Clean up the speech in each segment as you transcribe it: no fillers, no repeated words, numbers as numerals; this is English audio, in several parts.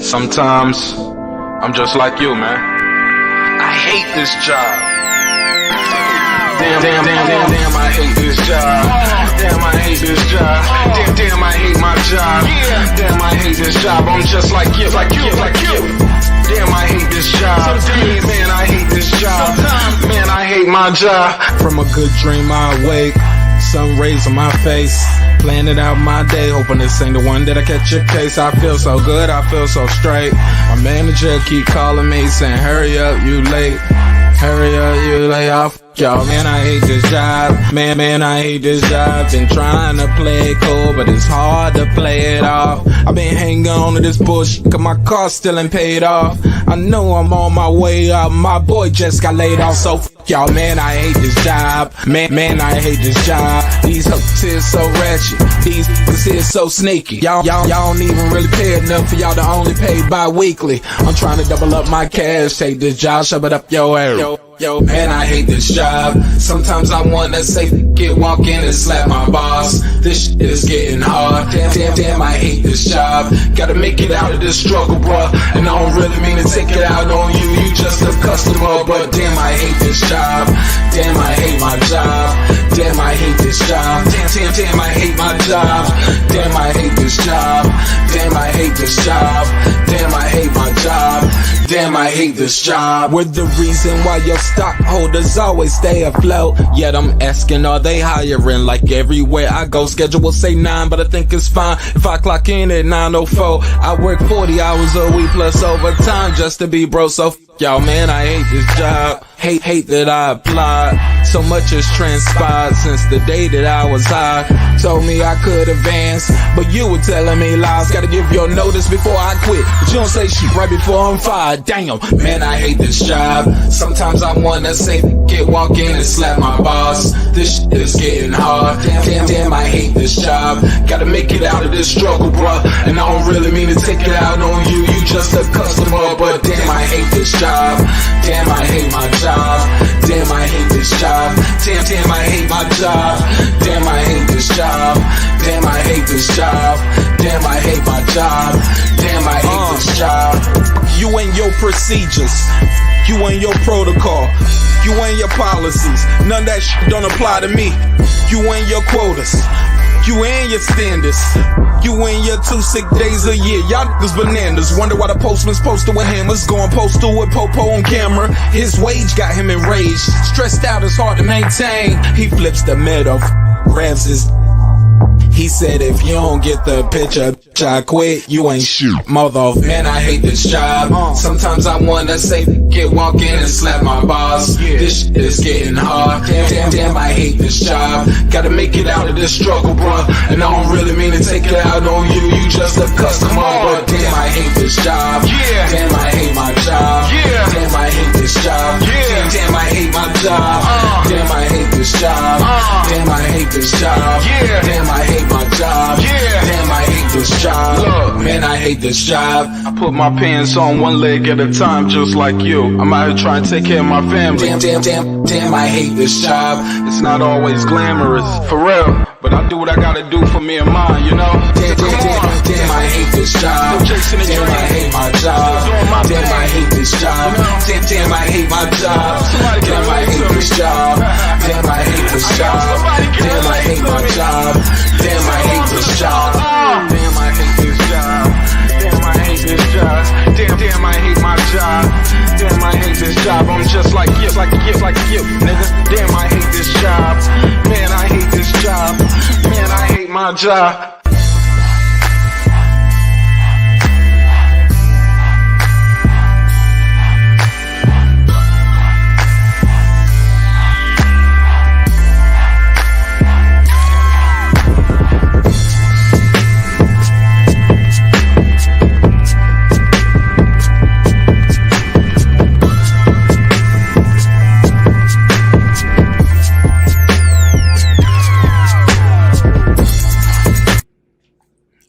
Sometimes I'm just like you, man. I hate this job. Damn, I hate this job. Damn, I hate this job. Damn, I hate my job. Damn, I hate this job. I'm just like you. Damn, I hate this job. Man, I hate this job. Man, I hate my job. From a good dream I awake, sun rays on my face, planning out my day, hoping this ain't the one that I catch a case. I feel so good, I feel so straight. My manager keep calling me saying, hurry up, you late. Hurry up, you lay off. Y'all, man, I hate this job. Man, I hate this job. Been trying to play it cool, but it's hard to play it off. I've been hanging on to this bush, cause my car still ain't paid off. I know I'm on my way up, my boy just got laid off, so y'all, man, I hate this job. Man, I hate this job. These hooks here so ratchet, these niggas here so sneaky. Y'all don't even really pay enough for y'all to only pay bi-weekly. I'm trying to double up my cash, take this job, shove it up your ass. Yo, man, I hate this job. Sometimes I wanna say, walk in and slap my boss. This shit is getting hard. Damn, I hate this job. Gotta make it out of this struggle, bruh. And I don't really mean to take it out on you. You just a customer, but damn, I hate this job. Damn, I hate my job. Damn, I hate this job. Damn, I hate my job. Damn, I hate this job. Damn, I hate this job. Damn, I hate my job. Damn, I hate this job. We're the reason why your stockholders always stay afloat. Yet I'm asking, are they hiring? Like everywhere I go, schedule will say 9, but I think it's fine if I clock in at 9:04. I work 40 hours a week plus overtime just to be bro. So y'all, man, I hate this job. Hate that I applied. So much has transpired since the day that I was high. Told me I could advance, but you were telling me lies. Gotta give your notice before I quit, but you don't say shit right before I'm fired. Damn, man, I hate this job. Sometimes I wanna say, walk in and slap my boss. This shit is getting hard. Damn, I hate this job. Gotta make it out of this struggle, bruh. And I don't really mean to take it out on you. You just a customer, but damn, I hate this job. Damn, I hate my job. Damn, I hate this job. Damn, I hate my job. Damn, I hate this job. Damn, I hate this job. Damn, I hate my job. Damn, I hate this job. You and your procedures, you and your protocol, you and your policies, none of that shit don't apply to me. You and your quotas, you and your standards, you and your 2 sick days a year. Y'all niggas bananas. Wonder why the postman's posted with hammers, going postal with Popo on camera. His wage got him enraged, stressed out, it's hard to maintain. He flips the middle, grabs his. He said, if you don't get the picture, I quit, you ain't shit, mother. Man, I hate this job. Sometimes I wanna say, walk in and slap my boss. This shit is getting hard. Damn, I hate this job. Gotta make it out of this struggle, bruh. And I don't really mean to take it out on you. You just a customer, but damn, I hate this job. Damn, I hate my job. Damn, I hate this job. Damn, I hate my job. Damn, I hate this job. Damn, I hate this job. Damn, I hate my job. Damn, I hate this job. Look, man, I hate this job. I put my pants on one leg at a time, just like you. I'm out here trying to take care of my family. Damn, I hate this job. It's not always glamorous, for real, but I do what I gotta do for me and mine, you know? Damn, I hate this job. Damn, I hate my job. Damn, I hate this job. Damn, I hate my job. Damn, I hate this job. Damn, I hate this job. Damn, I hate my job. Damn, I hate this job. Damn, I hate this job. Damn, I hate this job. Damn, I hate my job. Damn, I hate this job. I'm just like you, nigga. Damn, I hate this job. Man, I hate this job. Man, I hate my job.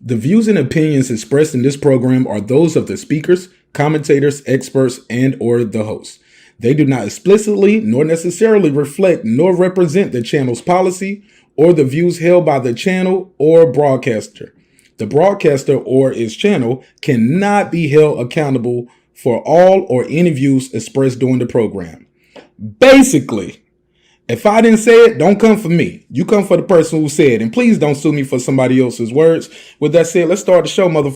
The views and opinions expressed in this program are those of the speakers, commentators, experts, and/or the host. They do not explicitly nor necessarily reflect nor represent the channel's policy or the views held by the channel or broadcaster. The broadcaster or its channel cannot be held accountable for all or any views expressed during the program. Basically, if I didn't say it, don't come for me. You come for the person who said it. And please don't sue me for somebody else's words. With that said, let's start the show, motherfucker.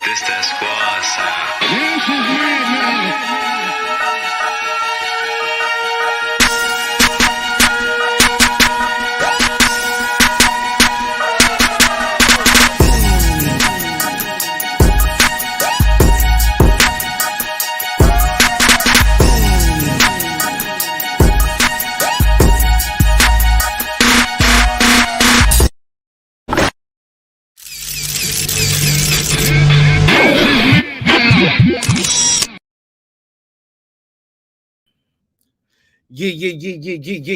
This that squad side.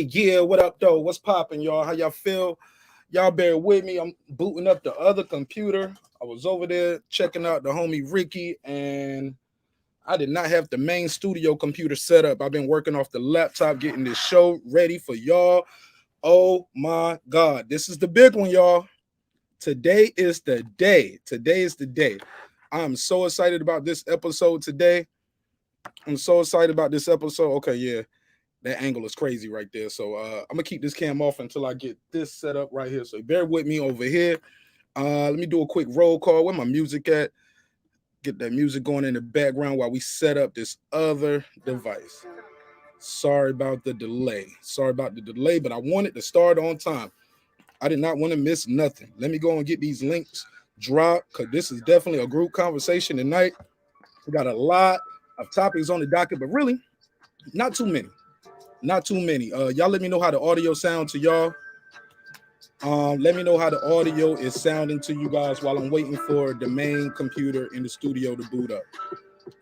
Yeah. What up, though? What's popping, y'all? How y'all feel? Y'all bear with me. I'm booting up the other computer. I was over there checking out the homie Ricky, and I did not have the main studio computer set up. I've been working off the laptop, getting this show ready for y'all. Oh my God. This is the big one, y'all. Today is the day. Today is the day. I'm so excited about this episode today. I'm so excited about this episode. Okay, yeah. That angle is crazy right there. So I'm gonna keep this cam off until I get this set up right here. So bear with me over here. Let me do a quick roll call. Where my music at? Get that music going in the background while we set up this other device. Sorry about the delay. But I wanted to start on time. I did not want to miss nothing. Let me go and get these links dropped, because this is definitely a group conversation tonight. We got a lot of topics on the docket, but really not too many. Y'all let me know how the audio sound to y'all. Let me know how the audio is sounding to you guys while I'm waiting for the main computer in the studio to boot up.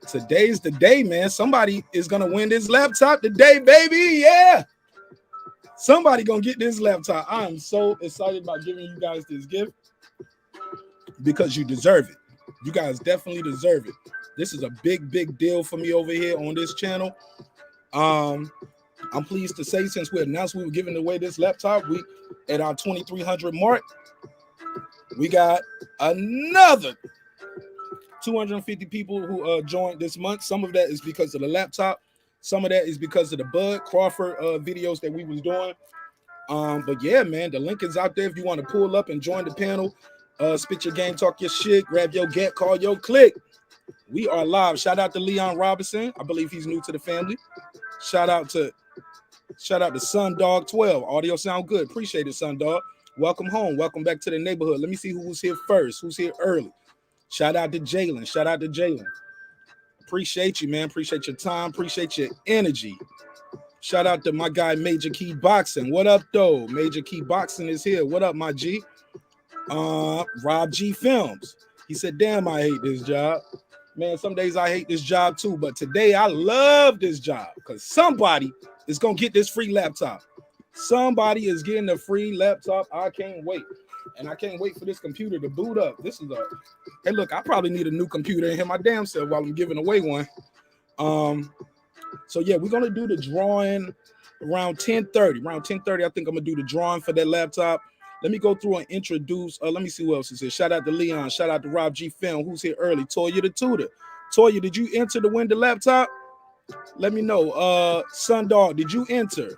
Today's the day, man. Somebody is gonna win this laptop today, baby. Yeah. Somebody gonna get this laptop. I'm so excited about giving you guys this gift because you deserve it. You guys definitely deserve it. This is a big deal for me over here on this channel. I'm pleased to say, since we announced we were giving away this laptop, we at our 2,300 mark, we got another 250 people who joined this month. Some of that is because of the laptop. Some of that is because of the Bud Crawford videos that we was doing. But yeah, man, the link is out there if you want to pull up and join the panel. Spit your game, talk your shit, grab your get, call your click. We are live. Shout out to Leon Robinson. I believe he's new to the family. Shout out to Sundog 12. Audio sound good. Appreciate it, Sundog. Welcome home. Welcome back to the neighborhood. Let me see who's here first. Who's here early? Shout out to Jalen. Appreciate you, man. Appreciate your time. Appreciate your energy. Shout out to my guy Major Key Boxing. What up, though? Major Key Boxing is here. What up, my G? Rob G Films. He said, damn, I hate this job. Man, some days I hate this job too, but today I love this job because somebody is going to get this free laptop. Somebody is getting a free laptop. I can't wait. And I can't wait for this computer to boot up. Hey, look, I probably need a new computer in here my damn self while I'm giving away one. So yeah, we're going to do the drawing around 10:30. Around 10:30, I think I'm going to do the drawing for that laptop. Let me go through and introduce. Let me see who else is here. Shout out to Leon. Shout out to Rob G Film, who's here early. Toya the Tutor. Toya, did you enter to win the laptop? Let me know. Sundog, did you enter?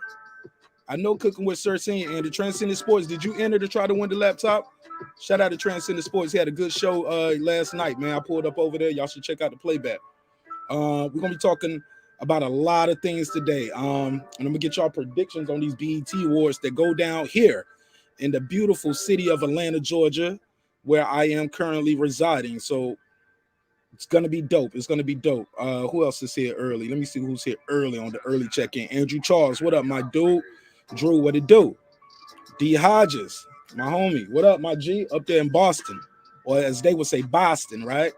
I know Cooking with Sir Senior and the Transcendent Sports. Did you enter to try to win the laptop? Shout out to Transcendent Sports. He had a good show last night, man. I pulled up over there. Y'all should check out the playback. We're gonna be talking about a lot of things today. And I'm gonna get y'all predictions on these B.E.T. Awards that go down here in the beautiful city of Atlanta, Georgia, where I am currently residing. So it's gonna be dope. Who else is here early? Let me see who's here early on the early check-in. Andrew Charles, what up, my dude? Drew, what it do? D Hodges, my homie, what up, my G? Up there in Boston, or as they would say, Boston, right?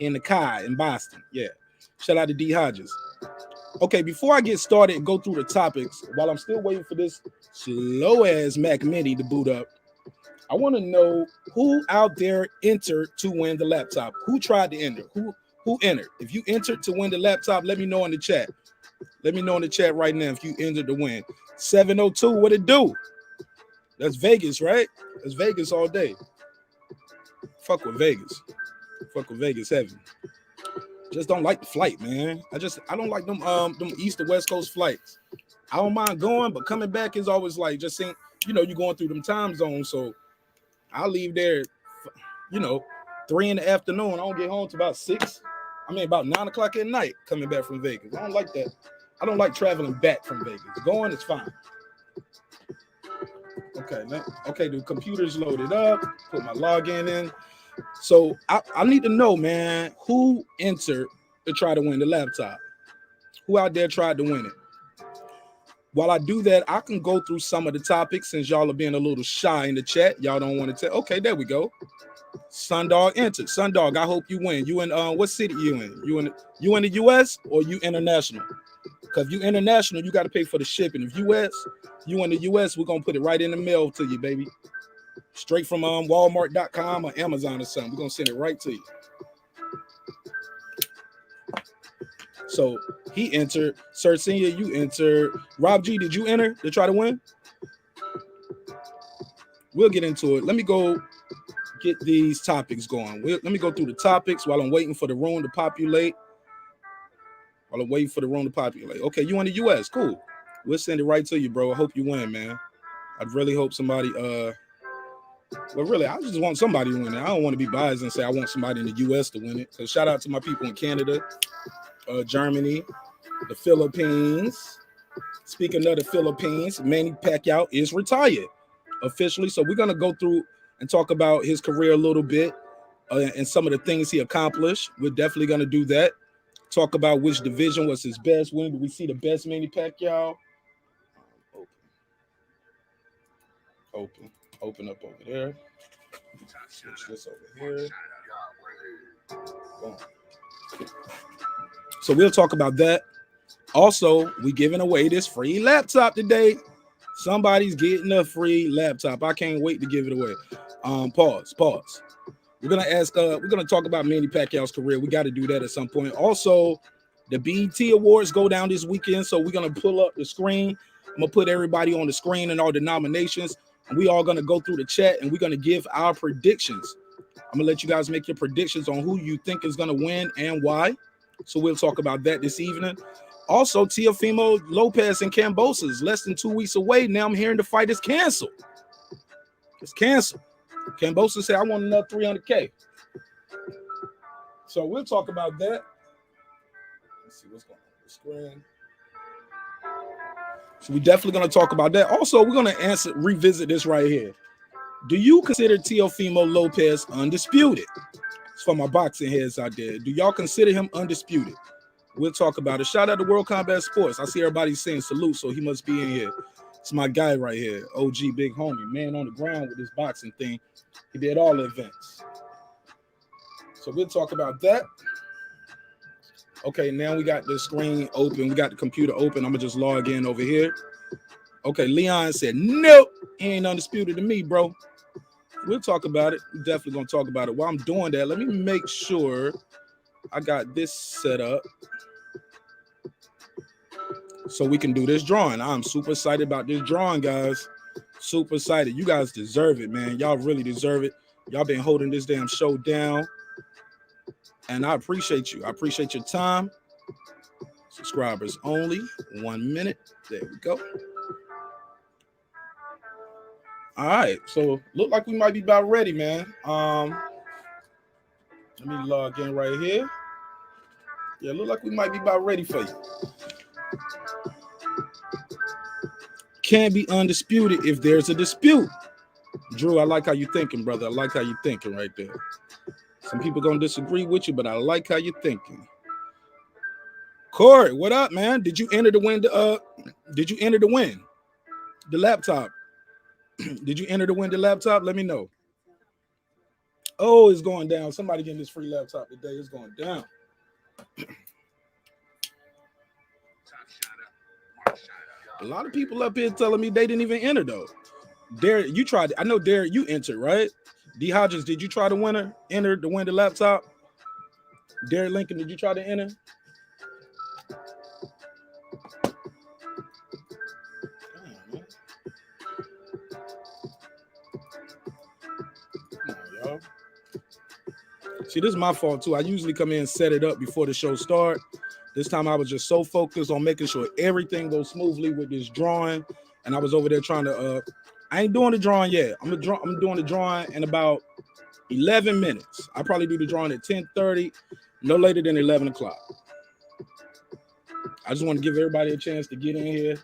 In the Kai in Boston. Yeah. Shout out to D Hodges. Okay, before I get started and go through the topics, while I'm still waiting for this slow ass Mac Mini to boot up, I want to know who out there entered to win the laptop. Who tried to enter? Who entered? If you entered to win the laptop, let me know in the chat. Let me know in the chat right now if you entered to win. 702, what it do? That's Vegas, right? That's Vegas all day. Fuck with Vegas. Fuck with Vegas heavy. Just don't like the flight, man. I don't like them east to west coast flights. I don't mind going, but coming back is always like just saying, you know, you're going through them time zones. So I'll leave there, you know, 3 in the afternoon. I don't get home till about 6. I mean, about 9 o'clock at night coming back from Vegas. I don't like that. I don't like traveling back from Vegas. Going is fine. Okay, man. Okay, the computer's loaded up. Put my login in. So I need to know, man, who entered to try to win the laptop? Who out there tried to win it? While I do that, I can go through some of the topics since y'all are being a little shy in the chat. Y'all don't want to tell. Okay, there we go. Sundog entered. Sundog, I hope you win. You in what city you in? You in the US or you international? Because if you international, you got to pay for the shipping. If you in the US, we're gonna put it right in the mail to you, baby. Straight from Walmart.com or Amazon or something. We're gonna send it right to you. So he entered. Sir Senior, you entered. Rob G, did you enter to try to win? We'll get into it. Let me go get these topics going. Let me go through the topics while I'm waiting for the room to populate. Okay, you in the US. Cool. We'll send it right to you, bro. I hope you win, man. I really hope somebody well, really, I just want somebody to win it. I don't want to be biased and say I want somebody in the US to win it. So shout out to my people in Canada, Germany, the Philippines. Speaking of the Philippines, Manny Pacquiao is retired officially. So we're going to go through and talk about his career a little bit and some of the things he accomplished. We're definitely going to do that. Talk about which division was his best. When did we see the best Manny Pacquiao? Open up over there. Switch this over here. Boom. So we'll talk about that. Also, we giving away this free laptop today. Somebody's getting a free laptop. I can't wait to give it away. Pause. We're gonna talk about Manny Pacquiao's career. We got to do that at some point. Also, the B.E.T. Awards go down this weekend, so we're gonna pull up the screen. I'm gonna put everybody on the screen and all the nominations, and we all gonna go through the chat and we're gonna give our predictions. I'm gonna let you guys make your predictions on who you think is gonna win and why. So we'll talk about that this evening. Also, Teofimo, Lopez, and Kambosos less than 2 weeks away. Now I'm hearing the fight is canceled. It's canceled. Kambosos said, I want another 300K. So we'll talk about that. Let's see what's going on the screen. So we're definitely going to talk about that. Also, we're going to revisit this right here. Do you consider Teofimo Lopez undisputed? It's for my boxing heads out there. Do y'all consider him undisputed? We'll talk about it. Shout out to World Combat Sports. I see everybody saying salute, so he must be in here. It's my guy right here, OG big homie, man on the ground with this boxing thing. He did all the events. So we'll talk about that. Okay, now we got the screen open. We got the computer open. I'm going to just log in over here. Okay, Leon said, nope, he ain't undisputed to me, bro. We'll talk about it. We're definitely going to talk about it. While I'm doing that, let me make sure I got this set up so we can do this drawing. I'm super excited about this drawing, guys. Super excited. You guys deserve it, man. Y'all really deserve it. Y'all been holding this damn show down. And I appreciate you. I appreciate your time. Subscribers only. 1 minute. There we go. All right. So look like we might be about ready, man. Let me log in right here. Yeah, look like we might be about ready for you. Can't be undisputed if there's a dispute. Drew, I like how you're thinking, brother. I like how you're thinking right there. Some people gonna disagree with you, but I like how you're thinking. Corey, what up, man? Did you enter to win the laptop? Did you enter to win the laptop? Let me know. Oh, it's going down. Somebody getting this free laptop today. It's going down. A lot of people up here telling me they didn't even enter though. Derek, you tried. I know Derek, you entered, right? D Hodges, did you try to enter to win the laptop? Derek Lincoln, did you try to enter? Damn, man. See, this is my fault too. I usually come in and set it up before the show start. This time I was just so focused on making sure everything goes smoothly with this drawing, and I was over there trying to. I ain't doing the drawing yet. I'm doing the drawing in about 11 minutes. I'll probably do the drawing at 10:30, no later than 11 o'clock. I just want to give everybody a chance to get in here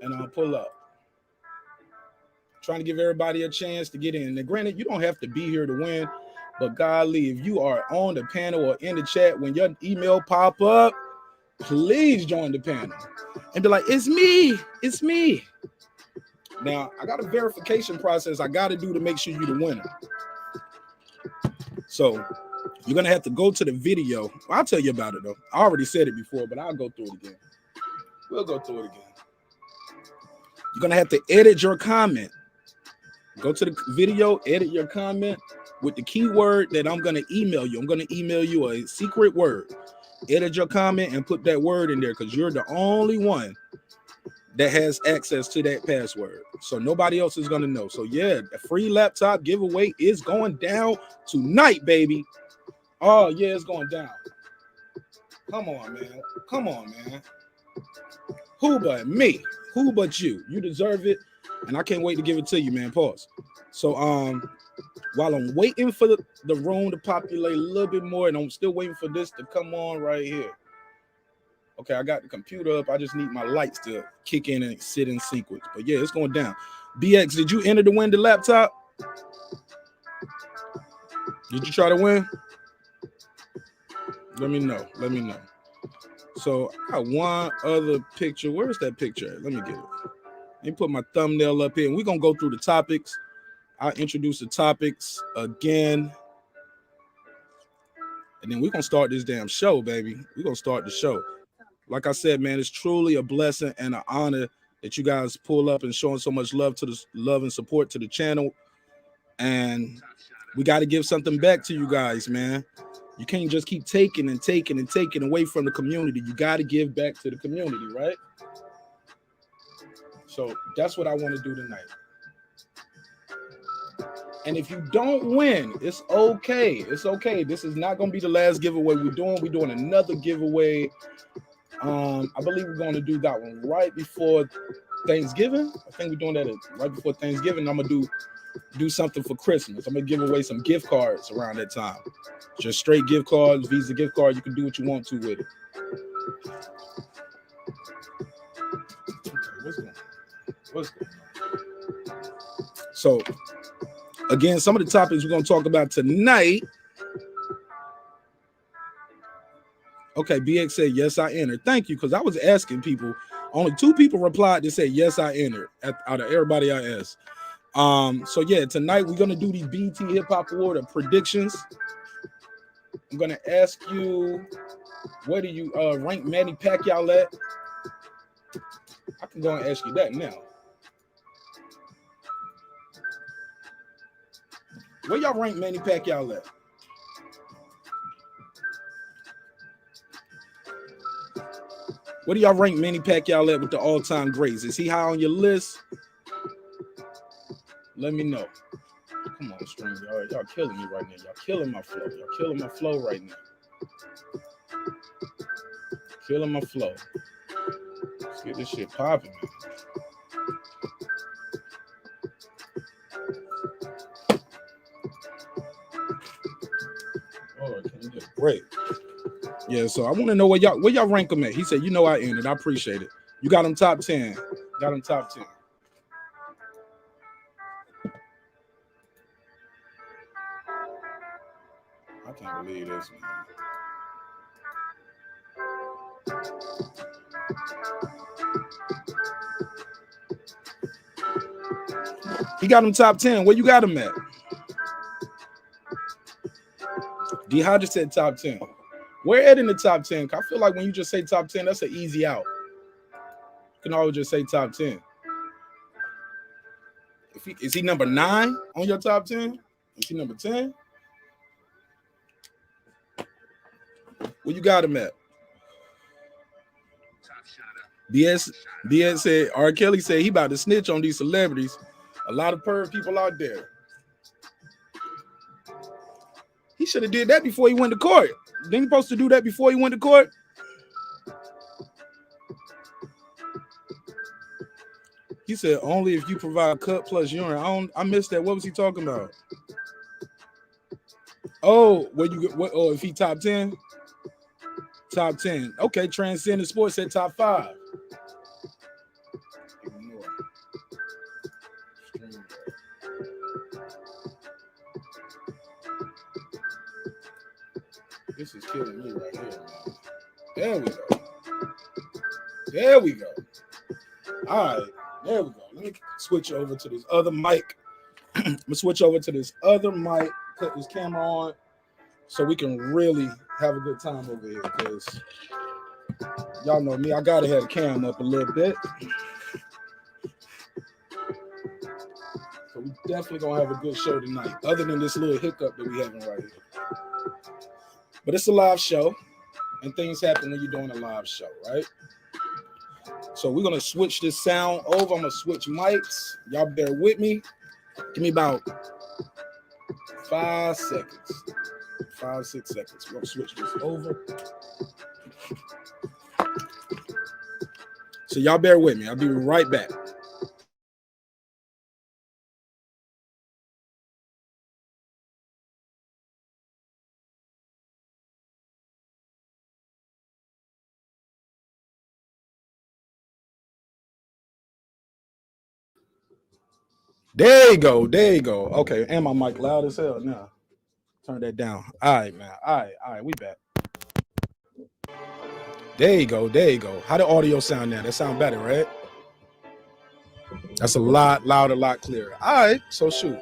and I'll pull up. Trying to give everybody a chance to get in. Now, granted, you don't have to be here to win, but golly, if you are on the panel or in the chat, when your email pop up, please join the panel and be like, it's me, it's me. Now, I got a verification process I got to do to make sure you're the winner. So you're going to have to go to the video. I'll tell you about it, though. I already said it before, but I'll go through it again. We'll go through it again. You're going to have to edit your comment. Go to the video, edit your comment with the keyword that I'm going to email you. I'm going to email you a secret word. Edit your comment and put that word in there because you're the only one that has access to that password. So nobody else is going to know. So yeah, the free laptop giveaway is going down tonight, baby. Oh yeah, it's going down. Come on, man. Come on, man. Who but me? Who but you? You deserve it. And I can't wait to give it to you, man. Pause. So while I'm waiting for the room to populate a little bit more, and I'm still waiting for this to come on right here. Okay, I got the computer up. I just need my lights to kick in and sit in sequence. But yeah, it's going down. BX, did you enter to win the laptop? Did you try to win? Let me know. Let me know. So I got one other picture. Where's that picture at? Let me get it. Let me put my thumbnail up here. And we're going to go through the topics. I'll introduce the topics again. And then we're going to start this damn show, baby. We're going to start the show. Like I said, man, it's truly a blessing and an honor that you guys pull up and showing so much love and support to the channel. And we got to give something back to you guys, man. You can't just keep taking and taking and taking away from the community. You got to give back to the community, right? So that's what I want to do tonight. And if you don't win, it's okay. It's okay. This is not going to be the last giveaway we're doing. We're doing another giveaway. I believe we're going to do that one right before Thanksgiving. I think we're doing that right before Thanksgiving. I'm going to do something for Christmas. I'm going to give away some gift cards around that time. Just straight gift cards, Visa gift card. You can do what you want to with it. Okay, what's going on? So, again, some of the topics we're going to talk about tonight. Okay, BX said, yes, I entered. Thank you, because I was asking people. Only 2 people replied to say, yes, I entered, out of everybody I asked. So, yeah, tonight we're going to do these B.E.T. Hip-Hop Award predictions. I'm going to ask you, where do you rank Manny Pacquiao at? I can go and ask you that now. Where y'all rank Manny Pacquiao at? What do y'all rank Manny Pacquiao at with the all-time greats? Is he high on your list? Let me know. Come on, stream. Y'all killing me right now. Y'all killing my flow. Y'all killing my flow right now. Killing my flow. Let's get this shit popping, man. Oh, can you get a break? Yeah, so I want to know where y'all rank him at. He said, you know, I ended. I appreciate it. You got him top 10. Got him top 10. I can't believe this, man. He got him top 10. Where you got him at? D Hodges said top 10. Where at in the top 10? I feel like when you just say top 10, that's an easy out. You can always just say top 10. Is he number 9 on your top 10? Is he number 10? Where you got him at? B.E.A.T.S said, R. Kelly said he about to snitch on these celebrities. A lot of perv people out there. He should have did that before he went to court. Then he supposed to do that before he went to court. He said only if you provide cut plus urine. I missed that. What was he talking about? Oh, where you get what? Oh, if he top 10, top 10. Okay, Transcendent Sports said top 5. This is killing me right here, man. There we go. There we go. All right, there we go. Let me switch over to this other mic. I'm gonna switch over to this other mic, put this camera on so we can really have a good time over here, because y'all know me, I gotta have the cam up a little bit. So we definitely gonna have a good show tonight, other than this little hiccup that we having right here. But it's a live show, and things happen when you're doing a live show, right? So we're gonna switch this sound over. I'm gonna switch mics. Y'all bear with me. Give me about 5 seconds. 5-6 seconds. We're gonna switch this over. So y'all bear with me. I'll be right back. There you go. There you go. Okay, and my mic loud as hell now. Turn that down. All right, man. All right, we back. There you go. There you go. How the audio sound now? That sound better, right? That's a lot louder, a lot clearer. All right, so shoot.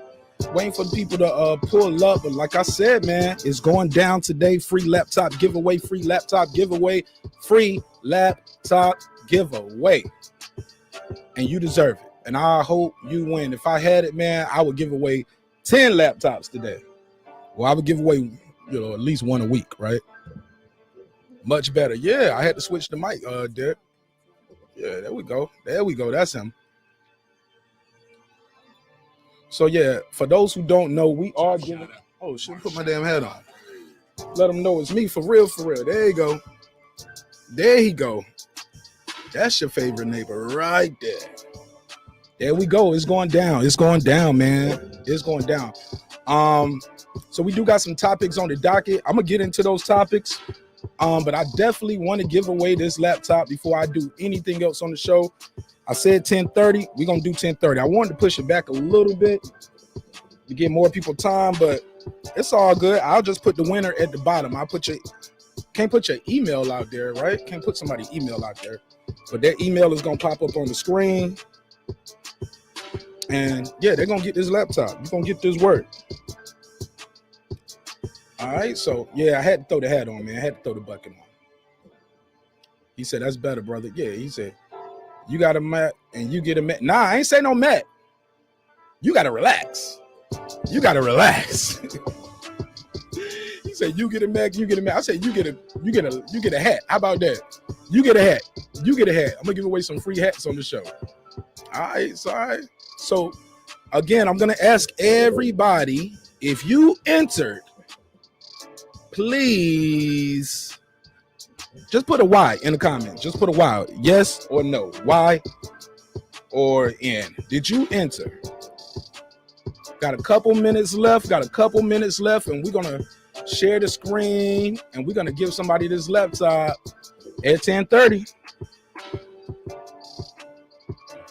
Waiting for the people to pull up, but like I said, man, it's going down today. Free laptop giveaway, free laptop giveaway, free laptop giveaway. And you deserve it. And I hope you win. If I had it, man, I would give away 10 laptops today. Well, I would give away, at least one a week, right? Much better. Yeah, I had to switch the mic, Derek. Yeah, there we go. There we go. That's him. So, yeah, for those who don't know, we are giving... Oh, shit, put my damn hat on. Let them know it's me for real, for real. There you go. There you go. That's your favorite neighbor right there. There we go. It's going down. It's going down, man. It's going down. So we do got some topics on the docket. I'm gonna get into those topics. But I definitely want to give away this laptop before I do anything else on the show. I said 10:30. We're gonna do 10:30. I wanted to push it back a little bit to give more people time, but it's all good. I'll just put the winner at the bottom. Can't put your email out there, right? Can't put somebody's email out there. But their email is gonna pop up on the screen. And yeah, they're gonna get this laptop. You're gonna get this work. All right, so yeah, I had to throw the hat on, man. I had to throw the bucket on. He said, that's better, brother. Yeah, he said, you got a mat and you get a mat. Nah, I ain't say no mat. You gotta relax. You gotta relax. He said, you get a mat, you get a mat. I said, you get a hat. How about that? You get a hat. You get a hat. I'm gonna give away some free hats on the show. All right, so again, I'm gonna ask everybody, if you entered, please just put a Y in the comments. Just put a Y, yes or no, Y or N. Did you enter? Got a couple minutes left, and we're gonna share the screen and we're gonna give somebody this laptop at 10:30.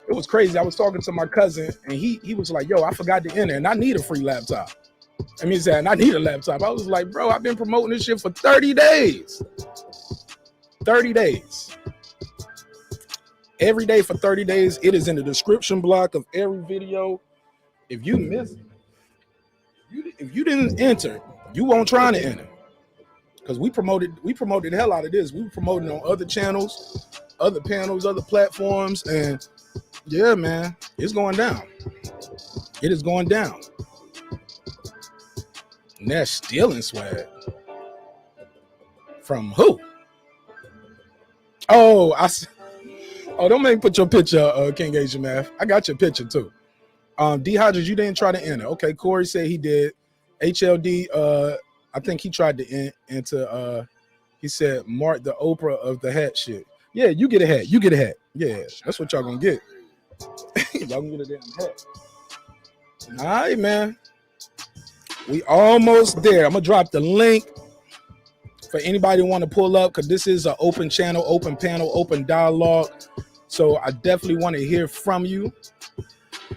It was crazy. I was talking to my cousin and he was like, yo, I forgot to enter and I need a free laptop. I mean, he said, I need a laptop. I was like, bro, I've been promoting this shit for 30 days. 30 days. Every day for 30 days. It is in the description block of every video. If you missed it, if you didn't enter, you won't try to enter. Because we promoted the hell out of this. We were promoting on other channels, other panels, other platforms, and yeah, man, it's going down. It is going down. Nash stealing swag. From who? Oh, don't make me put your picture, King Asian Math. I got your picture too. D Hodges, you didn't try to enter. Okay, Corey said he did. HLD, I think he tried to into he said Mark the Oprah of the hat shit. Yeah, you get a hat. You get a hat. Yeah, that's what y'all gonna get. Y'all gonna get a damn hat. All right, man. We almost there. I'm gonna drop the link for anybody who want to pull up, because this is an open channel, open panel, open dialogue. So I definitely want to hear from you.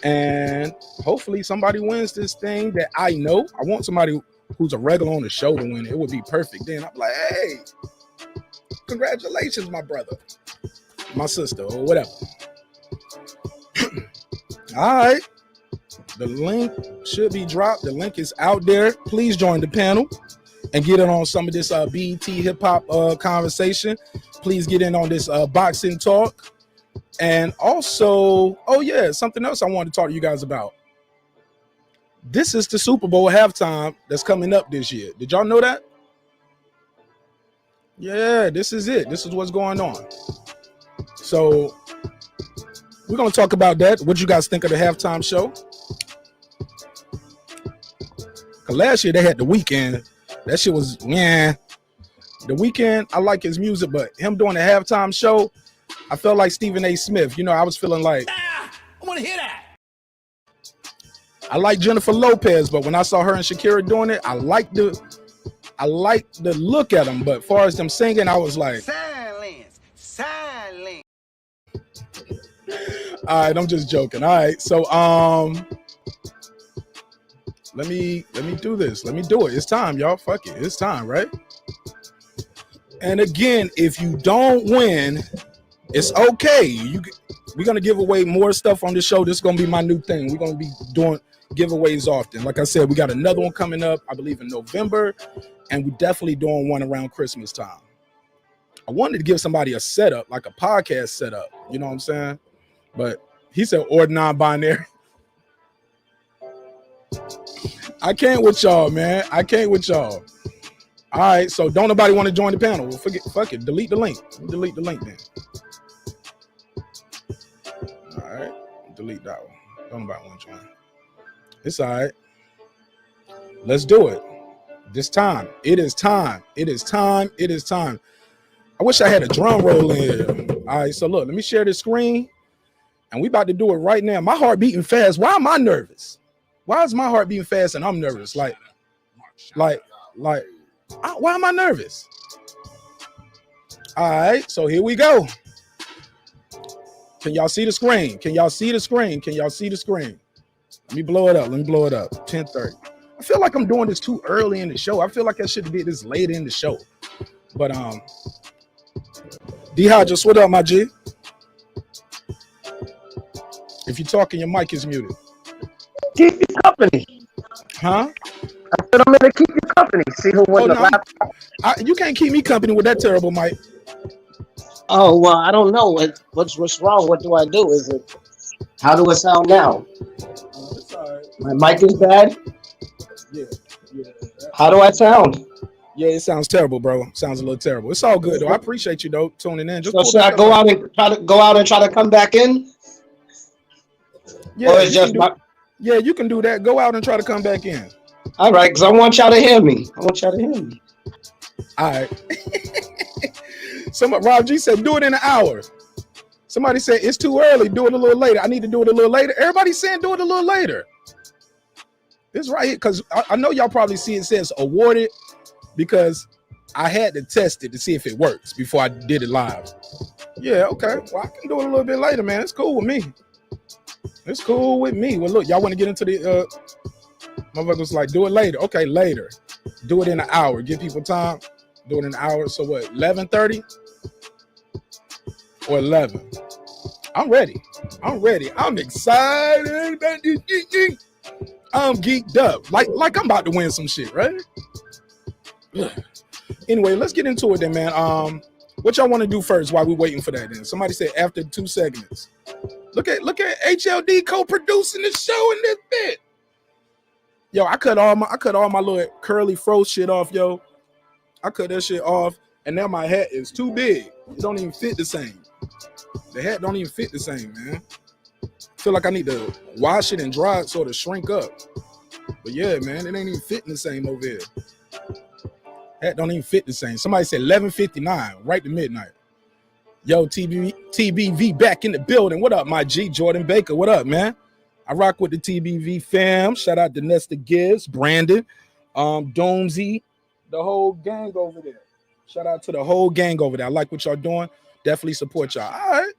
And hopefully somebody wins this thing that I know. I want somebody who's a regular on the show to win it. It would be perfect. Then I'm like, hey, congratulations, my brother, my sister, or whatever. All right. The link should be dropped. The link is out there. Please join the panel and get in on some of this B.E.T. hip-hop conversation. Please get in on this boxing talk. And also, oh yeah, something else I wanted to talk to you guys about. This is the Super Bowl halftime that's coming up this year. Did y'all know that? Yeah, this is it. This is what's going on. So we're going to talk about that. What you guys think of the halftime show? Last year they had The Weeknd. That shit was, yeah. The Weeknd, I like his music, but him doing the halftime show, I felt like Stephen A. Smith. You know, I was feeling like, I want to hear that. I like Jennifer Lopez, but when I saw her and Shakira doing it, I liked the look at them. But as far as them singing, I was like, Silence. all right, I'm just joking. All right, so let me do this. Let me do it. It's time, y'all. Fuck it. It's time, right? And again, if you don't win, it's okay. We're gonna give away more stuff on this show. This is gonna be my new thing. We're gonna be doing giveaways often. Like I said, we got another one coming up, I believe in November, and we're definitely doing one around Christmas time. I wanted to give somebody a setup, like a podcast setup. You know what I'm saying? But he said, or non-binary. I can't with y'all, man. I can't with y'all. All right, so don't nobody want to join the panel. Well, fuck it. Delete the link. Delete the link then. All right, delete that one. Don't nobody want to join. It's all right. Let's do it. This time. It is time. It is time. It is time. I wish I had a drum roll in here. All right, so look, let me share this screen, and we about to do it right now. My heart beating fast. Why am I nervous? Why is my heart beating fast and I'm nervous? Why am I nervous? All right, so here we go. Can y'all see the screen? Can y'all see the screen? Can y'all see the screen? Let me blow it up. Let me blow it up. 10:30. I feel like I'm doing this too early in the show. I feel like I should be this late in the show. But D-Hodges, what up, my G? If you're talking, your mic is muted. Keep you company. Huh? I said I'm gonna keep you company. See who won the laptop. You can't keep me company with that terrible mic. Oh well, I don't know what's wrong. What do I do? Is it? How do it sound now? It's all right. My mic is bad. Yeah. How do I sound? Yeah, it sounds terrible, bro. Sounds a little terrible. It's all good though. I appreciate you though tuning in. Just so should I go out and try to come back in? Yeah, or it's just yeah, you can do that. Go out and try to come back in. All right, because I want y'all to hear me. All right. Rob G said, do it in an hour. Somebody said, it's too early. Do it a little later. I need to do it a little later. Everybody's saying do it a little later. This right here, because I know y'all probably see it says awarded, because I had to test it to see if it works before I did it live. Yeah, okay. Well, I can do it a little bit later, man. It's cool with me. It's cool with me. Well, look, y'all want to get into the motherfuckers like, do it later. Okay, later. Do it in an hour. Give people time. Do it in an hour. So what, 11:30 or 11? I'm ready. I'm ready. I'm excited. I'm geeked up. Like I'm about to win some shit, right? Anyway, let's get into it then, man. What y'all want to do first while we're waiting for that then? Somebody said after 2 segments. Look at HLD co-producing the show in this bit. Yo, I cut all my little curly fro shit off, yo. I cut that shit off, and now my hat is too big. It don't even fit the same. The hat don't even fit the same, man. I feel like I need to wash it and dry it so it'll shrink up. But yeah, man, it ain't even fitting the same over here. That don't even fit the same. Somebody said 11:59, right to midnight. Yo, TBV back in the building. What up, my G? Jordan Baker, what up, man? I rock with the TBV fam. Shout out to Nesta Gibbs, Brandon, Doomsy, the whole gang over there. Shout out to the whole gang over there. I like what y'all doing. Definitely support y'all. All right.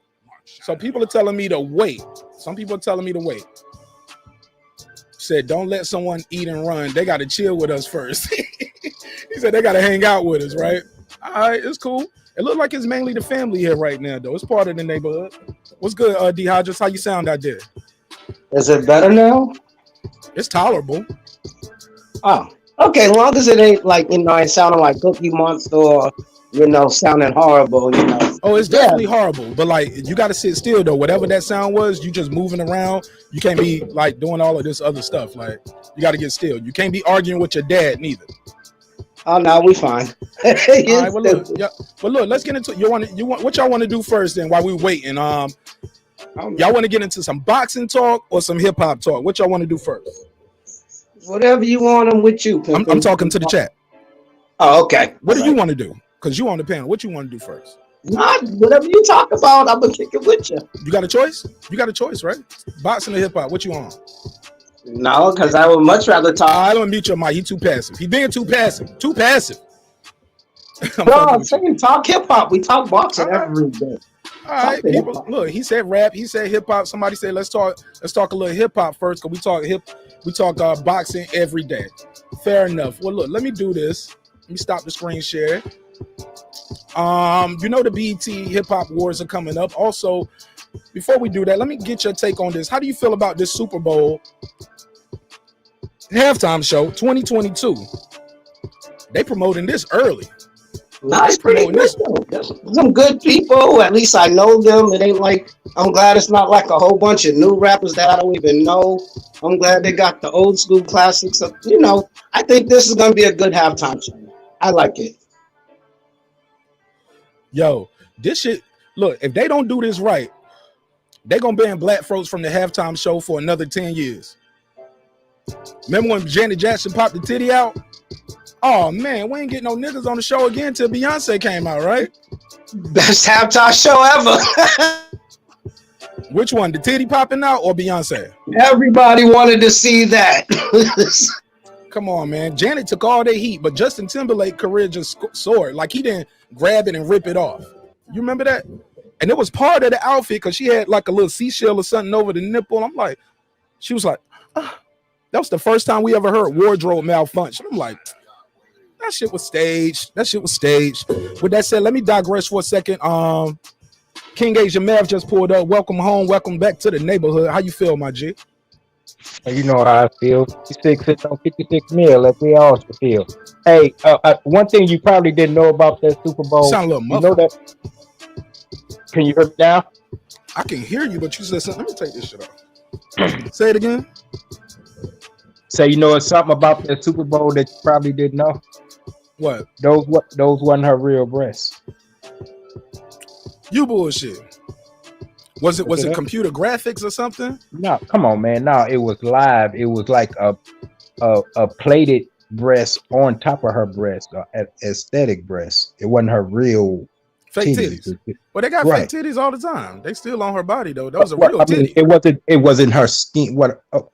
So people are telling me to wait. Some people are telling me to wait. Said, don't let someone eat and run. They got to chill with us first. He said they got to hang out with us, right? All right, it's cool. It looks like it's mainly the family here right now, though. It's part of the neighborhood. What's good, D Hodges? How you sound out there? Is it better now? It's tolerable. Oh, okay. As long as it ain't like, it sounding like Cookie Monster or, sounding horrible, Oh, it's definitely horrible. But, like, you got to sit still, though. Whatever that sound was, you just moving around. You can't be, like, doing all of this other stuff. Like, you got to get still. You can't be arguing with your dad, neither. Oh no, we fine. All right, well look, let's get into what y'all want to do first then while we waiting. Y'all want to get into some boxing talk or some hip hop talk? What y'all want to do first? Whatever you want, I'm with you. I'm talking to the chat. Oh, okay. What do you want to do? Because you on the panel. What you want to do first? Whatever you talk about, I'm gonna kick it with you. You got a choice? You got a choice, right? Boxing or hip hop? What you on? No, because I would much rather talk. I don't mute your mic. He too passive. He being too passive. Too passive. No, I'm saying talk hip hop. We talk boxing every day. All right, people. Look, he said rap. He said hip hop. Somebody said let's talk a little hip hop first, because we talk boxing every day. Fair enough. Well, look, let me do this. Let me stop the screen share. The B.E.T. HipHopAWARDS are coming up. Also, before we do that, let me get your take on this. How do you feel about this Super Bowl halftime show 2022? They promoting this early. Nice, pretty good. Some good people. At least I know them. It ain't like, I'm glad it's not like a whole bunch of new rappers that I don't even know. I'm glad they got the old school classics. I think this is gonna be a good halftime show. I like it. Yo, this shit. Look, if they don't do this right, they're gonna ban black folks from the halftime show for another 10 years. Remember when Janet Jackson popped the titty out? Oh man, we ain't getting no niggas on the show again till Beyonce came out, right? Best halftime show ever. Which one, the titty popping out or Beyonce? Everybody wanted to see that. Come on, man. Janet took all the heat, but Justin Timberlake's career just soared. Like, he didn't grab it and rip it off. You remember that? And it was part of the outfit because she had like a little seashell or something over the nipple. I'm like, she was like, that was the first time we ever heard wardrobe malfunction. I'm like, that shit was staged. With that said, let me digress for a second. King Asia Mav just pulled up. Welcome home. Welcome back to the neighborhood. How you feel, my G? You know how I feel. 56 on 56 mil, like we all should feel. Hey, one thing you probably didn't know about that Super Bowl. Sound a little muffled. You know that? Can you hear me now? I can hear you, but you said something. Let me take this shit off. Say it again. Say, it's something about that Super Bowl that you probably didn't know. What? Those wasn't her real breasts. You bullshit. Was it computer graphics or something? No, come on, man. No, it was live. It was like a plated breast on top of her breast, aesthetic breast. It wasn't her real fake titties. Well, they got fake titties all the time. They still on her body though. That was a real titty. It wasn't her skin. What? Oh,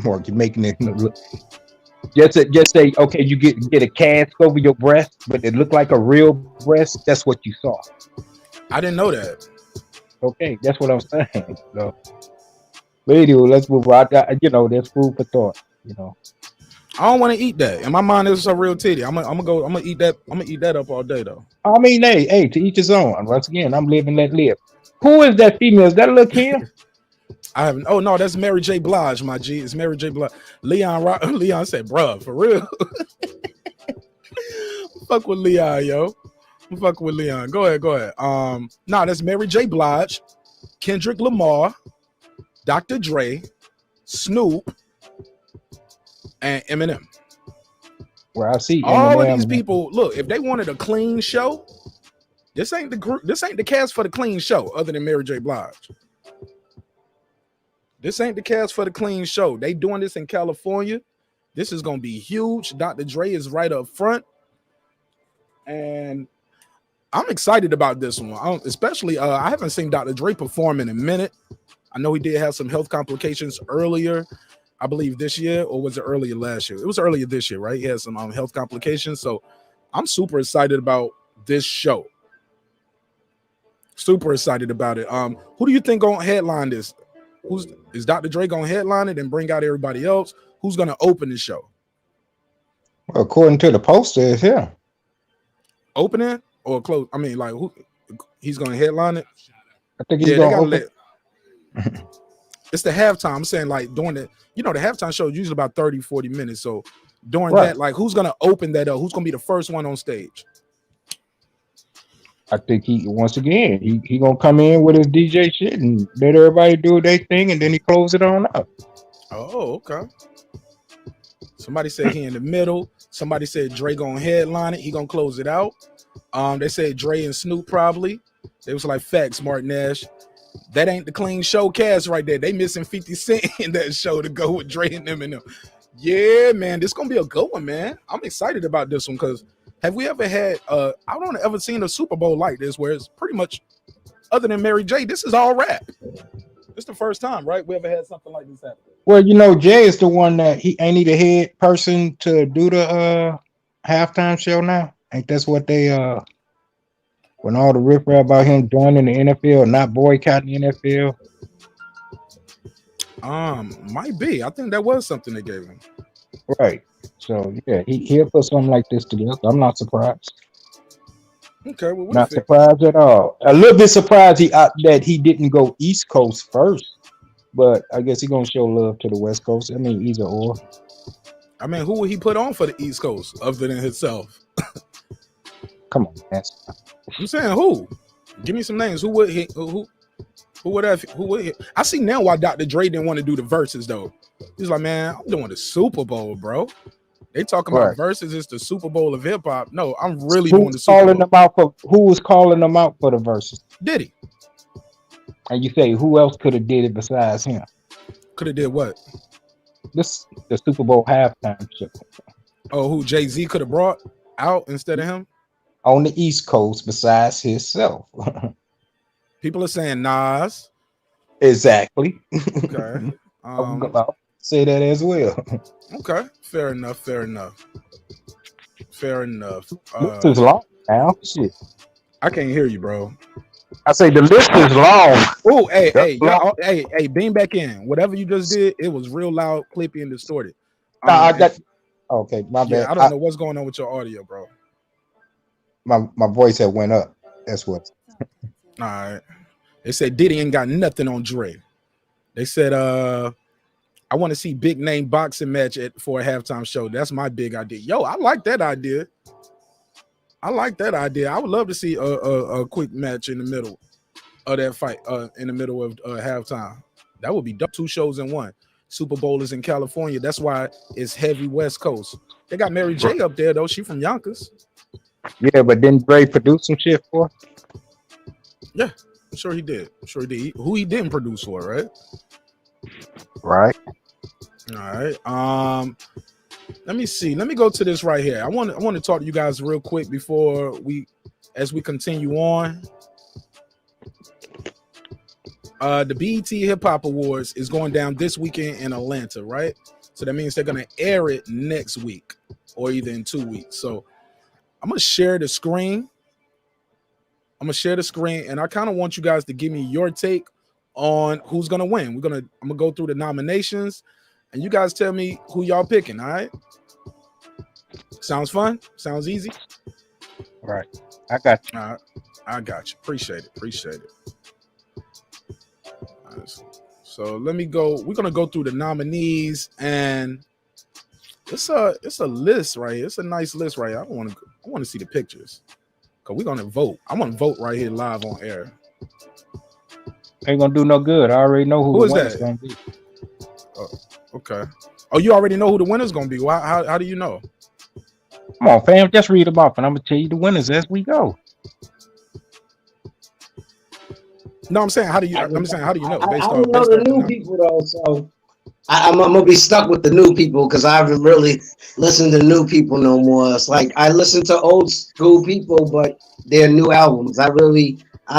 Mark, you're making it look. Just say, okay, you get a cast over your breast, but it looked like a real breast. That's what you saw. I didn't know that. Okay, that's what I'm saying. So, but anyway, let's move on. There's food for thought. I don't want to eat that. In my mind, this is a real titty. I'm gonna eat that. I'm gonna eat that up all day though. I mean, hey, to each his own. Once again, I'm living, let live. Who is that female? Is that a little kid? I haven't. Oh no, that's Mary J. Blige, my G. It's Mary J. Blige. Leon said, "Bruh, for real." Fuck with Leon, yo. Fuck with Leon. Go ahead. That's Mary J. Blige, Kendrick Lamar, Dr. Dre, Snoop, and Eminem. Well, I see all Eminem. of these people. Look, if they wanted a clean show, this ain't the group. This ain't the cast for the clean show. Other than Mary J. Blige, this ain't the cast for the clean show. They doing this in California. This is gonna be huge. Dr. Dre is right up front. and I'm excited about this one. Especially, I haven't seen Dr. Dre perform in a minute. I know he did have some health complications earlier, I believe this year, or was it earlier last year? It was earlier this year, right? He had some health complications, so I'm super excited about this show. Super excited about it. Who do you think gonna headline this? Is Dr. Dre gonna headline it and bring out everybody else? Who's gonna open the show? Well, according to the poster, it's him. Opening or close? I mean, like who? He's gonna headline it. I think he's gonna open. It's the halftime. I'm saying like during the halftime show is usually about 30-40 minutes. So during that, like who's gonna open that up? Who's gonna be the first one on stage? I think he gonna come in with his DJ shit and let everybody do their thing, and then he close it on up. Oh, okay. Somebody said he in the middle. Somebody said Dre gonna headline it. He gonna close it out. They said Dre and Snoop probably. They was like facts, Marq Nash. That ain't the clean show cast right there. They missing 50 Cent in that show to go with Dre and them and them. Yeah, man, this gonna be a good one, man. I'm excited about this one because have we ever had I don't ever seen a Super Bowl like this where it's pretty much, other than Mary J, this is all rap. It's the first time, right? We ever had something like this happen. Well, Jay is the one that he ain't need a head person to do the halftime show now. Ain't that's what they when all the riffraff about him joining the NFL, not boycotting the NFL? Might be. I think that was something they gave him. Right. So yeah, he'll put something like this together. I'm not surprised. Okay, well, not surprised at all. A little bit surprised that he didn't go East Coast first, but I guess he's gonna show love to the West Coast. I mean, either or. I mean, who would he put on for the East Coast other than himself? Come on, man. I'm saying who? Give me some names. Who would he? Who would have? Who would he? I see now why Dr. Dre didn't want to do the verses though. He's like, man, I'm doing the Super Bowl, bro. They talking about verses. It's the Super Bowl of hip hop. No, I'm really doing the Super Bowl. Who was calling them out for the verses? Diddy. And you say who else could have did it besides him? Could have did what? The Super Bowl halftime show. Oh, who Jay-Z could have brought out instead of him? On the East Coast besides himself. People are saying Nas. Exactly. Okay. I'll say that as well. Okay. Fair enough. This is long now. Shit. I can't hear you, bro. I say the list is long. Oh, hey, beam back in. Whatever you just did, it was real loud, clippy, and distorted. Okay, my bad. I don't know what's going on with your audio, bro. My voice had went up. That's what. All right. They said Diddy ain't got nothing on Dre. They said I want to see big name boxing match for a halftime show. That's my big idea. Yo, I like that idea. I would love to see a quick match in the middle of that fight, in the middle of halftime. That would be dope. 2 shows in one. Super Bowl is in California. That's why it's heavy West Coast. They got Mary J up there though. She from Yonkers. Yeah, but didn't Dre produce some shit for? Yeah, I'm sure he did. Who he didn't produce for, right? Right. All right. Let me see. Let me go to this right here. I want to talk to you guys real quick before as we continue on. The B.E.T. HipHop Awards is going down this weekend in Atlanta, right? So that means they're gonna air it next week or either in 2 weeks. So I'm gonna share the screen. And I kind of want you guys to give me your take on who's gonna win. I'm gonna go through the nominations, and you guys tell me who y'all picking. All right? Sounds fun. Sounds easy. All right. I got you. All right. I got you. Appreciate it. All right. So let me go. We're gonna go through the nominees, and it's a list right here. It's a nice list right here. I want to see the pictures. Cause we're gonna vote. I'm gonna vote right here live on air. Ain't gonna do no good. I already know who the winner's gonna be. Oh, okay. Oh, you already know who the winner's gonna be. How do you know? Come on, fam. Just read them off, and I'm gonna tell you the winners as we go. No, I'm saying how do you know? I don't know the new people though, so I'm gonna be stuck with the new people because I haven't really listened to new people no more. It's like I listen to old school people, but their new albums. I The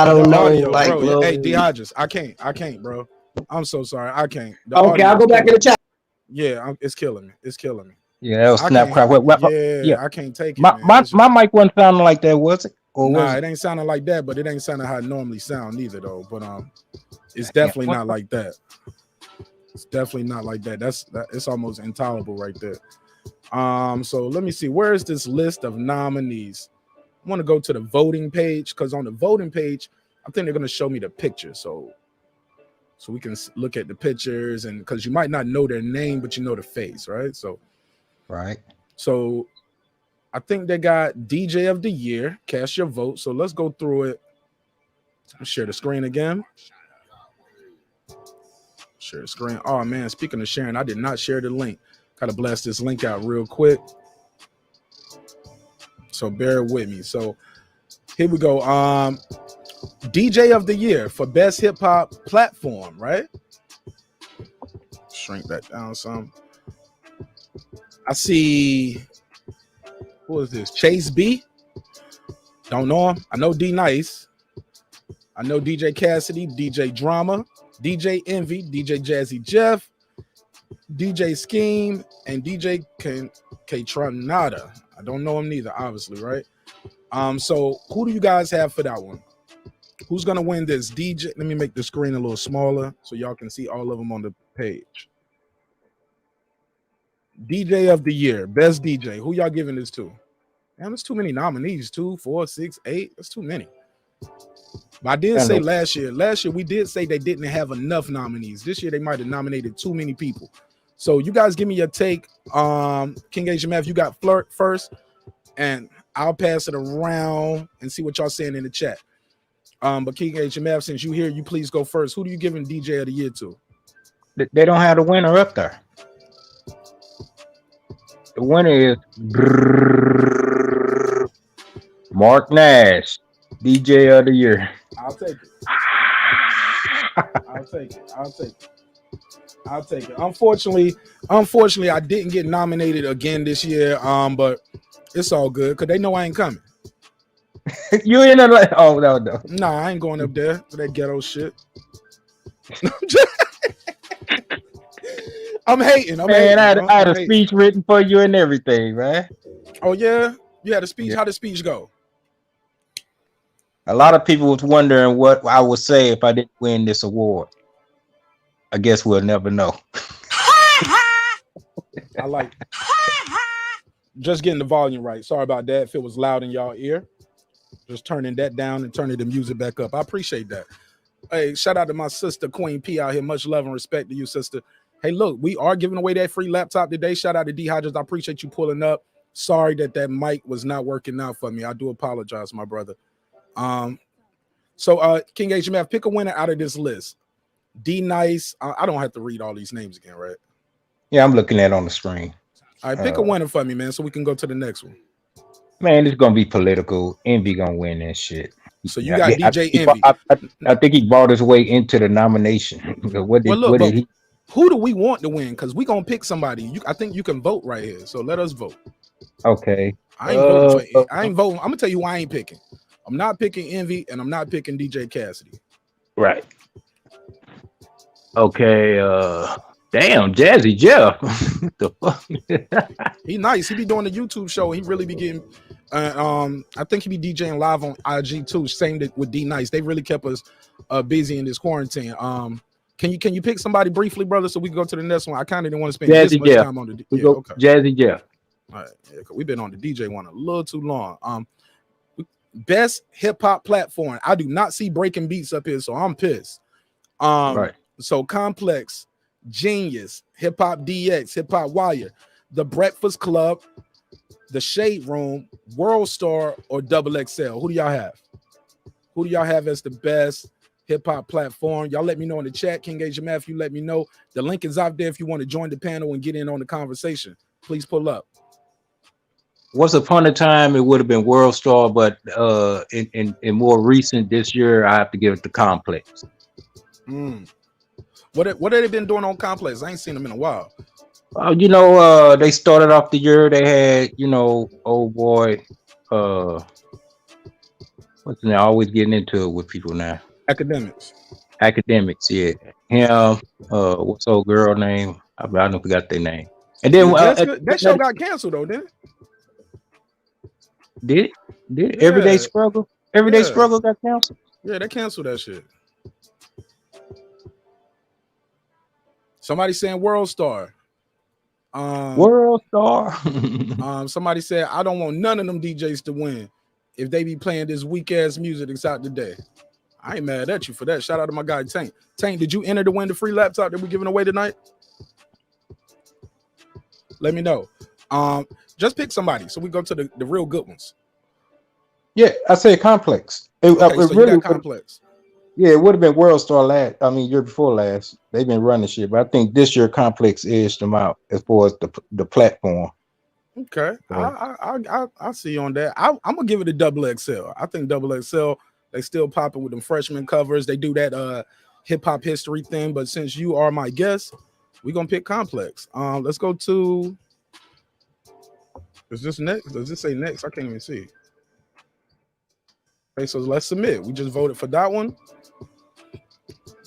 don't know, audio, like bro. Hey, Lil. D Hodges, I can't, bro. I'm so sorry, I can't. The Okay, audio I'll is go back in killing the me. chat. Yeah, it's killing me. It's killing me. Yeah, that was I Snapcraft. can't. Yeah, I can't take it, my man. my It's my just mic wasn't sounding like that, was it? Or was nah. it? It ain't sounding like that, but it ain't sounding how it normally sound either, though. But it's Yeah. definitely not like that. It's definitely not like that. It's almost intolerable right there. So let me see. Where is this list of nominees? I want to go to the voting page because on the voting page, I think they're gonna show me the picture. So we can look at the pictures, and because you might not know their name, but you know the face, right? Right. So I think they got DJ of the year. Cast your vote. So let's go through it. I'll share the screen again. Share the screen. Oh man, speaking of sharing, I did not share the link. Gotta blast this link out real quick. So bear with me. So here we go. DJ of the year for best hip hop platform, right? Shrink that down some. I see. Who is this? Chase B. Don't know him. I know D Nice. I know DJ Cassidy, DJ Drama, DJ Envy, DJ Jazzy Jeff, DJ Scheme, and DJ K-Tronada. I don't know him neither, obviously, right? So who do you guys have for that one? Who's gonna win this? DJ. Let me make the screen a little smaller so y'all can see all of them on the page. DJ of the year, best DJ. Who y'all giving this to? Man, there's too many nominees. 2, 4, 6, 8. That's too many. But I did say last year we did say they didn't have enough nominees. This year they might have nominated too many people. So you guys give me your take. King HMF, you got Flirt first, and I'll pass it around and see what y'all saying in the chat. But King HMF, since you here, you please go first. Who do you giving DJ of the year to? They don't have the winner up there. The winner is Marq Nash, DJ of the year. I'll take it. I'll take it. Unfortunately, I didn't get nominated again this year. But it's all good because they know I ain't coming. You in the oh no. Nah, I ain't going up there for that ghetto shit. I'm hating. Man, I had a speech written for you and everything, man. Oh yeah, you had a speech. Yeah. How did the speech go? A lot of people was wondering what I would say if I didn't win this award. I guess we'll never know. I like just getting the volume right. Sorry about that. If it was loud in y'all ear, just turning that down and turning the music back up. I appreciate that. Hey, shout out to my sister Queen P out here. Much love and respect to you, sister. Hey, look, we are giving away that free laptop today. Shout out to D Hodges. I appreciate you pulling up. Sorry that mic was not working out for me. I do apologize, my brother. So King HMF, pick a winner out of this list. D Nice. I don't have to read all these names again, right? Yeah, I'm looking at it on the screen. All right, pick a winner for me, man, so we can go to the next one. Man, it's gonna be political. Envy gonna win that shit. So you got DJ Envy. I think he brought his way into the nomination. What did he? Who do we want to win? Because we gonna pick somebody. I think you can vote right here. So let us vote. Okay. I ain't voting. I'm gonna tell you who I ain't picking. I'm not picking Envy, and I'm not picking DJ Cassidy. Right. Okay. Damn, Jazzy Jeff. What the fuck? He nice. He be doing the YouTube show. He really be getting. I think he be DJing live on IG too. Same with D Nice. They really kept us busy in this quarantine. Can you pick somebody briefly, brother, so we can go to the next one? I kind of didn't want to spend this much time on the. Yeah, okay. Jazzy Jeff. All right, yeah, we've been on the DJ one a little too long. Best hip hop platform. I do not see Breaking Beats up here, so I'm pissed. Right. So Complex, Genius, Hip Hop DX, Hip Hop Wire, The Breakfast Club, The Shade Room, World Star, or Double XL. Who do y'all have? Who do y'all have as the best hip hop platform? Y'all let me know in the chat. King HMF, you let me know. The link is out there if you want to join the panel and get in on the conversation. Please pull up. Once upon a time, it would have been World Star, but in more recent this year, I have to give it to Complex. What have they been doing on Complex? I ain't seen them in a while. You know, they started off the year. They had, you know, old boy, what's his name? Always getting into it with people now. Academics. Academics, yeah. Him, what's old girl name? I don't forgot their name. And then Yeah, that show got canceled though, didn't it? did Yeah. Everyday Struggle? Everyday Yeah. Struggle got canceled. Yeah, they canceled that shit. Somebody saying World Star. World Star. Somebody said I don't want none of them DJs to win if they be playing this weak ass music that's out today. I ain't mad at you for that. Shout out to my guy Tank. Tank, did you enter to win the free laptop that we're giving away tonight? Let me know. Just pick somebody so we go to the real good ones. Yeah, I said Complex. So really you got Complex. Yeah, it would have been World Star last. I mean, year before last. They've been running shit, but I think this year Complex edged them out as far as the platform. Okay, I see you on that. I'm gonna give it a double XL. I think double XL. They still popping with them freshman covers. They do that hip hop history thing. But since you are my guest, we're gonna pick Complex. Let's go to. Is this next? Does this say next? I can't even see. Okay, so let's submit. We just voted for that one.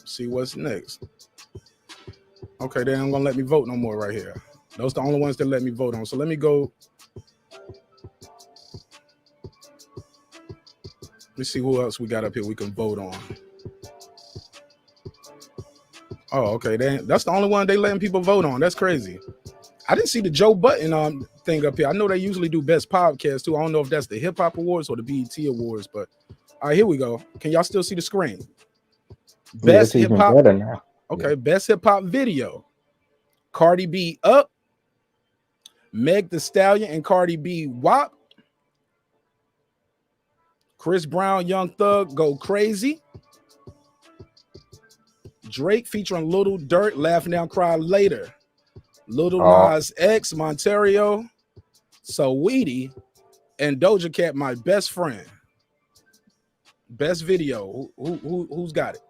See what's next. Okay, they ain't gonna let me vote no more right here. Those are the only ones that let me vote on. So let me go. Let's see who else we got up here we can vote on. Oh, okay. That's the only one they letting people vote on. That's crazy. I didn't see the Joe Button thing up here. I know they usually do best podcast too. I don't know if that's the Hip Hop Awards or the B.E.T. Awards, but all right, here we go. Can y'all still see the screen? Best hip hop. Okay, yeah. Best hip hop video. Cardi B Up. Meg Thee Stallion and Cardi B WAP. Chris Brown, Young Thug, Go Crazy. Drake featuring Little Dirt, Laugh Now, Cry Later. Little Nas X, Monterio, Saweetie, and Doja Cat, My Best Friend. Best video. Who's got it?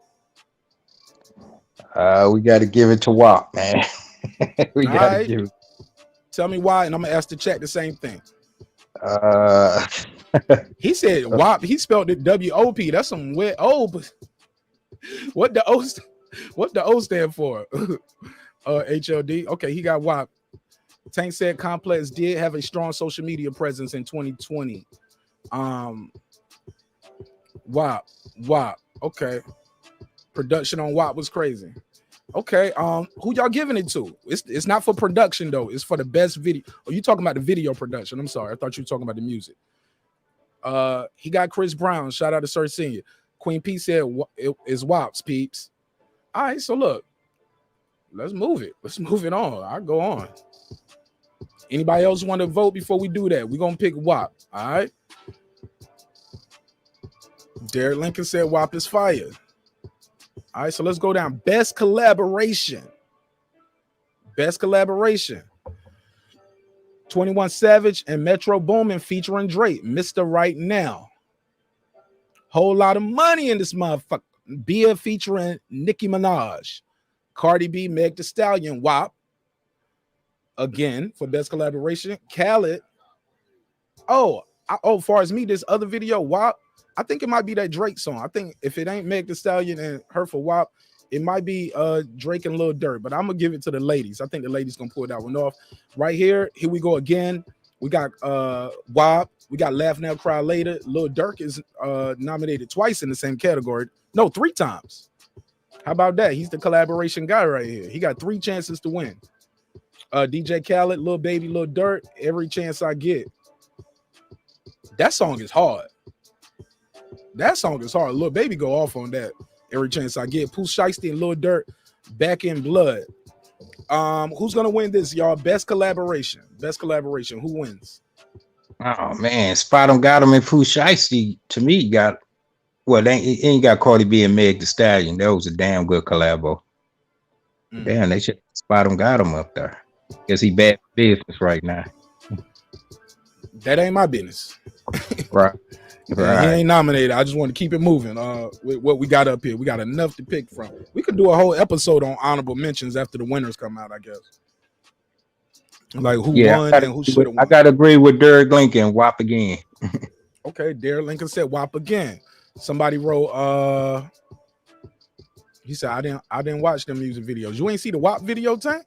We got to give it to WAP, man. We got to give it. Tell me why, and I'm gonna ask the chat the same thing. He said WAP. He spelled it W-O-P. That's some weird. Oh, but what the O stand for? HLD. Okay, he got WAP. Tank said Complex did have a strong social media presence in 2020. WAP. Okay. Production on WAP was crazy. Okay, who y'all giving it to? It's not for production though. It's for the best video. Oh, you talking about the video production? I'm sorry, I thought you were talking about the music. He got Chris Brown. Shout out to Sir Senior. Queen P said it is WAP's peeps. All right, so look, let's move it. Let's move it on. I'll go on. Anybody else want to vote before we do that? We're gonna pick WAP. All right. Derek Lincoln said WAP is fire. All right, so let's go down. Best collaboration. 21 Savage and Metro Boomin featuring Drake, Mr. Right Now. Whole lot of money in this motherfucker. B.E.A.T featuring Nicki Minaj. Cardi B, Meg Thee Stallion, WAP. Again, for best collaboration. Khaled. As far as me, this other video, WAP. I think it might be that Drake song. I think if it ain't Meg Thee Stallion and her for WAP, it might be Drake and Lil Durk. But I'm gonna give it to the ladies. I think the ladies gonna pull that one off. Right here we go again. We got WAP. We got Laugh Now, Cry Later. Lil Durk is nominated twice in the same category. No, 3 times. How about that? He's the collaboration guy right here. He got 3 chances to win. DJ Khaled, Lil Baby, Lil Durk. Every chance I get. That song is hard. Lil Baby go off on that every chance I get. Pooh Shiesty and Lil Durk, Back in Blood. Who's gonna win this, y'all? Best collaboration. Who wins? Oh man, Spot 'em got him and Pooh Shiesty. To me, got they ain't got Cardi B and Meg Thee Stallion. That was a damn good collabo. Damn, they should Spot 'em got him up there. Guess he bad for business right now. That ain't my business. Right. And he Right. ain't nominated. I just want to keep it moving. With what we got up here, we got enough to pick from. We could do a whole episode on honorable mentions after the winners come out, I guess. Like who Yeah, won and who should have I won. gotta agree with Derek Lincoln. WAP again. Okay, Derek Lincoln said WAP again. Somebody wrote he said I didn't watch them music videos. You ain't see the WAP video, Tank?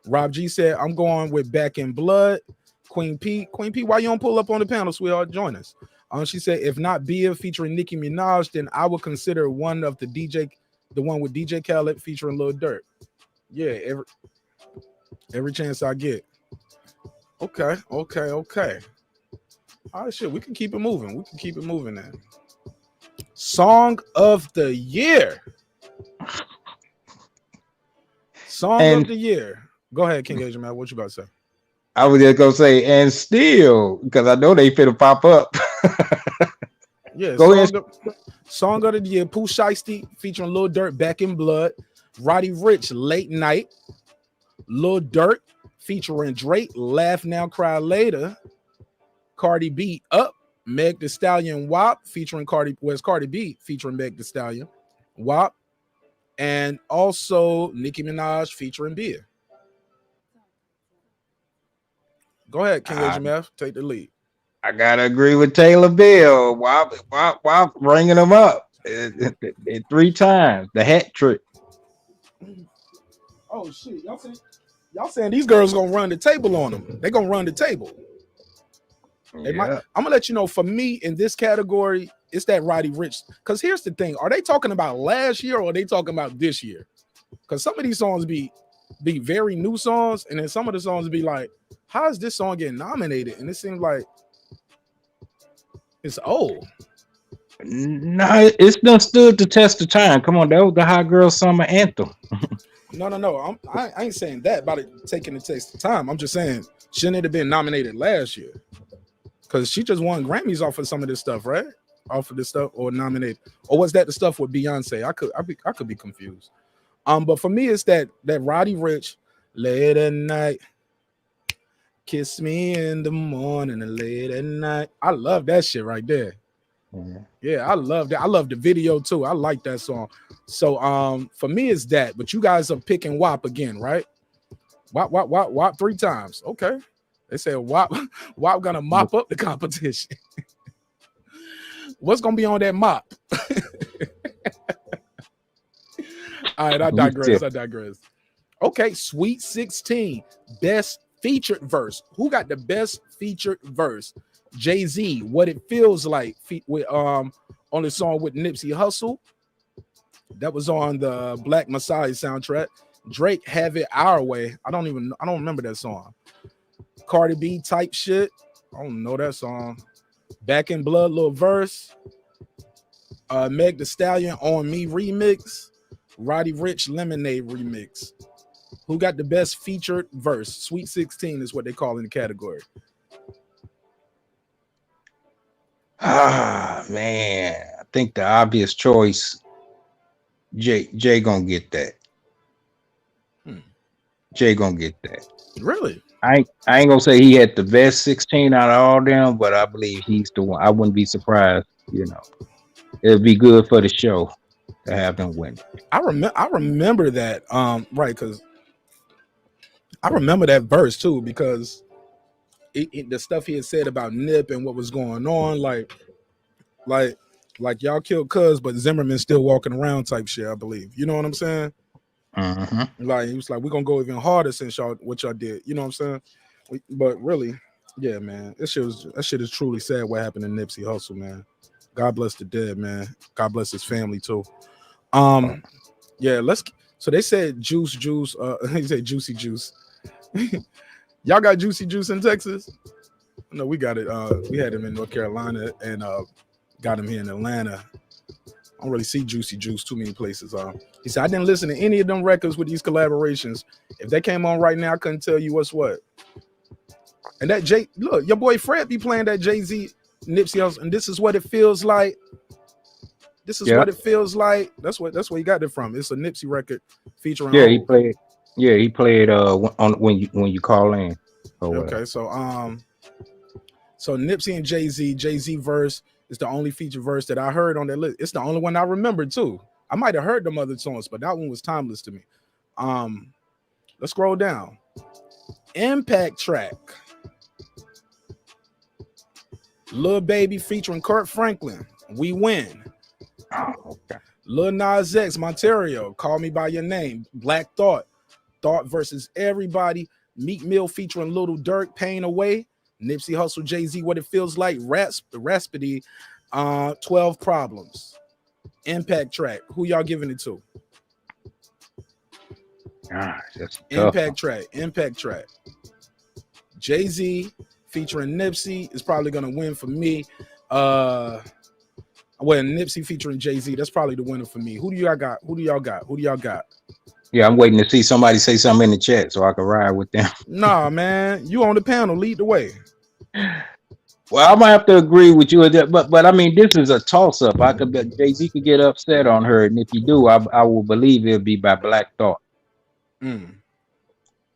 Rob G said I'm going with Back in Blood. Queen P, why you don't pull up on the panel, sweetheart? Join us. She said if not B.E.A.T featuring Nicki Minaj, then I would consider one of the one with DJ Khaled featuring Lil Durk. Yeah, every chance I get. Okay. All right, shit. We can keep it moving. Then. Song of the year. Of the year. Go ahead, King Asian man. What you about to say? I was just gonna say, and still, because I know they finna pop up. Yeah, Go ahead. Song of the year, Pooh Shiesty featuring Lil Durk, Back in Blood. Roddy Ricch, Late Night. Lil Durk featuring Drake, Laugh Now, Cry Later. Cardi B, Up. Meg Thee Stallion, WAP featuring Cardi B featuring Meg Thee Stallion, WAP. And also Nicki Minaj featuring B.E.A.T. Go ahead, King HMF, take the lead. I gotta agree with Taylor Bill. WAP bringing them up 3 times. The hat trick. Oh shit, y'all saying these girls gonna run the table on them? They gonna run the table. I'm gonna let you know. For me in this category, it's that Roddy Ricch. Because here's the thing: are they talking about last year or are they talking about this year? Because some of these songs be very new songs, and then some of the songs be like, how is this song getting nominated? And it seems like it's old. No, it's done stood the test of time. Come on, that was the Hot Girl Summer Anthem. No. I ain't saying that about it taking the test of time. I'm just saying, shouldn't it have been nominated last year? Because she just won Grammys off of some of this stuff, right? Off of this stuff, or nominated, or was that the stuff with Beyonce? I could be confused. But for me, it's that Roddy Ricch, Late at Night, Kiss Me in the Morning, and Late at Night. I love that shit right there. Yeah, I love that. I love the video too. I like that song. So for me, it's that. But you guys are picking WAP again, right? WAP 3 times. Okay. They said WAP gonna mop up the competition. What's gonna be on that mop? All right, I digress. Okay, Sweet 16, best featured verse. Who got the best featured verse? Jay-Z, What It Feels Like, with on the song with Nipsey Hussle. That was on the Black Messiah soundtrack. Drake, Have It Our Way. I don't remember that song. Cardi B, Type Shit. I don't know that song. Back in Blood, little verse. Meg Thee Stallion, On Me remix. Roddy Ricch, Lemonade remix. Who got the best featured verse? Sweet 16 is what they call in the category. Man, I think the obvious choice, Jay gonna get that. Jay gonna get that. Really? I ain't gonna say he had the best 16 out of all them, but I believe he's the one. I wouldn't be surprised. It'd be good for the show to have him win. I remember that. Right, because I remember that verse too, because the stuff he had said about Nip and what was going on, like y'all killed Cuz, but Zimmerman still walking around type shit, I believe. You know what I'm saying? Like he was like, we're gonna go even harder since what y'all did. You know what I'm saying? But really, yeah, man, that shit is truly sad what happened to Nipsey Hussle, man. God bless the dead, man. God bless his family too. Yeah, so they said juice. He said juicy juice. Y'all got juicy juice in Texas? No, we got it. We had him in North Carolina and got him here in Atlanta. I don't really see Juicy Juice too many places. He said, I didn't listen to any of them records with these collaborations. If they came on right now, I couldn't tell you what's what. And that look, your boy Fred be playing that Jay-Z Nipsey Hussle, and This Is What It Feels Like. This is what it feels like. That's where he got it from. It's a Nipsey record featuring. Yeah, he played. Yeah, he played on when you call in. Okay, so Nipsey and Jay-Z verse It's the only feature verse that I heard on that list. It's the only one I remember too. I might have heard them other songs, but that one was timeless to me. Let's scroll down. Impact track. Lil Baby featuring Kurt Franklin. We Win. Oh, okay. Lil Nas X, Monterio, Call Me By Your Name. Black Thought. Thought versus Everybody. Meek Mill featuring Little Durk, Pain Away. Nipsey Hussle, Jay-Z, What It Feels Like. Raspity, 12 Problems. Impact track. Who y'all giving it to? Gosh, that's Impact track. Impact track. Jay-Z featuring Nipsey is probably gonna win for me. Well, Nipsey featuring Jay-Z, that's probably the winner for me. Who do y'all got? Who do y'all got? Who do y'all got? Yeah, I'm waiting to see somebody say something in the chat so I can ride with them. Nah, man, you on the panel, lead the way. Well, I might have to agree with you, but I mean, this is a toss-up. I could bet Jay-Z could get upset on her, and if you do, I will believe it'll be by Black Thought.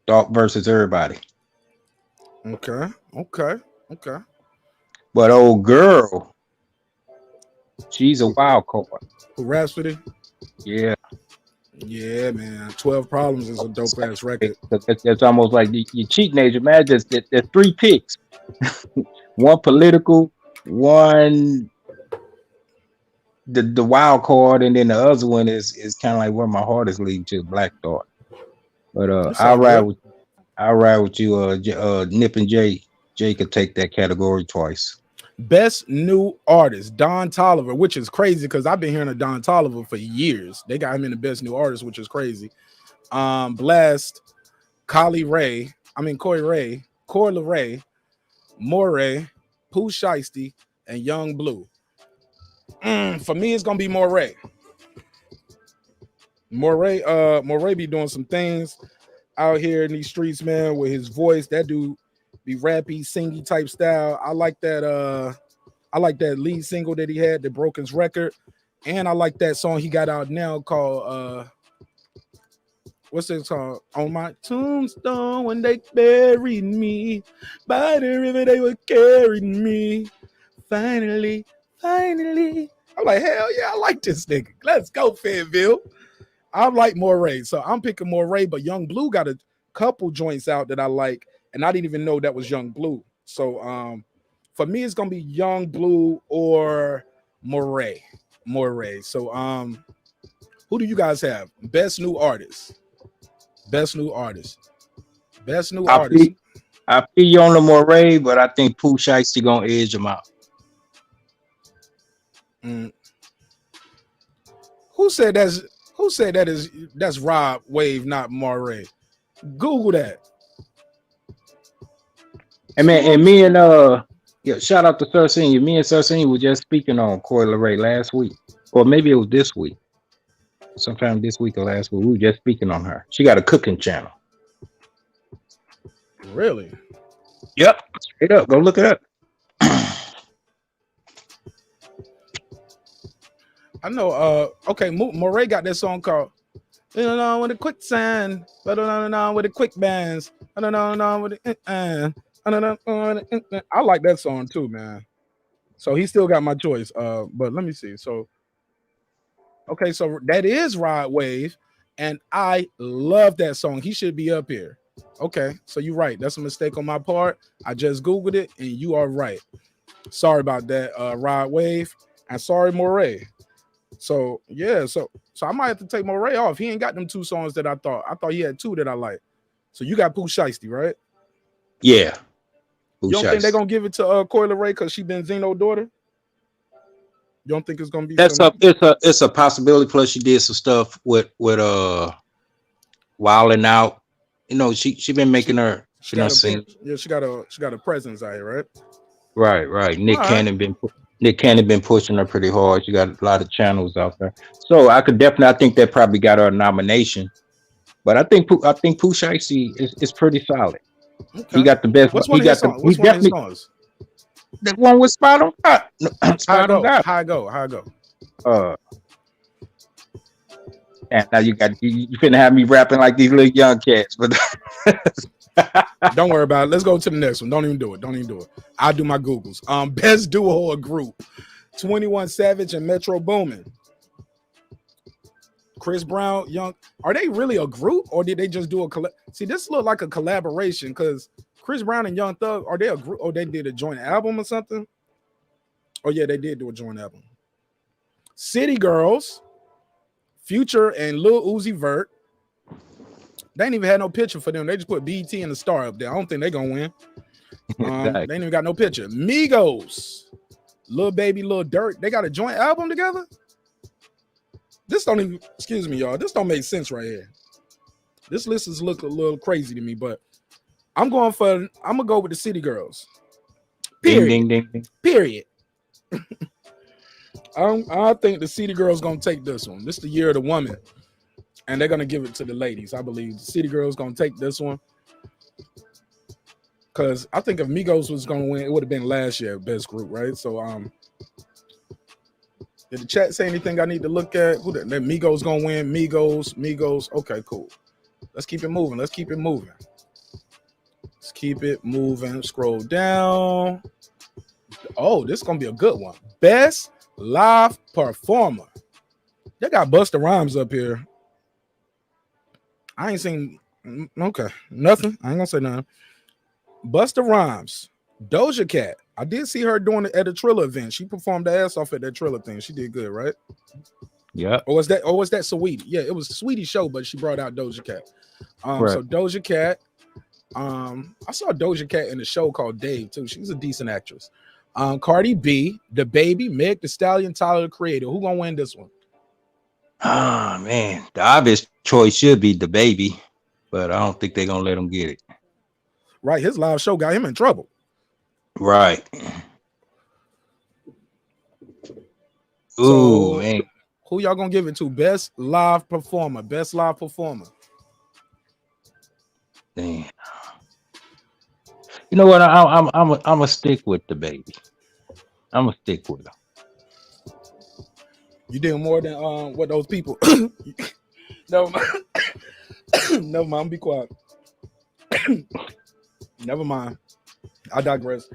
Thought versus Everybody. Okay. But old girl, she's a wild card. Who raps with it? Yeah. Yeah, man. 12 Problems is a dope ass record. It's almost like you cheating age. Imagine there's 3 picks. One political, one the wild card, and then the other one is kind of like where my heart is leading to, Black Thought. But I'll ride with you. Nip and Jay. Jay could take that category twice. Best New Artist, Don Toliver, which is crazy because I've been hearing of Don Toliver for years. They got him in the Best New Artist, which is crazy. Blast, Coy Ray, Moray, Pooh Shiesty, and Young Blue. For me, it's gonna be Moray. Moray be doing some things out here in these streets, man, with his voice. That dude be rappy, singy type style. I like that lead single that he had that broke his record. And I like that song he got out now called what's it called? On my tombstone when they buried me, by the river they were carrying me. Finally. I'm like, hell yeah, I like this nigga. Let's go, Fayetteville. I like Moray, so I'm picking Moray, but Young Blue got a couple joints out that I like, and I didn't even know that was Young Blue. So for me, it's gonna be Young Blue or Moray. So who do you guys have? Best New Artist. I feel you on the Moray, but I think Pooh Shiesty gonna edge him out. Who said that's Rob Wave, not Moray? Google that. And man, and me and shout out to Sir Senior. Me and Sir Senior were just speaking on Coi Leray last week, or maybe it was this week. Sometime this week or last week, we were just speaking on her. She got a cooking channel. Really? Yep. Straight up. Go look it up. I know. Okay, Moray got that song called "I don't know with the quicksand, but I don't know with the quick bands. I don't know with the I don't know. I like that song too, man. So he still got my choice. But let me see. So, okay, so that is Rod Wave, and I love that song. He should be up here. Okay, so you're right. That's a mistake on my part. I just Googled it, and you are right. Sorry about that, Rod Wave, and sorry, Moray. So yeah, so I might have to take Moray off. He ain't got them 2 songs that I thought. I thought he had 2 that I like. So you got Pooh Shiesty, right? Yeah. You don't think they're gonna give it to Coi Leray because she been Zeno's daughter? You don't think it's gonna be? It's a possibility. Plus, she did some stuff with Wilding Out. You know, she been making her. She got a presence out here, right? Right. Nick Cannon been pushing her pretty hard. She got a lot of channels out there. So I think that probably got her a nomination. But I think Pooh Shiesty is pretty solid. Okay. He got the best. What's one of his songs? The one with Spot on God. How I go. And now you finna have me rapping like these little young cats, but don't worry about it. Let's go to the next one. Don't even do it. I'll do my Googles. Best duo or group. 21 Savage and Metro Boomin. Chris Brown, Young. Are they really a group or did they just do a See, this look like a collaboration because Chris Brown and Young Thug, are they a group or they did a joint album or something? Oh, yeah, they did do a joint album. City Girls, Future and Lil Uzi Vert. They ain't even had no picture for them. They just put B.E.T. and the star up there. I don't think they're going to win. They ain't even got no picture. Migos, Lil Baby, Lil Durk. They got a joint album together? This don't even, excuse me, y'all. This don't make sense right here. This list is look a little crazy to me, but I'm going to go with the City Girls. Period. Ding, ding, ding, ding. Period. I think the City Girls going to take this one. This is the year of the woman. And they're going to give it to the ladies. I believe the City Girls going to take this one. Because I think if Migos was going to win, it would have been last year best group, right? So, did the chat say anything I need to look at? Who that Migos going to win? Migos. Okay, cool. Let's keep it moving. Let's keep it moving. Scroll down. Oh, this is going to be a good one. Best live performer. They got Busta Rhymes up here. I ain't seen, okay, nothing. I ain't gonna say nothing. Busta Rhymes, Doja Cat. I did see her doing it at a Triller event. She performed the ass off at that Triller thing. She did good, right? Yeah. Or was that Saweetie? Yeah, it was Saweetie's show, but she brought out Doja Cat. Right. So Doja Cat. I saw Doja Cat in a show called Dave too. She's a decent actress. Cardi B, The Baby, Meg Thee Stallion, Tyler the Creator. Who gonna win this one? Oh man, the obvious choice should be The Baby, but I don't think they're gonna let him get it. Right, his live show got him in trouble. Right. Ooh, So, man. who y'all gonna give it to? Best live performer. Damn. You know what? I'm gonna stick with The Baby. I'm gonna stick with her. You did more than what those people. Never mind. Never mind. Be quiet. Never mind. I digress.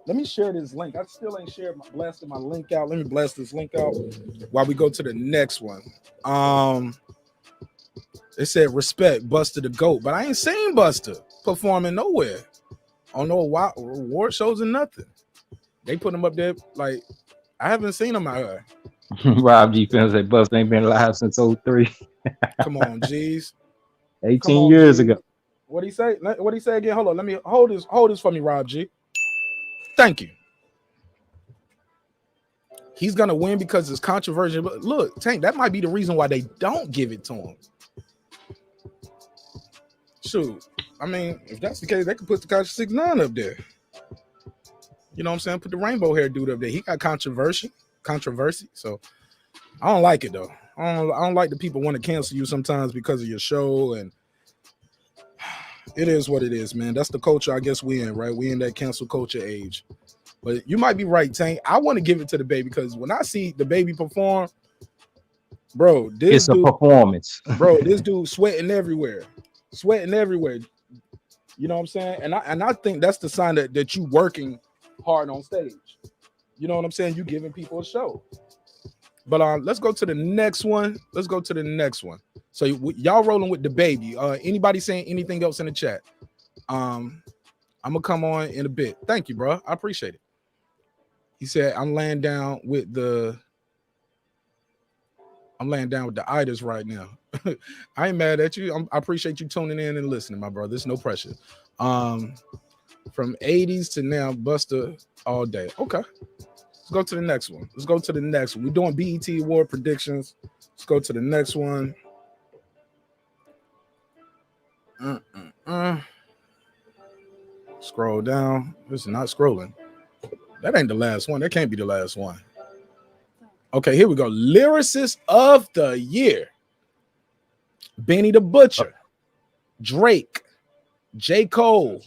Let me share this link. I still ain't blasted my link out. Let me blast this link out while we go to the next one. It said respect Buster the GOAT, but I ain't seen Buster performing nowhere on no award shows and nothing. They put him up there like I haven't seen him out here. Rob G fans say Buster ain't been alive since 03. Come on, G's. 18 years ago. What'd he say? What'd he say again? Hold on. Let me hold this for me, Rob G. Thank you. He's gonna win because it's controversial. But look, Tank, that might be the reason why they don't give it to him. Shoot. I mean, if that's the case, they could put the Tekashi 6ix9ine up there. You know what I'm saying? Put the rainbow hair dude up there. He got controversy. So I don't like it though. I don't like the people want to cancel you sometimes because of your show, and it is what it is, man. That's the culture I guess we in, right? We in that cancel culture age. But you might be right, Tank. I want to give it to The Baby because when I see The Baby perform, bro, It's a performance. Bro, this dude sweating everywhere. You know what I'm saying? And I think that's the sign that you working hard on stage. You know what I'm saying? You giving people a show. But let's go to the next one. So y'all rolling with The Baby. Anybody saying anything else in the chat? I'm gonna come on in a bit. Thank you, bro. I appreciate it. He said, I'm laying down with the itis right now. I ain't mad at you. I appreciate you tuning in and listening, my brother. There's no pressure. From 80s to now, Buster all day. Okay. Let's go to the next one. We're doing BET Award predictions. Let's go to the next one. Scroll down. This is not scrolling. That ain't the last one. That can't be the last one. Okay, here we go. Lyricist of the Year. Benny the Butcher. Drake. J. Cole.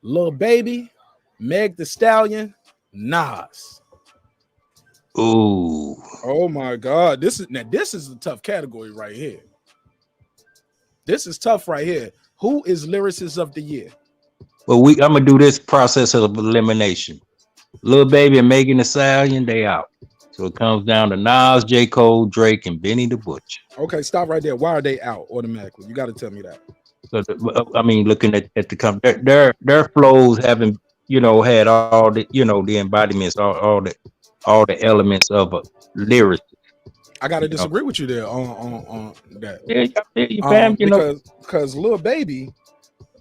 Lil Baby. Meg Thee Stallion. Nas. Ooh. Oh my God. This is a tough category right here. This is tough right here. Who is Lyricist of the Year? Well, I'm gonna do this process of elimination. Lil Baby and Megan Thee Stallion, they out. So it comes down to Nas, J. Cole, Drake, and Benny the Butcher. Okay, stop right there. Why are they out automatically? You got to tell me that. So I mean, looking at the their flows haven't, had all the, the embodiments, all the elements of a lyricist. I got to You know, disagree with you there on that. you fam, Because Lil Baby,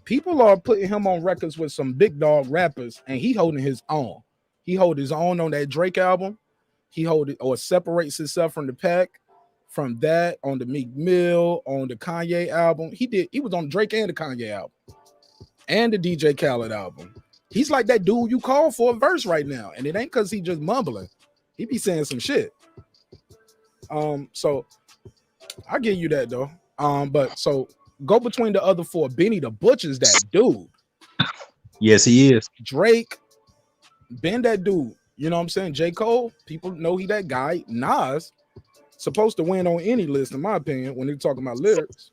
people are putting him on records with some big dog rappers, and he holding his own. He hold his own on that Drake album. He hold it or separates himself from the pack. From that on the Meek Mill, on the Kanye album, he was on Drake and the Kanye album, and the DJ Khaled album. He's like that dude you call for a verse right now, and it ain't because he just mumbling. He be saying some shit. So I give you that though. But so go between the other four. Benny the Butcher's that dude. Yes, he is. Drake, Ben that dude. You know what I'm saying? J. Cole, people know he that guy. Nas, supposed to win on any list, in my opinion, when they're talking about lyrics.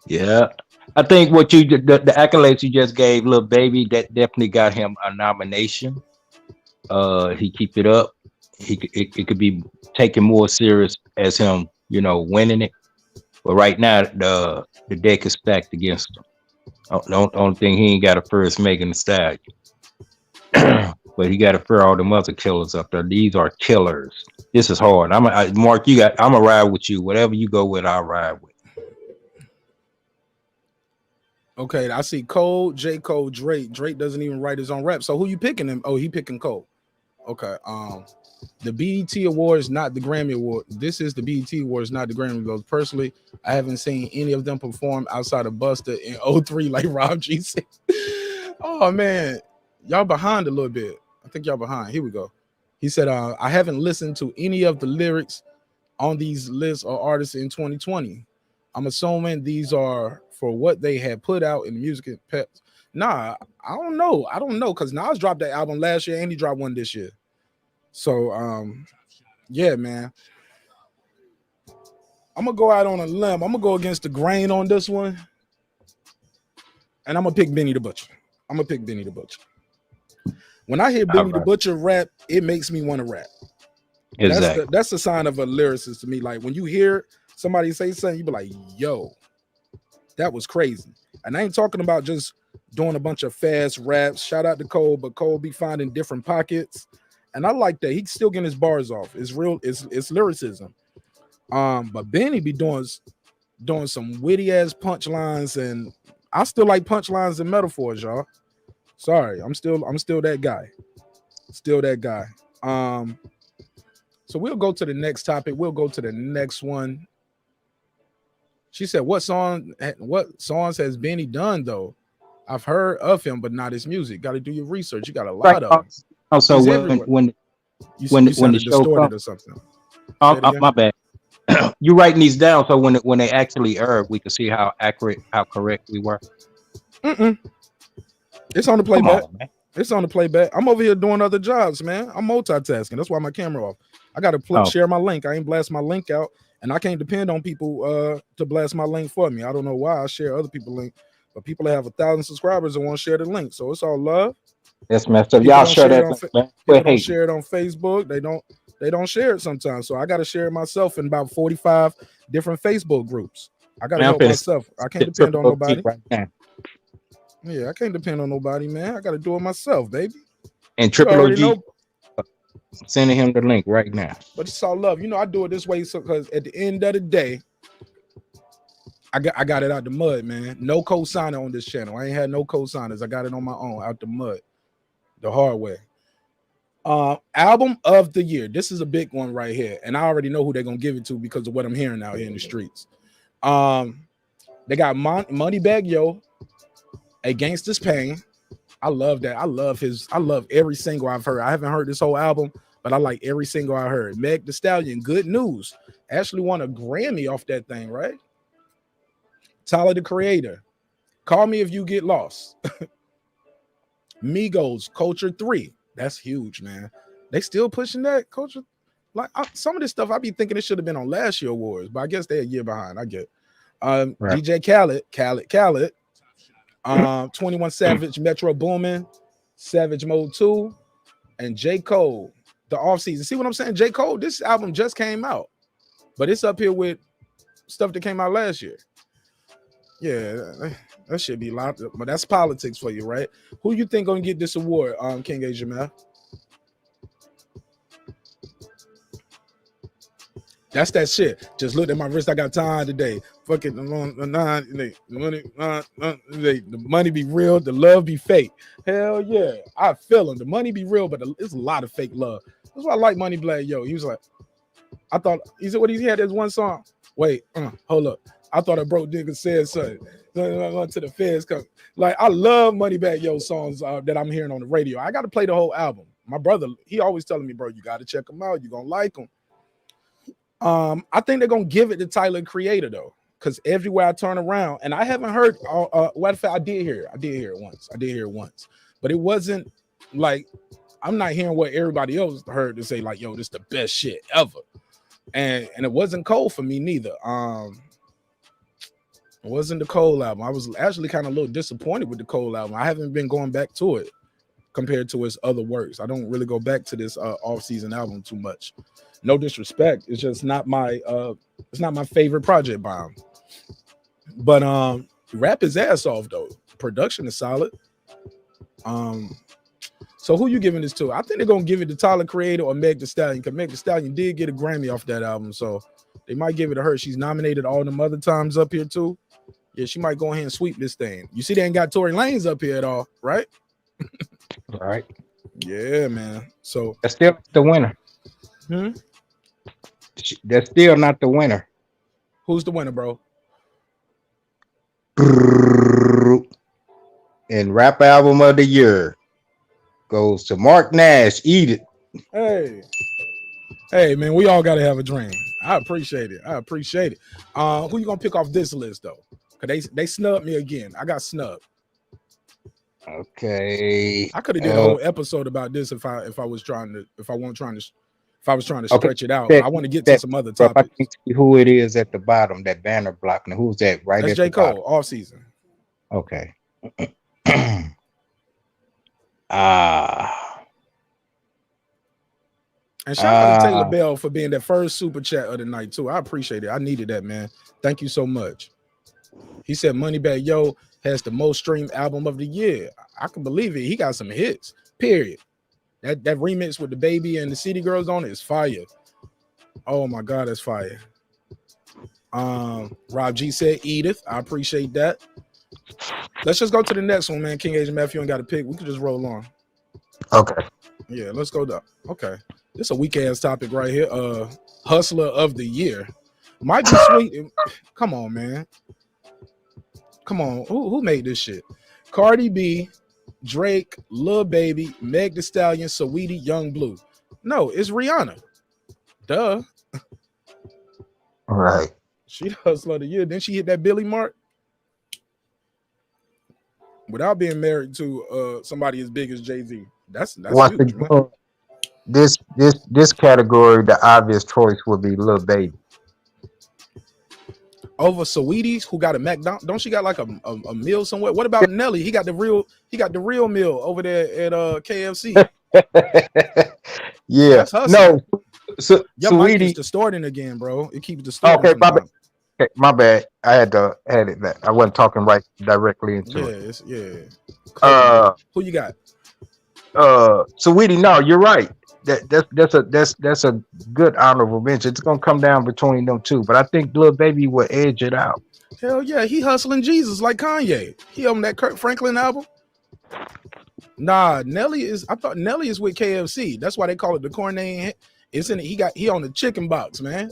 Yeah. I think what the accolades you just gave Lil Baby, that definitely got him a nomination. He keep it up. It could be taken more serious as him, winning it. But right now, the deck is stacked against him. The only thing he ain't got a first Megan Thee Stallion. But he got to fear all them other killers up there. These are killers. This is hard. Mark, I'm gonna ride with you. Whatever you go with, I'll ride with. Okay, I see Cole, J. Cole, Drake. Drake doesn't even write his own rap. So who you picking him? Oh, he picking Cole. Okay. The B.E.T. Awards, not the Grammy Award. This is the B.E.T. Awards, not the Grammy Awards. Personally, I haven't seen any of them perform outside of Busta in 03, like Rob G said. Oh man, y'all behind a little bit. I think y'all behind. Here we go. He said, I haven't listened to any of the lyrics on these lists or artists in 2020. I'm assuming these are for what they had put out in the music. Nah, I don't know. Because Nas dropped that album last year and he dropped one this year. So, yeah, man. I'm going to go out on a limb. I'm going to go against the grain on this one. And I'm going to pick Benny the Butcher. When I hear Benny the Butcher rap, it makes me want to rap. Exactly. That's a sign of a lyricist to me. Like when you hear somebody say something, you be like, yo, that was crazy. And I ain't talking about just doing a bunch of fast raps. Shout out to Cole, but Cole be finding different pockets. And I like that. He's still getting his bars off. It's real, it's lyricism. But Benny be doing some witty ass punchlines, and I still like punchlines and metaphors, y'all. Sorry, I'm still that guy. So we'll go to the next topic. We'll go to the next one. She said, what songs has Benny done though? I've heard of him, but not his music. Got to do your research. You got a lot of them. Also, when the show comes, or something. my bad. You writing these down so when they actually air, we can see how accurate, how correct we were. It's on the playback. It's on the playback. I'm over here doing other jobs, man. I'm multitasking. That's why my camera off. I got to share my link. I ain't blast my link out, and I can't depend on people to blast my link for me. I don't know why I share other people's link, but people that have 1,000 subscribers and want to share the link. So it's all love. That's messed up. Y'all share that link, man. People don't share it on Facebook. They don't share it sometimes. So I got to share it myself in about 45 different Facebook groups. I got to help myself. I can't depend on nobody. Right now. Yeah, I can't depend on nobody, man. I got to do it myself, baby. And Triple OG sending him the link right now. But it's all love. I do it this way because at the end of the day, I got it out the mud, man. No co-signer on this channel. I ain't had no co-signers. I got it on my own, out the mud, the hard way. Album of the year. This is a big one right here, and I already know who they're gonna give it to because of what I'm hearing out here in the streets. They got Moneybagg Yo, A Gangsta's Pain. I love that. I love every single I've heard. I haven't heard this whole album, but I like every single I heard. Meg Thee Stallion, Good News. Actually won a Grammy off that thing, right? Tyler the Creator, Call Me If You Get Lost. Migos, Culture 3. That's huge, man. They still pushing that Culture. Like some of this stuff, I be thinking it should have been on last year awards, but I guess they're a year behind. I get. Right. DJ Khaled. 21 Savage, Metro Boomin, Savage Mode 2, and J. Cole, the off season. See what I'm saying? J. Cole, this album just came out, but it's up here with stuff that came out last year. Yeah, that should be loud, but that's politics for you, right? Who you think gonna get this award, King Asia man? That's that shit. Just looked at my wrist. I got time today. Fucking the money be real, the love be fake. Hell yeah, I feel him. The money be real, but it's a lot of fake love. That's why I like Money Black. Yo, he was like, I thought he said what he had. This one song. Wait, hold up. I thought a broke nigga said something. To the feds come. Like I love Moneybagg Yo songs that I'm hearing on the radio. I got to play the whole album. My brother, he always telling me, bro, you got to check them out. You're gonna like them. I think they're gonna give it to Tyler Creator though, because everywhere I turn around, and I haven't heard. What if I did hear it? I did hear it once, but it wasn't like I'm not hearing what everybody else heard to say. Like, yo, this is the best shit ever, and it wasn't Cole for me neither. It wasn't the Cole album. I was actually kind of a little disappointed with the Cole album. I haven't been going back to it compared to his other works. I don't really go back to this off-season album too much. No disrespect, it's just not my favorite project by him. But rap his ass off though. Production is solid. So who you giving this to? I think they're gonna give it to Tyler Creator or Meg Thee Stallion, because Meg Thee Stallion did get a Grammy off that album, so they might give it to her. She's nominated all them other times up here too. Yeah, she might go ahead and sweep this thing. You see, they ain't got Tory Lanez up here at all, right? Right. Yeah, man. So that's still the winner. That's still not the winner. Who's the winner, bro? And rap album of the year goes to Marq Nash. Eat it. Hey, man, we all gotta have a dream. I appreciate it. Who you gonna pick off this list though? Cause they snubbed me again. I got snubbed. Okay. I could have did a whole episode about this if I was trying to stretch it out. But I want to get to some other topics. I can see who it is at the bottom, that banner block. Now who's that? Right, that's at J. the Cole, bottom. off season. Okay. And shout out to Taylor Bell for being that first super chat of the night too. I appreciate it. I needed that, man. Thank you so much. He said Moneybagg Yo has the most streamed album of the year. I can believe it. He got some hits. Period. That remix with the baby and the City Girls on it is fire. Oh my God, that's fire. Rob G said Edith. I appreciate that. Let's just go to the next one, man. King Asian Matthew ain't got to pick. We can just roll on. Okay. Yeah, let's go down. Okay. This is a weak ass topic right here. Hustler of the year. Might be sweet. Come on, man. Come on. Who made this shit? Cardi B, Drake, Lil Baby, Meg Thee Stallion, Saweetie, Young Blue. No, it's Rihanna. Duh. All right. She the hustler of the year. Then she hit that Billy mark without being married to somebody as big as Jay-Z. That's huge, man. This category, the obvious choice would be Lil Baby. Over Saweetie's, who got a McDonald's. Don't she got like a meal somewhere? What about Nelly? He got the real meal over there at KFC. Yeah. No. So your mic is distorting again, bro. It keeps distorting. Okay, my bad. I had it that I wasn't talking right directly into it. Yeah. Who you got? Saweetie, no, you're right. That's a good honorable mention. It's gonna come down between them two, but I think Lil Baby will edge it out. Hell yeah, he hustling Jesus like Kanye. He on that Kirk Franklin album. Nah, Nelly is. I thought Nelly is with KFC. That's why they call it the Cornane. It's in it. He on the chicken box, man.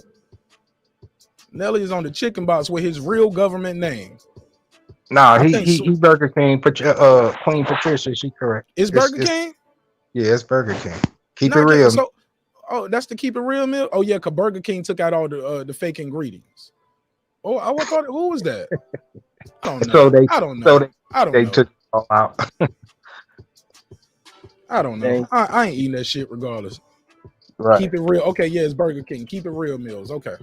Nelly is on the chicken box with his real government name. Nah, he Burger King. Queen Patricia, she correct. It's Burger King. Yeah, it's Burger King. Keep it real. So, that's the keep it real meal. Oh yeah, cause Burger King took out all the fake ingredients. Oh, I thought who was that? I don't know. I don't know. They took it all out. I don't know. I ain't eating that shit regardless. Right. Keep it real. Okay, yeah, it's Burger King. Keep it real meals. Okay.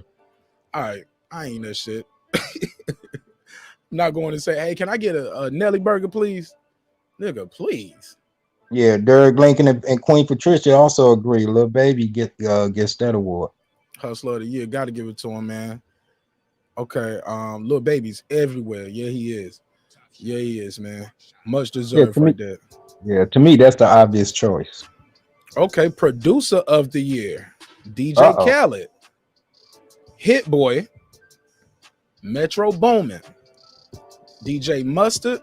All right. I ain't that shit. I'm not going to say, hey, can I get a Nelly burger, please? Nigga, please. Yeah, Derek Lincoln and Queen Patricia also agree. Lil Baby gets that award. Hustler of the year, got to give it to him, man. Okay, Lil Baby's everywhere. Yeah, he is. Yeah, he is, man. Much deserved right there. Yeah, to me, that's the obvious choice. Okay, producer of the year, DJ Khaled, Hit Boy, Metro Boomin, DJ Mustard,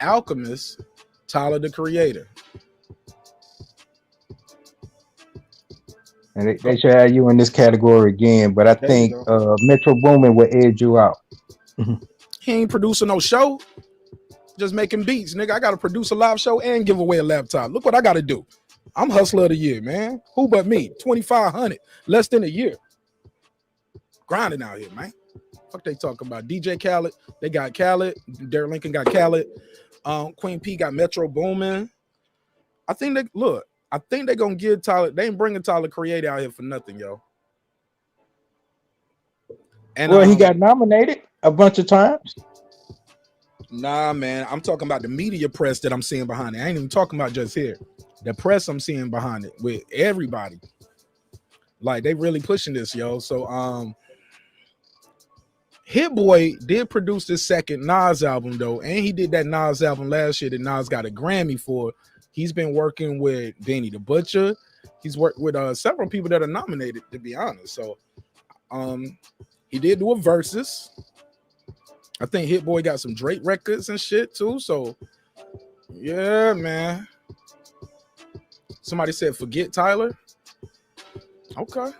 Alchemist, Tyler the Creator. And they should have you in this category again, but I think Metro Boomin will edge you out. He ain't producing no show, just making beats, nigga. I got to produce a live show and give away a laptop. Look what I got to do. I'm hustler of the year, man. Who but me? 2,500, less than a year. Grinding out here, man. Fuck they talking about? DJ Khaled, they got Khaled. Derek Lincoln got Khaled. Queen P got Metro Boomin. I think they're gonna give Tyler. They ain't bringing Tyler Creator out here for nothing, yo. And he got nominated a bunch of times. Nah, man. I'm talking about the media press that I'm seeing behind it. I ain't even talking about just here. The press I'm seeing behind it with everybody. Like they really pushing this, yo. So Hit Boy did produce this second Nas album though, and he did that Nas album last year that Nas got a Grammy for. He's been working with Benny the Butcher. He's worked with several people that are nominated, to be honest. So he did do a versus. I think Hit Boy got some Drake records and shit too. So yeah, man. Somebody said forget Tyler. Okay.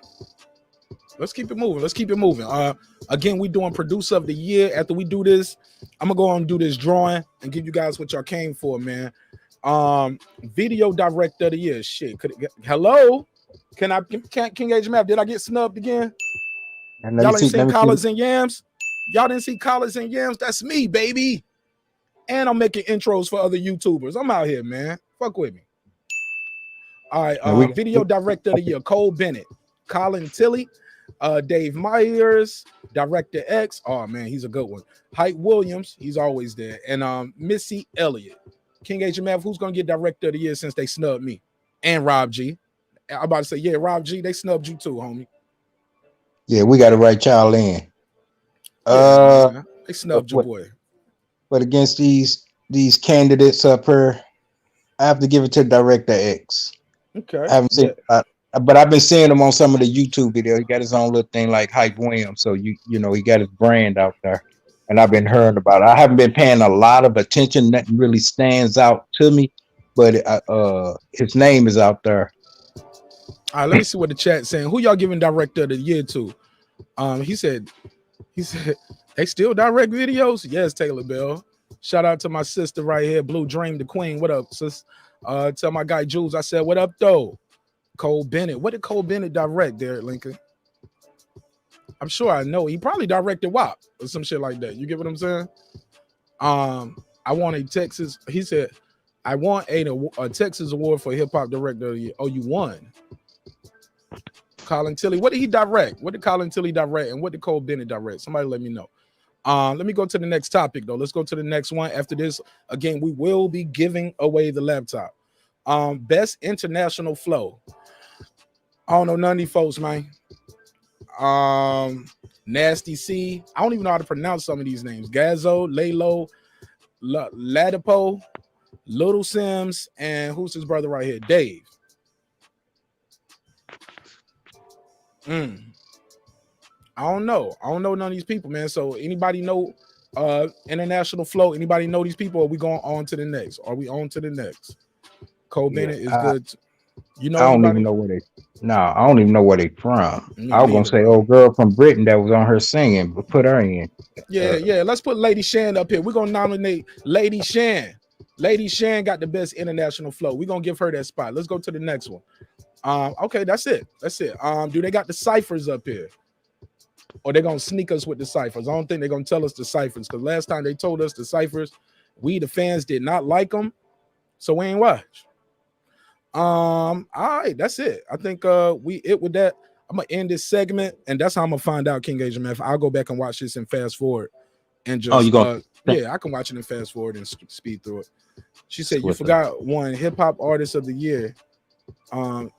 Let's keep it moving. Again, we doing producer of the year. After we do this, I'm gonna go on and do this drawing and give you guys what y'all came for, man. Video director of the year. Shit. Hello? King Age Map? Did I get snubbed again? Y'all ain't seen Collards and Yams? Y'all didn't see Collards and Yams? That's me, baby. And I'm making intros for other YouTubers. I'm out here, man. Fuck with me. All right, video director of the year, Cole Bennett, Colin Tilley, Dave Myers, Director X. Oh man, he's a good one. Hype Williams, he's always there, and Missy Elliott. King HMF, who's gonna get Director of the Year since they snubbed me? And Rob G. I'm about to say, yeah, Rob G, they snubbed you too, homie. Yeah, we got to write y'all in. Yeah, they snubbed your boy. But against these candidates up here, I have to give it to Director X. Okay. I haven't seen, but I've been seeing him on some of the YouTube videos. He got his own little thing like Hype Williams, so you know he got his brand out there, and I've been hearing about it. I haven't been paying a lot of attention. Nothing really stands out to me, but his name is out there. All right, let me see what the chat's saying. Who y'all giving Director of the Year to? He said they still direct videos. Yes, Taylor Bell. Shout out to my sister right here, Blue Dream the Queen. What up, sis? Tell my guy Jules I said, what up, though? Cole Bennett. What did Cole Bennett direct, Derek Lincoln? I'm sure I know. He probably directed WAP or some shit like that. You get what I'm saying? I want a Texas. He said, I want a Texas award for Hip Hop Director of the Year. Oh, you won. Colin Tilley. What did he direct? What did Colin Tilley direct? And what did Cole Bennett direct? Somebody let me know. Let me go to the next topic, though. Let's go to the next one. After this, again, we will be giving away the laptop. Best international flow. I don't know none of these folks, man. Nasty C. I don't even know how to pronounce some of these names. Gazzo, Lalo, Ladipo, Little Sims, and who's his brother right here? Dave. I don't know none of these people, man. So anybody know international flow? Anybody know these people? Or are we going on to the next? Are we on to the next? Cole Bennett is good. You know, I don't even know where they. No, I don't even know where they from. I was gonna say, old girl from Britain that was on her singing, but put her in. Yeah. Let's put Lady Shan up here. We're gonna nominate Lady Shan. Lady Shan got the best international flow. We're gonna give her that spot. Let's go to the next one. Okay, that's it. Do they got the ciphers up here? Or they're gonna sneak us with the ciphers? I don't think they're gonna tell us the ciphers, because last time they told us the ciphers, we the fans did not like them, so we ain't watch. All right, that's it. I think with that, I'm gonna end this segment, and that's how I'm gonna find out King Asian Man. I'll go back and watch this and fast forward and just Yeah, I can watch it and fast forward and speed through it. She said, you What's forgot one hip hop artist of the year.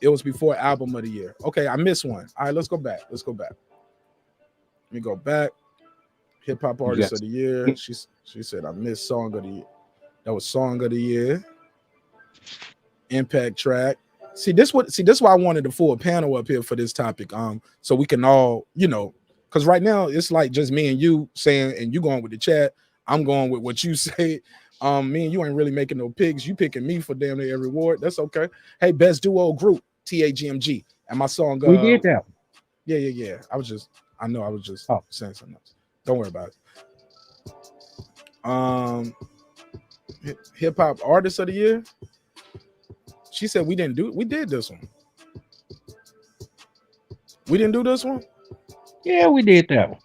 It was before album of the year. Okay, I missed one. All right, let's go back. Let me go back. Hip hop artist of the year. She said I missed song of the year. That was song of the year. Impact track. See this why I wanted the full panel up here for this topic. So we can all, because right now it's like just me and you saying, and you going with the chat. I'm going with what you say. Me and you ain't really making no picks. You picking me for damn near every award. That's okay. Hey, best duo group, TAGMG. And my song. We did that. Yeah. I was just saying something else. Don't worry about it. Hip hop artist of the year. She said we did this one. We didn't do this one? Yeah, we did that one.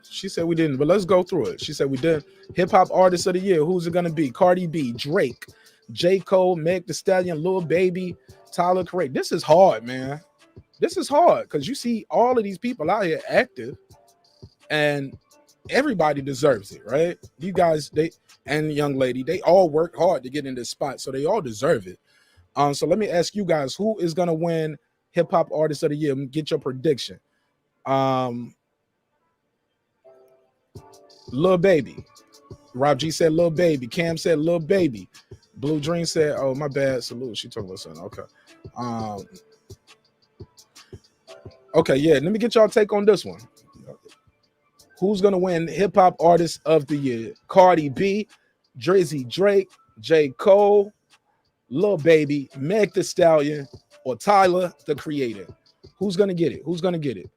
She said we didn't, but let's go through it. She said we did. Hip hop artist of the year. Who's it gonna be? Cardi B, Drake, J. Cole, Meg Thee Stallion, Lil Baby, Tyler Creator. This is hard, man. This is hard because you see all of these people out here active, and everybody deserves it, right? You guys, and young lady, they all work hard to get in this spot, so they all deserve it. So let me ask you guys, who is gonna win hip hop artist of the year? Get your prediction. Lil Baby. Rob G said Lil Baby. Cam said Lil Baby. Blue Dream said, oh, my bad. Salute. She talking about something. Okay. Okay, yeah. Let me get y'all take on this one. Who's gonna win hip hop artist of the year? Cardi B, Drizzy Drake, J. Cole, Lil Baby, Meg Thee Stallion, or Tyler the Creator? Who's gonna get it? Who's gonna get it?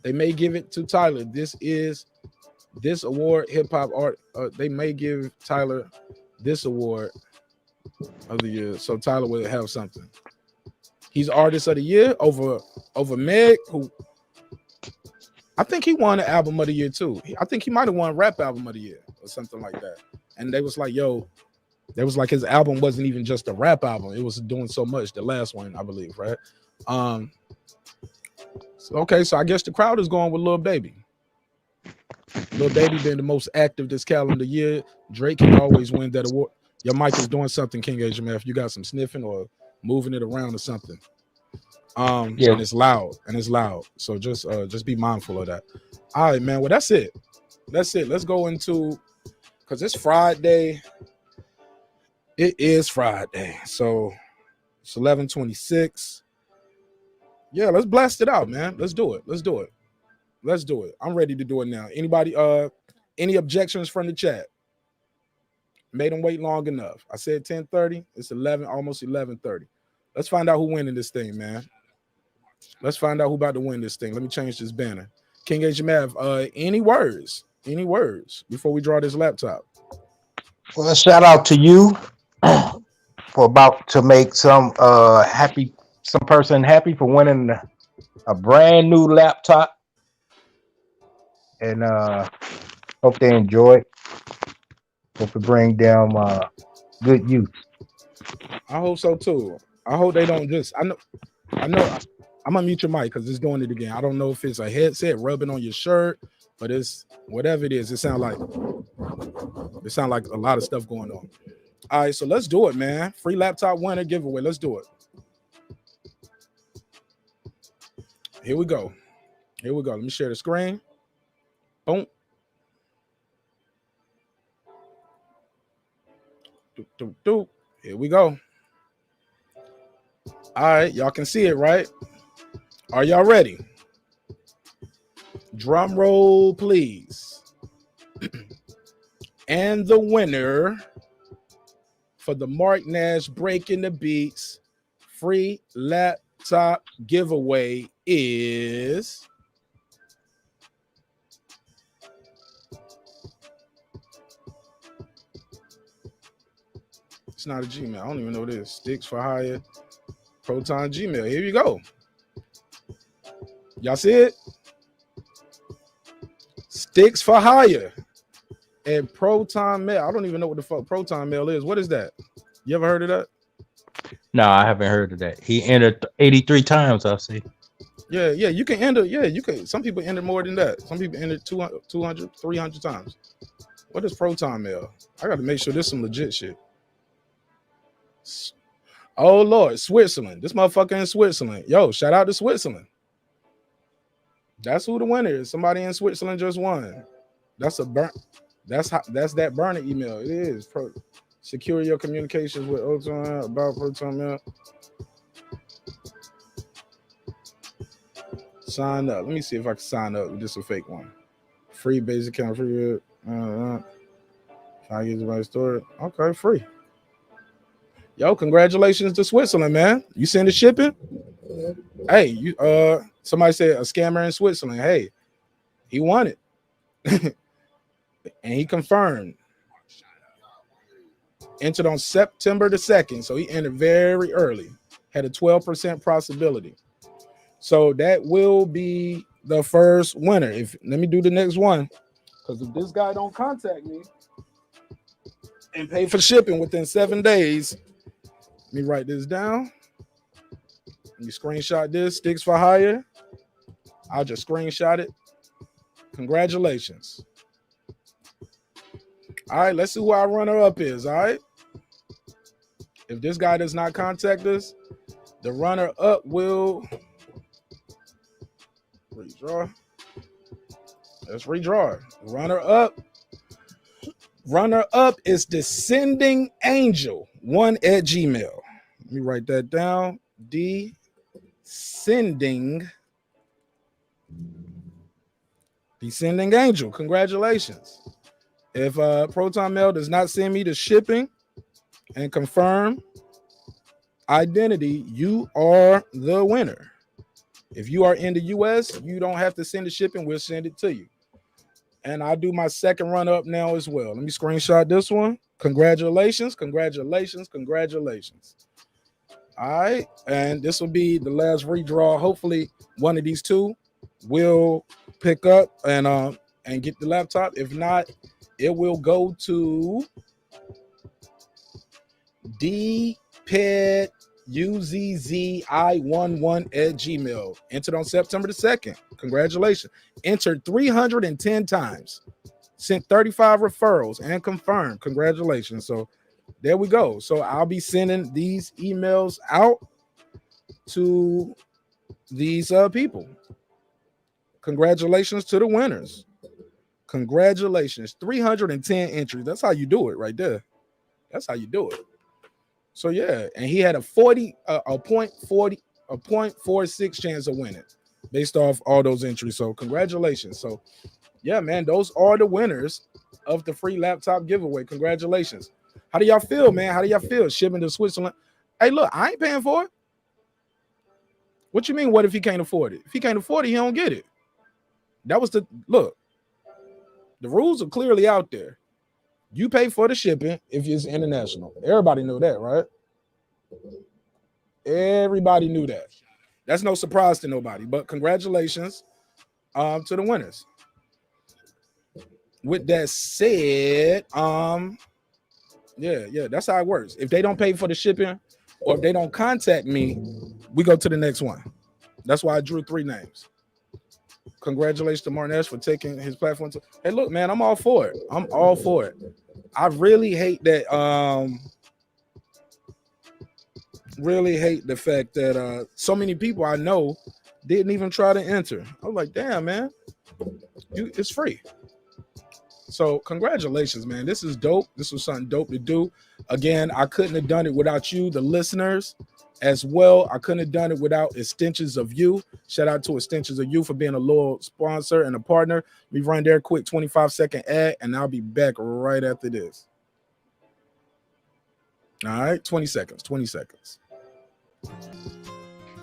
They may give it to Tyler. This award, hip hop art. They may give Tyler this award of the year, so Tyler will have something. He's artist of the year over Meg, who I think he won the album of the year too. I think he might have won rap album of the year or something like that. And they was like, his album wasn't even just a rap album. It was doing so much. The last one, I believe, right? So I guess the crowd is going with Lil Baby. Lil Baby been the most active this calendar year. Drake can always win that award. Your mic is doing something, King HMF. You got some sniffing or moving it around or something. Yeah. And it's loud. So just be mindful of that. All right, man. Well, that's it. Let's go into, because it's Friday. It is Friday. So it's 11:26. Yeah, let's blast it out, man. Let's do it. I'm ready to do it now. Anybody, any objections from the chat? Made them wait long enough. I said 10:30. It's 11, almost 11:30. Let's find out who winning this thing, man. Let's find out who about to win this thing. Let me change this banner. King HMF, any words before we draw this laptop? Well, shout out to you for about to make some person happy for winning a brand new laptop, and hope they enjoy it. Hope to bring them good use. I hope so too. I hope they don't just. I know. I'm gonna mute your mic because it's doing it again. I don't know if it's a headset rubbing on your shirt, but it's whatever it is. It sounds like a lot of stuff going on. All right, so let's do it, man. Free laptop winner giveaway. Let's do it. Here we go. Let me share the screen. Boom. Here we go. All right, y'all can see it, right? Are y'all ready? Drum roll, please. And the winner for the Marq Nash Breaking the Beats free laptop giveaway is it's not a Gmail. I don't even know what it is. Sticks for Hire, Proton Gmail. Here you go. Y'all see it? Sticks for Hire and Proton Mail. I don't even know what the fuck Proton Mail is. What is that? You ever heard of that? No, I haven't heard of that. He entered 83 times, I see. Yeah, you can enter. Yeah, you can. Some people enter more than that. Some people enter 200, 300 times. What is Proton Mail? I got to make sure this is some legit shit. Oh Lord, Switzerland. This motherfucker in Switzerland. Yo, shout out to Switzerland. That's who the winner is. Somebody in Switzerland just won. That's a burn. That's that burner email. It is. Secure your communications with Proton about Proton Mail. Sign up. Let me see if I can sign up with this a fake one. Free basic account. Free. 5 years of my story. Okay, free. Yo, congratulations to Switzerland, man. You send the shipping? Hey, you somebody said a scammer in Switzerland. Hey, he won it. And he confirmed. Entered on September the 2nd. So he entered very early. Had a 12% possibility. So that will be the first winner. Let me do the next one. Because if this guy don't contact me and pay for shipping within 7 days, let me write this down. Let me screenshot this. Sticks for hire. I'll just screenshot it. Congratulations. All right, let's see who our runner-up is, all right? If this guy does not contact us, the runner-up will redraw. Let's redraw. Runner-up is Descending Angel 1@gmail. Let me write that down. Descending Angel. Congratulations. If Proton Mail does not send me the shipping and confirm identity, you are the winner. If you are in the US, you don't have to send the shipping. We'll send it to you. And I'll do my second run up now as well. Let me screenshot this one. Congratulations. All right. And this will be the last redraw. Hopefully one of these two will pick up and get the laptop. If not, it will go to B.E.A.T.S UZZI11 entered on September the 2nd. Congratulations. Entered 310 times. Sent 35 referrals and confirmed. Congratulations. So there we go. So I'll be sending these emails out to these people. Congratulations to the winners. Congratulations. 310 entries. That's how you do it right there. That's how you do it. So yeah, and he had a 0.46 chance of winning based off all those entries. So congratulations. So yeah, man, those are the winners of the free laptop giveaway. Congratulations. How do y'all feel, man? How do y'all feel shipping to Switzerland? Hey, look, I ain't paying for it. What you mean? What if he can't afford it? If he can't afford it, he don't get it. That was the look. The rules are clearly out there. You pay for the shipping if it's international. Everybody knew that, right? Everybody knew that. That's no surprise to nobody. But congratulations to the winners. With that said, yeah, that's how it works. If they don't pay for the shipping or if they don't contact me, we go to the next one. That's why I drew 3 names. Congratulations to Marq Nash for taking his platform to. Hey, look, man, I'm all for it. I'm all for it. I really hate that. Really hate the fact that so many people I know didn't even try to enter. I was like, damn, man, it's free. So congratulations, man. This is dope. This was something dope to do. Again, I couldn't have done it without you, the listeners, as well. I couldn't have done it without Extensions of You. Shout out to Extensions of You for being a loyal sponsor and a partner. We run their quick 25-second ad, and I'll be back right after this. All right, 20 seconds.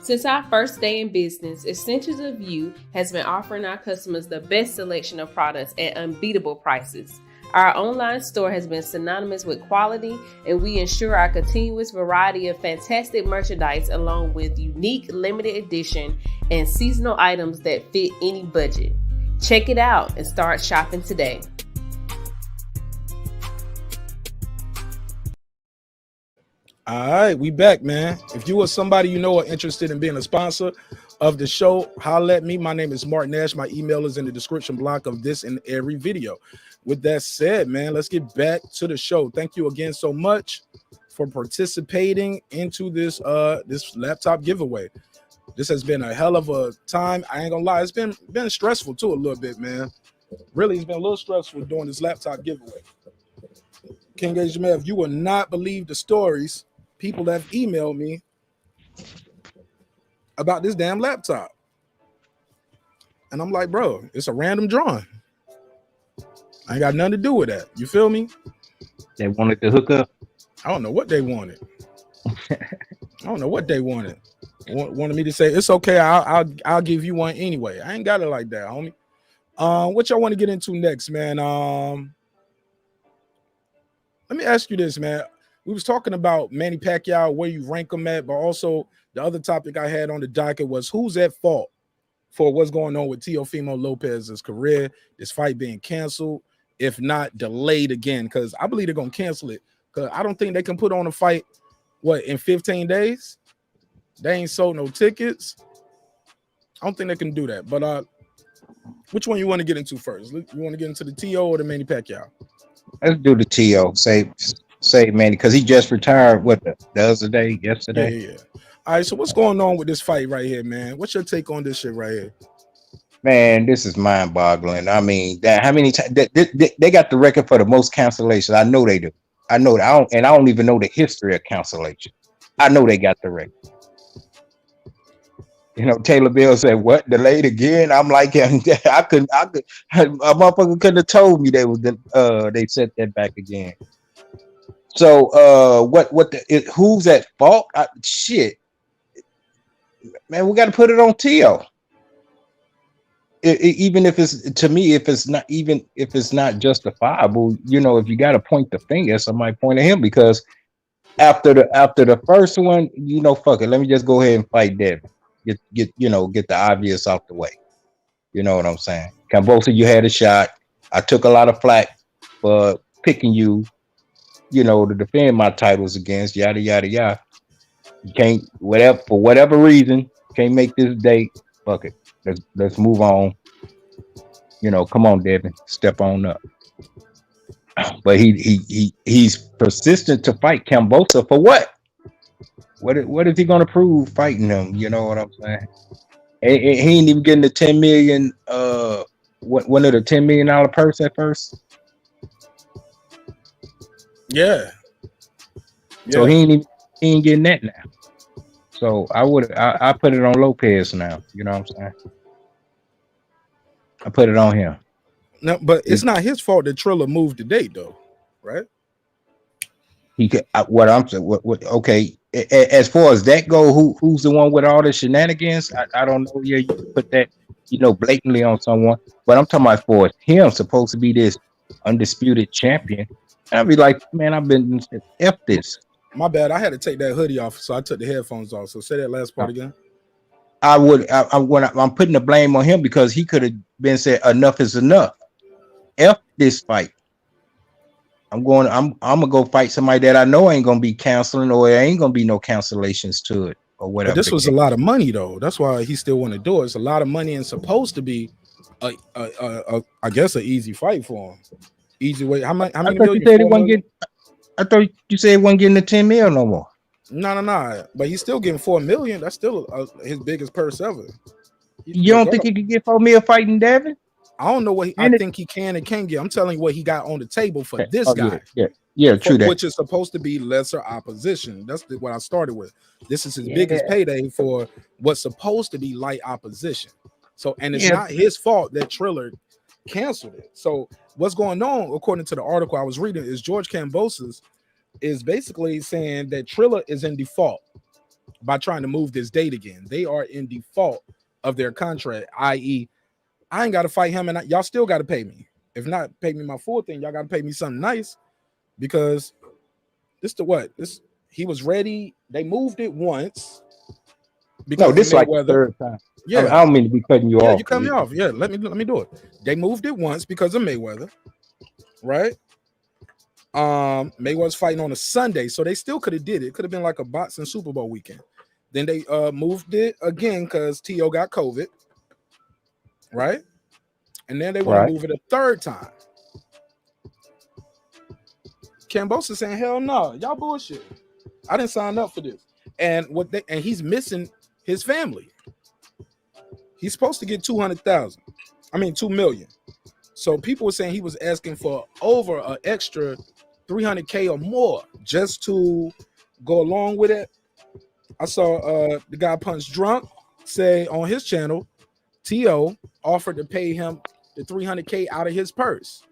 Since our first day in business, Extensions of You has been offering our customers the best selection of products at unbeatable prices. Our online store has been synonymous with quality, and we ensure our continuous variety of fantastic merchandise along with unique limited edition and seasonal items that fit any budget. Check it out and start shopping today. All right, we back, man. If you or somebody you know are interested in being a sponsor of the show, holla at me. My name is Marq Nash. My email is in the description block of this and every video. With that said, man, let's get back to the show. Thank you again so much for participating into this this laptop giveaway. This has been a hell of a time. I ain't gonna lie, it's been stressful too a little bit, man. Really, it's been a little stressful doing this laptop giveaway. King Gage Jamel, you will not believe the stories people have emailed me about this damn laptop. And I'm like, bro, it's a random drawing. I ain't got nothing to do with that. You feel me? They wanted to hook up. I don't know what they wanted. I don't know what they wanted. Wanted me to say, it's okay, I'll give you one anyway. I ain't got it like that, homie. What y'all want to get into next, man? Let me ask you this, man. We was talking about Manny Pacquiao, where you rank him at, but also the other topic I had on the docket was who's at fault for what's going on with Teofimo Lopez's career, this fight being canceled, if not delayed again, because I believe they're going to cancel it, because I don't think they can put on a fight, in 15 days? They ain't sold no tickets. I don't think they can do that, but which one you want to get into first? You want to get into the TO or the Manny Pacquiao? Let's do the TO. Say Manny, because he just retired. What the other day? Yesterday. Yeah. All right. So what's going on with this fight right here, man? What's your take on this shit right here? Man, this is mind-boggling. I mean, how many times they got the record for the most cancellations? I know they do. I know that. I don't even know the history of cancellation. I know they got the record. You know, Taylor Bill said, "What, delayed again?" I'm like, a motherfucker couldn't have told me they set that back again. So, who's at fault? Shit, man, we got to put it on Tio. Even if it's, to me, if it's not justifiable, you know, if you got to point the finger, somebody point at him, because after the first one, you know, fuck it, let me just go ahead and fight Devin. Get the obvious out the way. You know what I'm saying? Kambosa, you had a shot. I took a lot of flack for picking you, you know, to defend my titles against, yada yada yada. You can't, for whatever reason, can't make this date. Fuck it. Let's move on. You know, come on, Devin, step on up. But he's persistent to fight Kambosa for what? What is he gonna prove fighting him? You know what I'm saying? He ain't even getting the 10 million. One of the $10 million purse at first. Yeah. So he ain't getting that now. So I put it on Lopez now. You know what I'm saying? I put it on him. No, but it's not his fault that Triller moved the date, though, right? He could. What I'm saying. Okay. As far as that go, who's the one with all the shenanigans? I don't know. Yeah, you put that, you know, blatantly on someone. But I'm talking about for him, supposed to be this undisputed champion. I'd be like, man, I've been F this. My bad. I had to take that hoodie off, so I took the headphones off. So say that last part again. I'm putting the blame on him, because he could have been said enough is enough. F this fight. I'm gonna go fight somebody that I know ain't gonna be canceling, or there ain't gonna be no cancellations to it, or whatever. But this was a lot of money, though. That's why he still want to do it. It's a lot of money, and supposed to be I guess an easy fight for him. Easy way. How many million? I thought you said he wasn't getting the 10 mil no more. No. But he's still getting 4 million. That's still his biggest purse ever. You don't think he could get 4 mil fighting Devin? I don't know what I think he can and can't get. I'm telling you what he got on the table for this guy. Yeah, true that. Which is supposed to be lesser opposition. That's what I started with. This is his biggest payday for what's supposed to be light opposition. So, and it's not his fault that Triller canceled it. So what's going on, according to the article I was reading, is George Kambosos is basically saying that Triller is in default by trying to move this date again. They are in default of their contract, i.e., I ain't got to fight him, and y'all still got to pay me. If not, pay me my full thing. Y'all got to pay me something nice, because he was ready. They moved it once. No, this is like the third time. Yeah, I don't mean to be cutting you off. You cut me off. Yeah, let me do it. They moved it once because of Mayweather, right? Mayweather's fighting on a Sunday, so they still could have did it. It could have been like a boxing Super Bowl weekend. Then they moved it again because T.O. got COVID, right? And then they want to move it a third time. Cambosa saying, hell no, y'all bullshit. I didn't sign up for this. And he's missing his family. He's supposed to get 200,000. I mean 2 million. So people were saying he was asking for over an extra 300K or more just to go along with it. I saw the guy Punch Drunk say on his channel, T.O. offered to pay him the 300K out of his purse.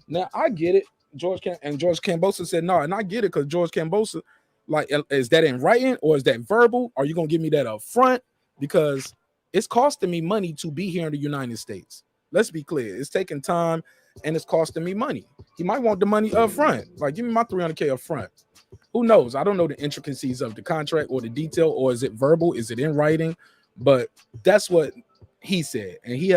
Now I get it. George Cambosa said no, and I get it because George Cambosa, like, is that in writing or is that verbal? Are you gonna give me that up front? Because it's costing me money to be here in the United States. Let's be clear. It's taking time and it's costing me money. He might want the money up front. Like, give me my 300K up front. Who knows? I don't know the intricacies of the contract or the detail, or is it verbal? Is it in writing? But that's what he said. And he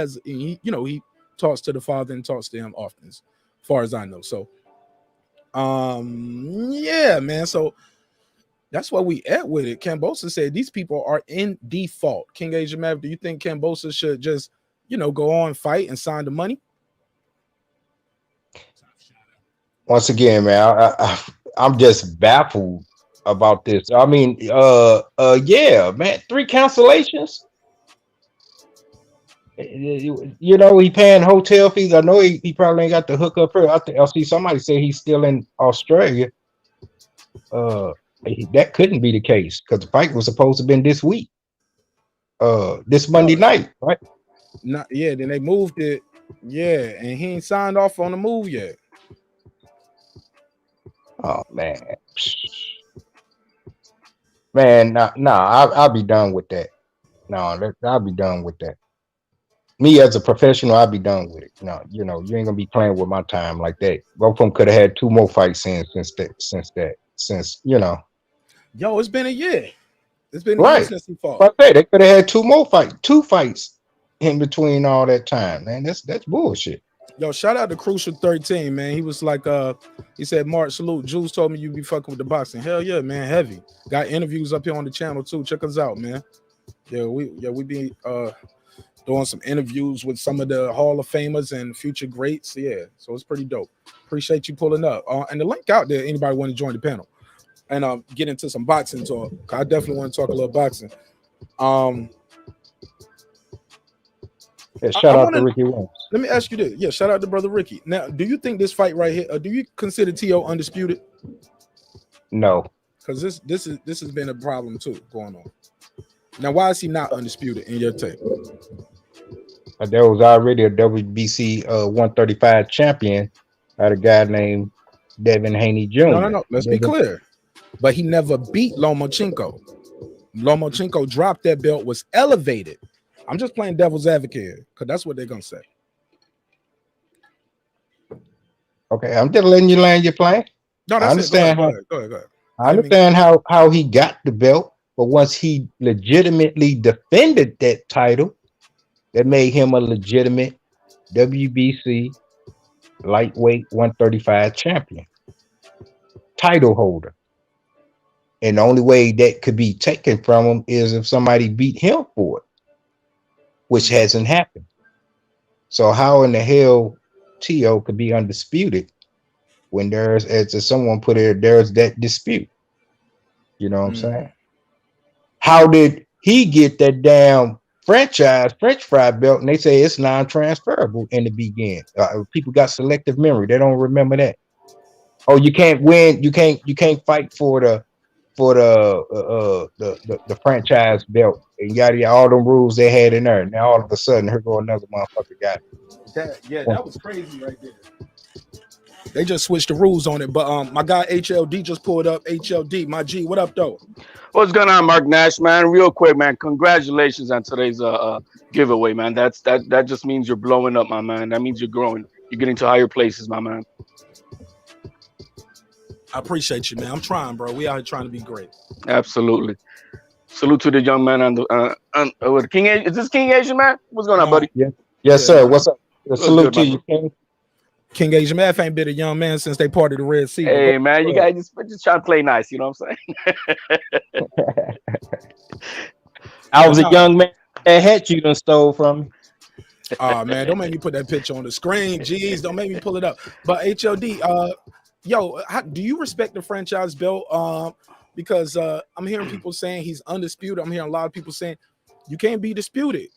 talks to the father and talks to him often, as far as I know. So, yeah, man. So that's what we at with it. Cambosa said these people are in default. King Asia Mav, do you think Cambosa should just, go on, fight and sign the money? Once again, man, I'm just baffled about this. I mean, yeah, man, 3 cancellations. He paying hotel fees. I know he probably ain't got the hookup here. I see somebody say he's still in Australia. That couldn't be the case because the fight was supposed to have been this week, this Monday night, right? Then they moved it. Yeah, and he ain't signed off on the move yet. Oh man, I'll be done with that. I'll be done with that. Me as a professional, I'll be done with it. No, you ain't gonna be playing with my time like that. Both of them could have had 2 more fights since. Yo, it's been a year. It's been right. a year since he fought. But they could have had 2 fights in between all that time, man. That's bullshit. Yo, shout out to Crucial 13, man. He was like, he said, Mark, salute. Jules told me you be fucking with the boxing. Hell yeah, man, heavy. Got interviews up here on the channel too. Check us out, man. We be doing some interviews with some of the Hall of Famers and future greats. Yeah, so it's pretty dope. Appreciate you pulling up. And the link out there, anybody want to join the panel and get into some boxing talk. I definitely want to talk a little boxing. Yeah, shout out to Ricky Williams. Let me ask you this. Yeah, shout out to brother Ricky. Now, do you think this fight right here, do you consider T.O. undisputed? No. Because this has been a problem too going on. Now, why is he not undisputed in your take? There was already a WBC 135 champion, a guy named Devin Haney Jr. No. Let's be clear. But he never beat Lomachenko. Lomachenko dropped that belt, was elevated. I'm just playing devil's advocate here, because that's what they're gonna say. Okay, I'm just letting you land your plane. No, that's I understand. Go ahead. I understand how he got the belt, but once he legitimately defended that title, that made him a legitimate WBC lightweight 135 champion, title holder. And the only way that could be taken from him is if somebody beat him for it, which hasn't happened. So how in the hell T.O. could be undisputed when there's, as someone put it, there's that dispute? You know what I'm saying? How did he get that damn franchise French fry belt? And they say it's non-transferable in the beginning. People got selective memory. They don't remember that. Oh, you can't win. You can't fight for the franchise belt and yada, all them rules they had in there. Now all of a sudden, here go another motherfucker got it. That was crazy right there. They just switched the rules on it. But my guy HLD just pulled up. HLD, my G, what up though? What's going on, Marq Nash, man? Real quick, man. Congratulations on today's giveaway, man. That just means you're blowing up, my man. That means you're growing. You're getting to higher places, my man. I appreciate you, man. I'm trying, bro. We out here trying to be great. Absolutely. Salute to the young man on the King. Is this King Asian, man? What's going on, buddy? Yeah. Yes, sir. What's up? Salute to you, King. King Asian Math ain't been a young man since they parted the Red Sea. Hey, man, you guys just try to play nice. You know what I'm saying? I But was a no, young man. That hat you done stole from me. oh man, don't make me put that picture on the screen. Jeez, don't make me pull it up. But HOD, yo, do you respect the franchise belt? Because I'm hearing people saying he's undisputed. I'm hearing a lot of people saying you can't be disputed.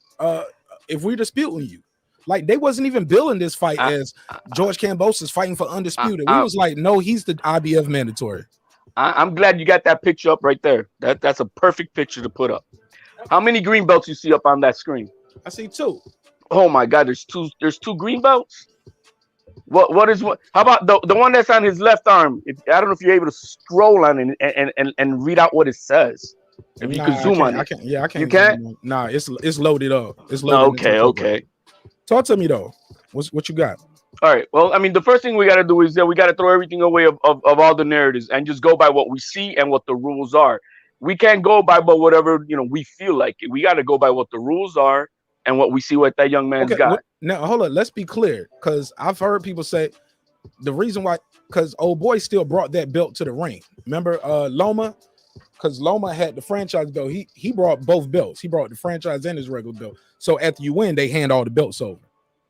If we're disputing you, like they wasn't even billing this fight as George Kambosos fighting for undisputed. We was like, no, he's the IBF mandatory. I'm glad you got that picture up right there. That's a perfect picture to put up. How many green belts you see up on that screen? I see 2. Oh my God, there's two green belts. What is what? How about the one that's on his left arm? I don't know if you're able to scroll on it and read out what it says. If you could zoom on it. I can't. Yeah, I can't. You can't? Nah, it's loaded up. It's No, loaded. okay. Talk to me though. What you got? All right. Well, I mean, the first thing we got to do is that we got to throw everything away of all the narratives and just go by what we see and what the rules are. We can't go by whatever we feel like. We got to go by what the rules are and what we see what that young man's got. Now hold on. Let's be clear, because I've heard people say the reason why, because old boy still brought that belt to the ring. Remember Loma? Because Loma had the franchise belt. He brought both belts. He brought the franchise and his regular belt. So after you win, they hand all the belts over.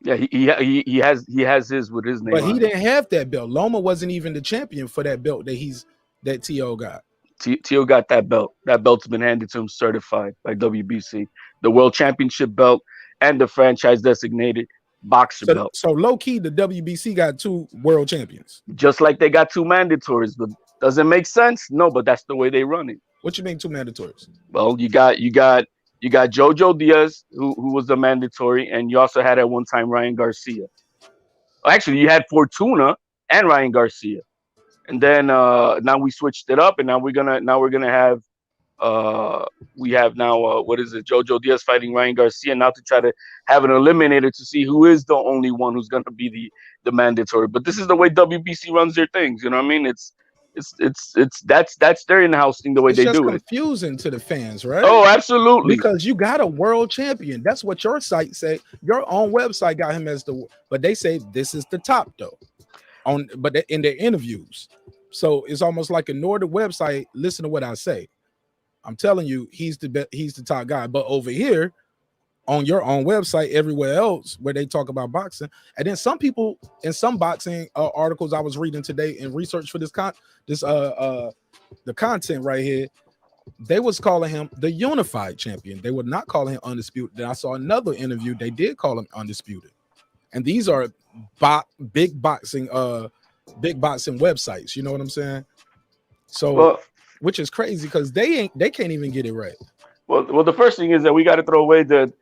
Yeah, he has his with his name. But he didn't have that belt. Loma wasn't even the champion for that belt that T.O. got. T.O. got that belt. That belt's been handed to him certified by WBC. The World Championship belt and the franchise designated boxer belt. So low key, the WBC got 2 world champions. Just like they got 2 mandatories, but does it make sense? No, but that's the way they run it. What you mean 2 mandatories? Well, you got Jojo Diaz, who was the mandatory, and you also had at one time Ryan Garcia. Actually, you had Fortuna and Ryan Garcia. And then now we switched it up, and now we're gonna have what is it? Jojo Diaz fighting Ryan Garcia now to try to have an eliminator to see who is the only one who's gonna be the mandatory. But this is the way WBC runs their things. You know what I mean? That's their in-house thing, the way they do it. It's just confusing to the fans, right? Oh, absolutely. Because you got a world champion. That's what your site say. Your own website got him as but they say this is the top though. But in their interviews, so it's almost like ignore the website. Listen to what I say. I'm telling you, he's the top guy. But over here, on your own website, everywhere else where they talk about boxing, and then some people in some boxing articles I was reading today in research for the content right here, they was calling him the unified champion. They were not calling him undisputed. Then I saw another interview. They did call him undisputed, and these are big boxing websites. You know what I'm saying? So, which is crazy because they can't even get it right. Well, the first thing is that we got to throw away that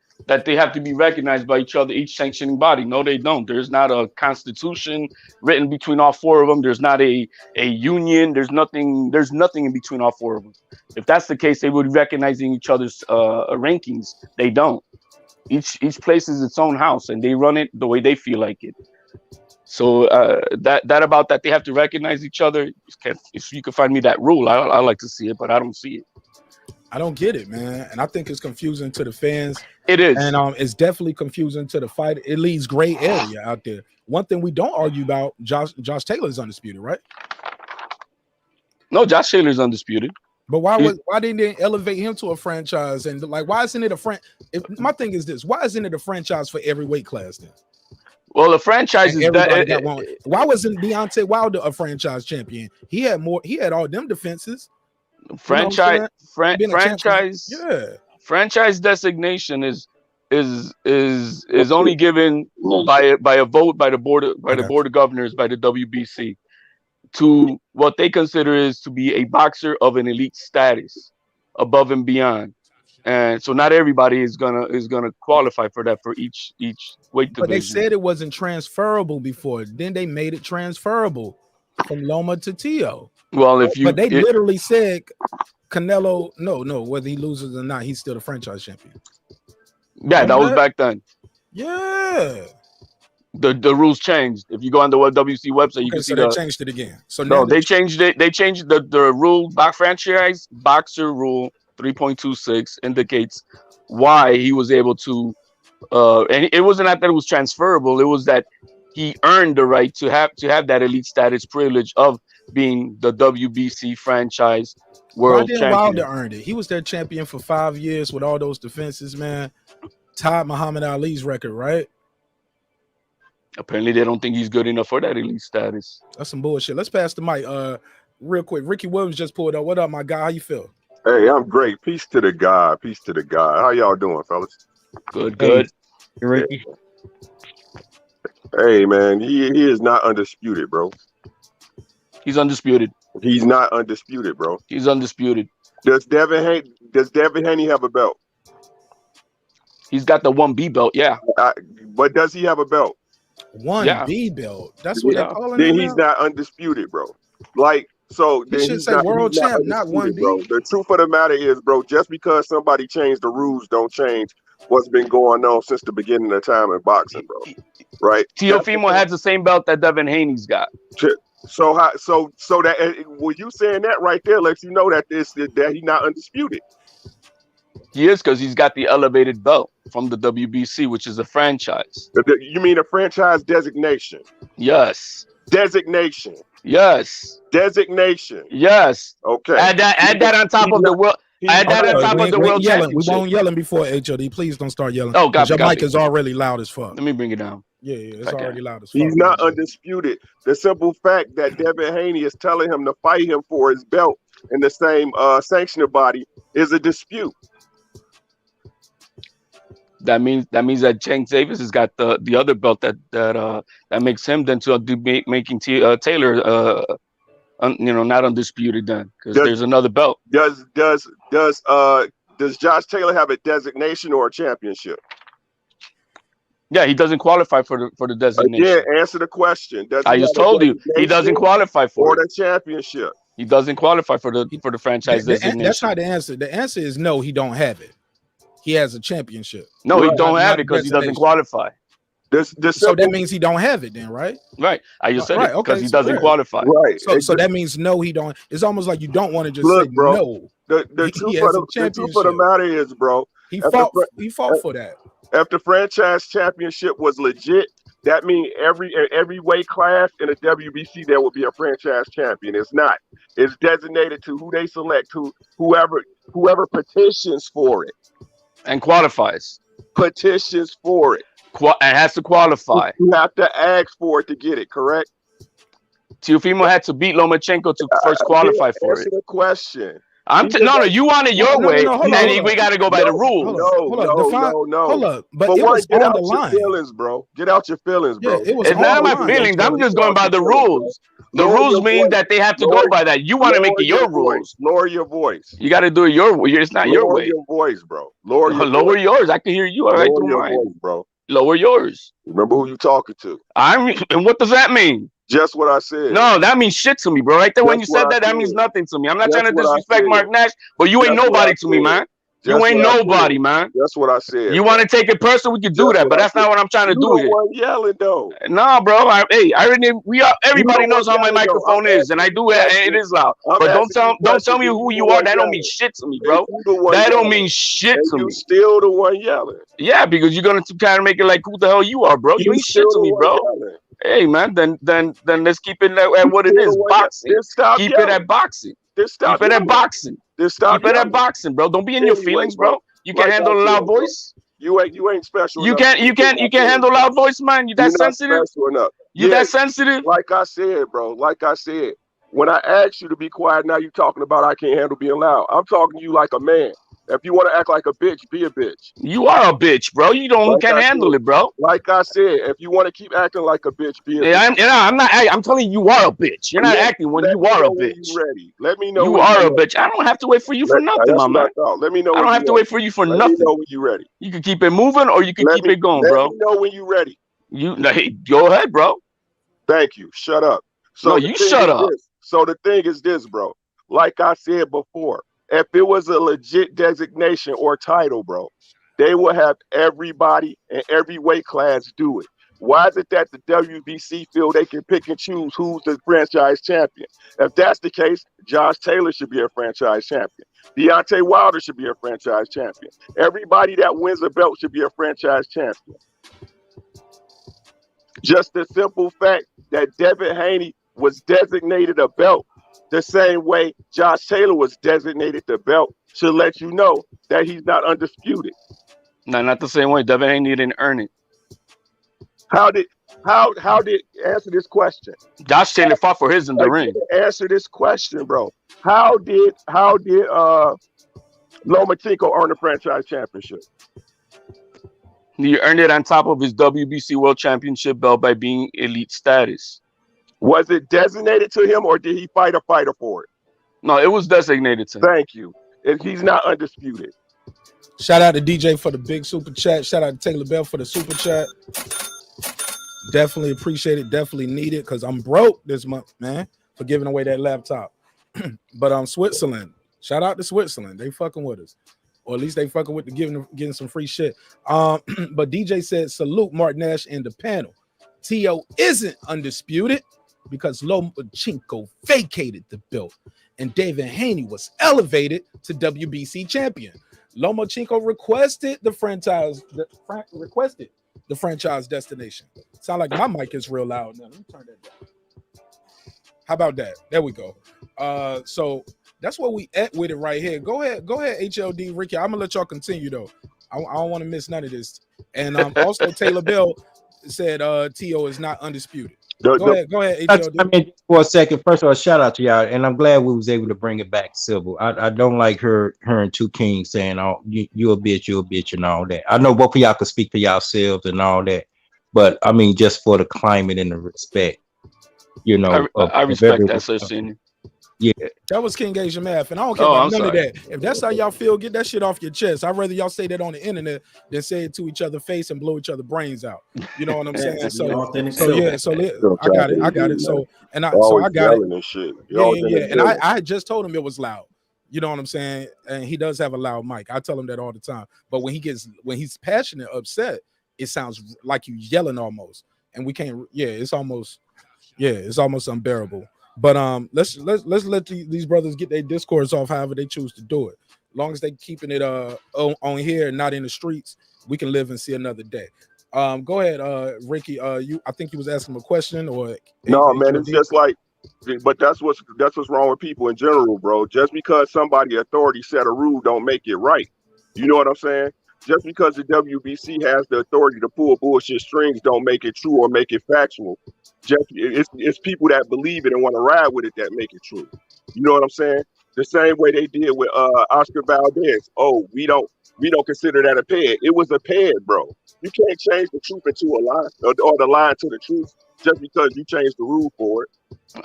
they have to be recognized by each other, each sanctioning body. No, they don't. There's not a constitution written between all 4 of them. There's not a union. There's nothing in between all 4 of them. If that's the case, they would be recognizing each other's rankings. They don't. Each place is its own house, and they run it the way they feel like it. So that they have to recognize each other. If you can find me that rule, I like to see it, but I don't see it. I don't get it, man, and I think it's confusing to the fans. It is, and it's definitely confusing to the fighter. It leaves gray area out there. One thing we don't argue about: Josh Taylor is undisputed, right? No, Josh Taylor is undisputed. But why didn't they elevate him to a franchise? And like, why isn't it my thing is this: why isn't it a franchise for every weight class then? Well, the franchise is why wasn't Deontay Wilder a franchise champion? He had all them defenses. Franchise designation is only given by a vote by the board of governors, by the WBC, to what they consider is to be a boxer of an elite status, above and beyond. And so not everybody is gonna qualify for that for each weight division. But they said it wasn't transferable before. Then they made it transferable from Loma to T.O. Well, literally said Canelo, no, whether he loses or not, he's still the franchise champion. Yeah, that was back then. Yeah. The rules changed. If you go on the WC website, you can see they changed it again. So no, they changed it. They changed the rule. Franchise boxer rule 3.26 indicates why he was able to. And it wasn't that it was transferable. It was that he earned the right to have that elite status privilege of being the WBC franchise Why world didn't champion. Wilder earn it? He was their champion for 5 years with all those defenses, man. Tied Muhammad Ali's record, right? Apparently, they don't think he's good enough for that elite status. That's some bullshit. Let's pass the mic real quick. Ricky Williams just pulled up. What up, my guy? How you feel? Hey, I'm great. Peace to the God. Peace to the God. How y'all doing, fellas? Good. Hey, Ricky. Hey, man, he is not undisputed, bro. He's undisputed. He's not undisputed, bro. He's undisputed. Does Devin Haney have a belt? He's got the 1B belt, yeah. But does he have a belt? 1B belt. That's what they're calling it. Then he's not undisputed, bro. Like, so He then should he's say not, world he's champ, not undisputed, 1B. bro. The truth of the matter is, bro, just because somebody changed the rules don't change what's been going on since the beginning of time in boxing, bro. Right? Teofimo has the same belt that Devin Haney's got. So that well, you saying that right there lets you know that that he's not undisputed. He is, because he's got the elevated belt from the WBC, which is a franchise. You mean a franchise designation? Yes. Designation. Yes. Designation. Yes. Okay. Add that on top of the world. Add that on top of the world championship. We won't yelling before HOD. Please don't start yelling. Oh, God. Your mic is already loud as fuck. Let me bring it down. Yeah, it's already loud as fuck. He's not undisputed. The simple fact that Devin Haney is telling him to fight him for his belt in the same sanctioning body is a dispute. That means that Tank Davis has got the other belt that makes him then to making Taylor not undisputed then, because there's another belt. Does Josh Taylor have a designation or a championship? Yeah, he doesn't qualify for the designation. Again, answer the question. I just told you he doesn't qualify for the championship. He doesn't qualify for the franchise designation. That's not the answer. The answer is no, he don't have it. He has a championship. No, he don't have it because he doesn't qualify. So that means he don't have it then, right? Right. I just said it because he so doesn't qualify. Right. So that means no, he don't. It's almost like you don't want to just say bro, no. The truth of the matter is, bro, he fought for that. If the franchise championship was legit, that means every weight class in a WBC there will be a franchise champion. It's not. It's designated to who they select, whoever petitions for it and qualifies. Petitions for it. And has to qualify. You have to ask for it to get it, correct? Teofimo had to beat Lomachenko to first qualify for it. Answer the question. No, you want it your way, and we got to go by the rules. No. Hold up. But it was get on out the your line. Feelings, bro. Get out your feelings, bro. Yeah, it's not my feelings. I'm just going by the rules. The rules mean that they have to go by that. You want to make it your rules. Lower your voice. You got to do it your way. It's not your way. Lower your voice, bro. Lower yours. I can hear you all right through mine. Voice, bro. Lower yours. Remember who you talking to. And what does that mean? Just what I said. No, that means shit to me, bro. Right there, when you said that means nothing to me. I'm not trying to disrespect Marq Nash, but you ain't nobody to me, man. You ain't nobody, man. That's what I said. You want to take it personal? We could do that, but that's not what I'm trying to do here. Yelling though. Nah, bro. Everybody knows how my microphone is, and I do it. It is loud. But don't tell me who you are. That don't mean shit to me, bro. That don't mean shit to me. You still the one yelling. Yeah, because you're gonna kind of make it like who the hell you are, bro. You ain't shit to me, bro. Hey, man. Then let's keep it at what it is. Boxing. Keep it at boxing. Keep it at boxing. Keep it at boxing, bro. Don't be in your feelings, bro. You can handle a loud voice. You ain't special. You can't handle loud voice, man. You that sensitive? You that sensitive? Like I said, bro. Like I said, when I asked you to be quiet, now you talking about I can't handle being loud. I'm talking to you like a man. If you want to act like a bitch, be a bitch. You are a bitch, bro. You can't handle it, bro. Like I said, if you want to keep acting like a bitch, be a bitch. I'm not. I'm telling you are a bitch. You're not acting when you are a bitch. Ready. Let me know. You are a bitch. I don't have to wait for you for nothing, my man. Let me know. I don't have to wait for you for nothing. Let me know when you ready. You can keep it moving, or you can keep it going, bro. Let me know when you ready. Hey, go ahead, bro. Thank you. Shut up. So you shut up. So the thing is this, bro. Like I said before, if it was a legit designation or title, bro, they would have everybody in every weight class do it. Why is it that the WBC feel they can pick and choose who's the franchise champion? If that's the case, Josh Taylor should be a franchise champion. Deontay Wilder should be a franchise champion. Everybody that wins a belt should be a franchise champion. Just the simple fact that Devin Haney was designated a belt the same way Josh Taylor was designated the belt should let you know that he's not undisputed. No, not the same way. Devin Haney didn't earn it. How did answer this question? Josh Taylor fought for his in the ring. Answer this question, bro. How did Lomachenko earn the franchise championship? He earned it on top of his WBC World Championship belt by being elite status. Was it designated to him, or did he fight a fighter for it? No, it was designated to him. Thank you. He's not undisputed. Shout out to DJ for the big super chat. Shout out to Taylor Bell for the super chat. Definitely appreciate it. Definitely need it because I'm broke this month, man, for giving away that laptop. But Switzerland. Shout out to Switzerland. They fucking with us. Or at least they fucking with the getting some free shit. But DJ said, salute Marq Nash and the panel. T.O. isn't undisputed because Lomachenko vacated the belt and David Haney was elevated to WBC champion. Lomachenko requested the franchise destination. Sound like my mic is real loud now. Let me turn that down. How about that? There we go. So that's what we at with it right here. Go ahead, HLD Ricky. I'm gonna let y'all continue though. I don't want to miss none of this. And also Taylor Bell said T.O. is not undisputed. Go ahead, HLD. I mean, for a second, first of all, shout out to y'all, and I'm glad we was able to bring it back civil. I don't like her and Two Kings saying, "Oh, you a bitch," and all that. I know both of y'all can speak for yourselves and all that, but I mean, just for the climate and the respect, you know. I respect that, Sir Senior. Yeah, that was King Asian Math, and I don't care about none of that. If that's how y'all feel, get that shit off your chest. I'd rather y'all say that on the internet than say it to each other's face and blow each other's brains out. You know what I'm saying? I got it. So I got it. And shit. Yeah. And I just told him it was loud. You know what I'm saying? And he does have a loud mic. I tell him that all the time. But when he's passionate, upset, it sounds like you yelling almost. And we can't. It's almost unbearable. But let's let these brothers get their discourse off however they choose to do it. As long as they keeping it on here and not in the streets, we can live and see another day. Go ahead, Ricky. I think you was asking a question or no, man. It's just like, but that's what's wrong with people in general, bro. Just because somebody authority set a rule, don't make it right. You know what I'm saying? Just because the WBC has the authority to pull bullshit strings, don't make it true or make it factual. It's people that believe it and want to ride with it that make it true. You know what I'm saying? The same way they did with Oscar Valdez. Oh, we don't consider that a peg. It was a peg, bro. You can't change the truth into a lie or the lie to the truth just because you changed the rule for it.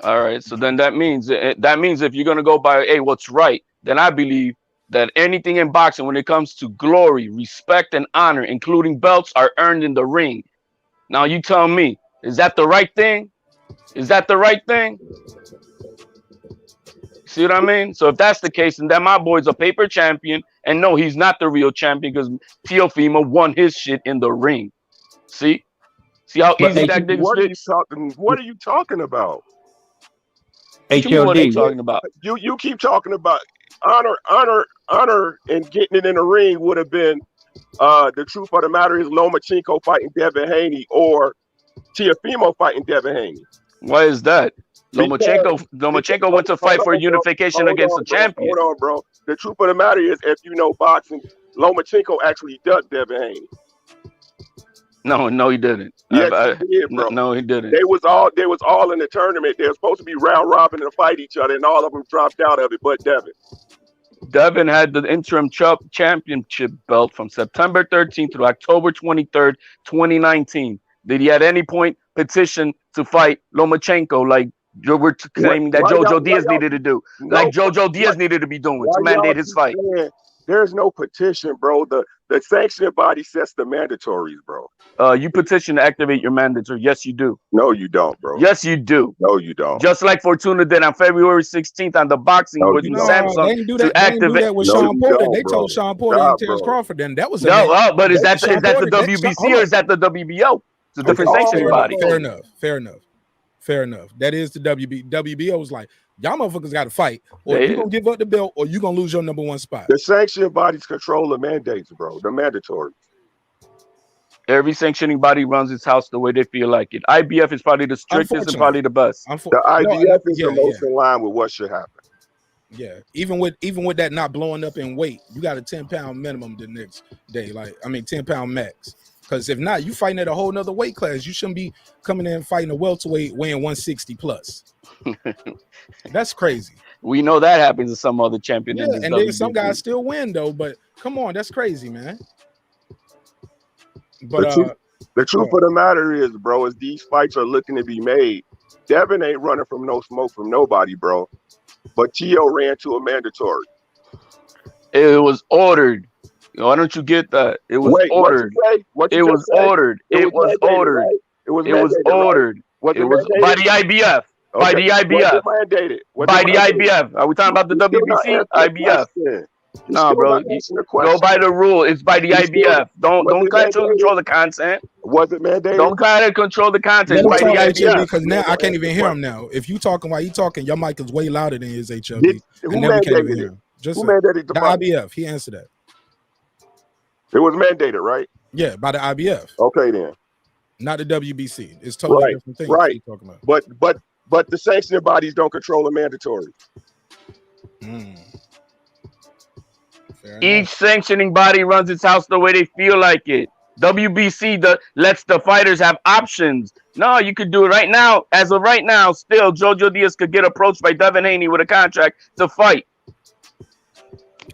All right. So then that means if you're gonna go by what's right, then I believe that anything in boxing when it comes to glory, respect, and honor, including belts, are earned in the ring. Now you tell me, is that the right thing? Is that the right thing? See what I mean? So if that's the case, then my boy's a paper champion, and no, he's not the real champion because Teofimo won his shit in the ring. See how easy that did. What are you talking about? HLD. What are you talking about? You keep talking about honor, and getting it in the ring would have been the truth of the matter is Lomachenko fighting Devin Haney or Teofimo fighting Devin Haney. Why is that? Lomachenko went to fight for unification against the champion. Hold on, bro. The truth of the matter is, if you know boxing, Lomachenko actually ducked Devin Haney. No, he didn't. Yes, he did, bro. No, he didn't. They was all in the tournament. They were supposed to be round robin and fight each other, and all of them dropped out of it, but Devin. Devin had the interim championship belt from September 13th to October 23rd, 2019. Did he at any point petition to fight Lomachenko like we're claiming that Jojo Diaz needed to do? Like Jojo Diaz needed to be doing to mandate his fight. There's no petition, bro. The sanctioning body sets the mandatories, bro. You petition to activate your mandatory. Yes, you do. No, you don't, bro. Yes, you do. No, you don't. Just like Fortuna did on February 16th on the boxing with Samsung they didn't do that. They didn't do that with Shawn Porter. They told Shawn Porter and Terence Crawford. Then that was but is that the WBC or is that the WBO? It's a different sanctioning body. Fair enough. That is the WBO was like, y'all motherfuckers got to fight, or you're going to give up the belt, or you're going to lose your number one spot. The sanctioning bodies control the mandates, bro. The mandatory. Every sanctioning body runs its house the way they feel like it. IBF is probably the strictest and probably the best. The IBF is the most in line with what should happen. Yeah, even with that not blowing up in weight, you got a 10-pound minimum the next day. 10-pound max. Because if not, you fighting at a whole nother weight class. You shouldn't be coming in fighting a welterweight weighing 160 plus. That's crazy. We know that happens to some other champion. Yeah, and then some guys still win though. But come on, that's crazy, man. But the truth of the matter is, bro, is these fights are looking to be made. Devin ain't running from no smoke from nobody, bro. But Teo ran to a mandatory. It was ordered. Why don't you get that? It was ordered. It was ordered. It was ordered. It was ordered. It was by the IBF. By the IBF. By the IBF. Are we talking about the WBC? IBF. No, bro. Go by the rule. It's by the IBF. Don't try to control the content. Was it mandated? Don't try to control the content. By the IBF. Because now I can't even hear him now. If you talking while you talking, your mic is way louder than his HLD. Who mandated it? Just who mandated the IBF. He answered that. It was mandated, right? Yeah, by the IBF. Okay, then. Not the WBC. It's totally different thing. Right. Talking about. But the sanctioning bodies don't control the mandatory. Each sanctioning body runs its house the way they feel like it. WBC lets the fighters have options. No, you could do it right now. As of right now, still, Jojo Diaz could get approached by Devin Haney with a contract to fight.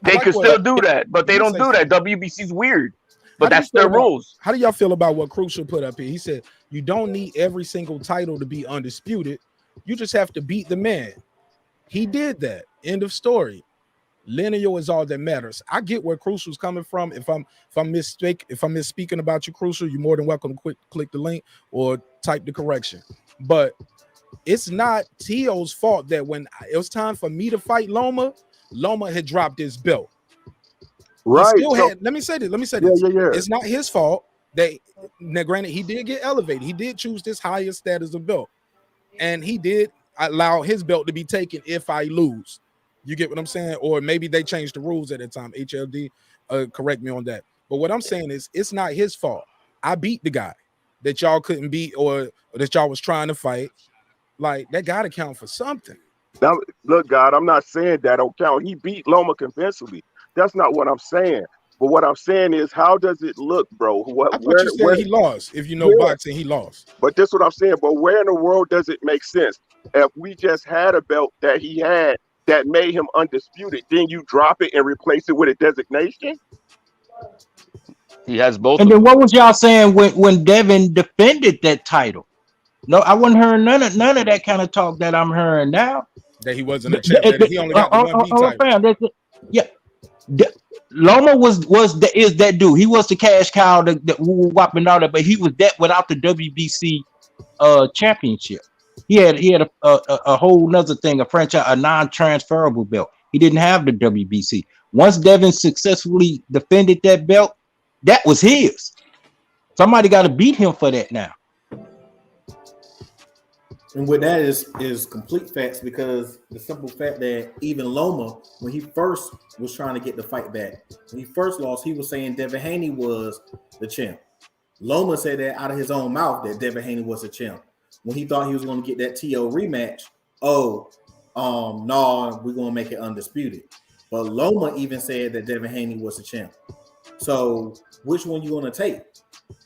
They could still do that, but they don't do that. WBC's weird, but that's their rules. How do y'all feel about what Crucial put up here? He said, you don't need every single title to be undisputed. You just have to beat the man. He did that. End of story. Lineal is all that matters. I get where Crucial's coming from. If I'm misspeaking about you, Crucial, you're more than welcome to click the link or type the correction. But it's not Teo's fault that when it was time for me to fight Loma had dropped his belt. Right. Let me say this. Yeah. It's not his fault that, now granted, he did get elevated. He did choose this higher status of belt. And he did allow his belt to be taken if I lose. You get what I'm saying? Or maybe they changed the rules at that time. HLD, correct me on that. But what I'm saying is it's not his fault. I beat the guy that y'all couldn't beat or that y'all was trying to fight. Like, that got to count for something. Now, look, God, I'm not saying that don't count. He beat Loma convincingly. That's not what I'm saying. But what I'm saying is, how does it look, bro? I thought you said he lost. If you know boxing, he lost. But this is what I'm saying. But where in the world does it make sense? If we just had a belt that he had that made him undisputed, then you drop it and replace it with a designation? He has both. And then what was y'all saying when Devin defended that title? No, I wasn't hearing none of that kind of talk that I'm hearing now. That he wasn't a champ. That he only got the 1B title. Yeah. Loma is that dude. He was the cash cow that whopping all that, but he was that without the WBC championship. He had a whole nother thing, a franchise, a non-transferable belt. He didn't have the WBC. Once Devin successfully defended that belt, that was his. Somebody got to beat him for that now. And with that is complete facts, because the simple fact that even Loma, when he first was trying to get the fight back, when he first lost, he was saying Devin Haney was the champ. Loma said that out of his own mouth that Devin Haney was the champ. When he thought he was going to get that TO rematch, no, we're going to make it undisputed. But Loma even said that Devin Haney was the champ. So which one you want to take?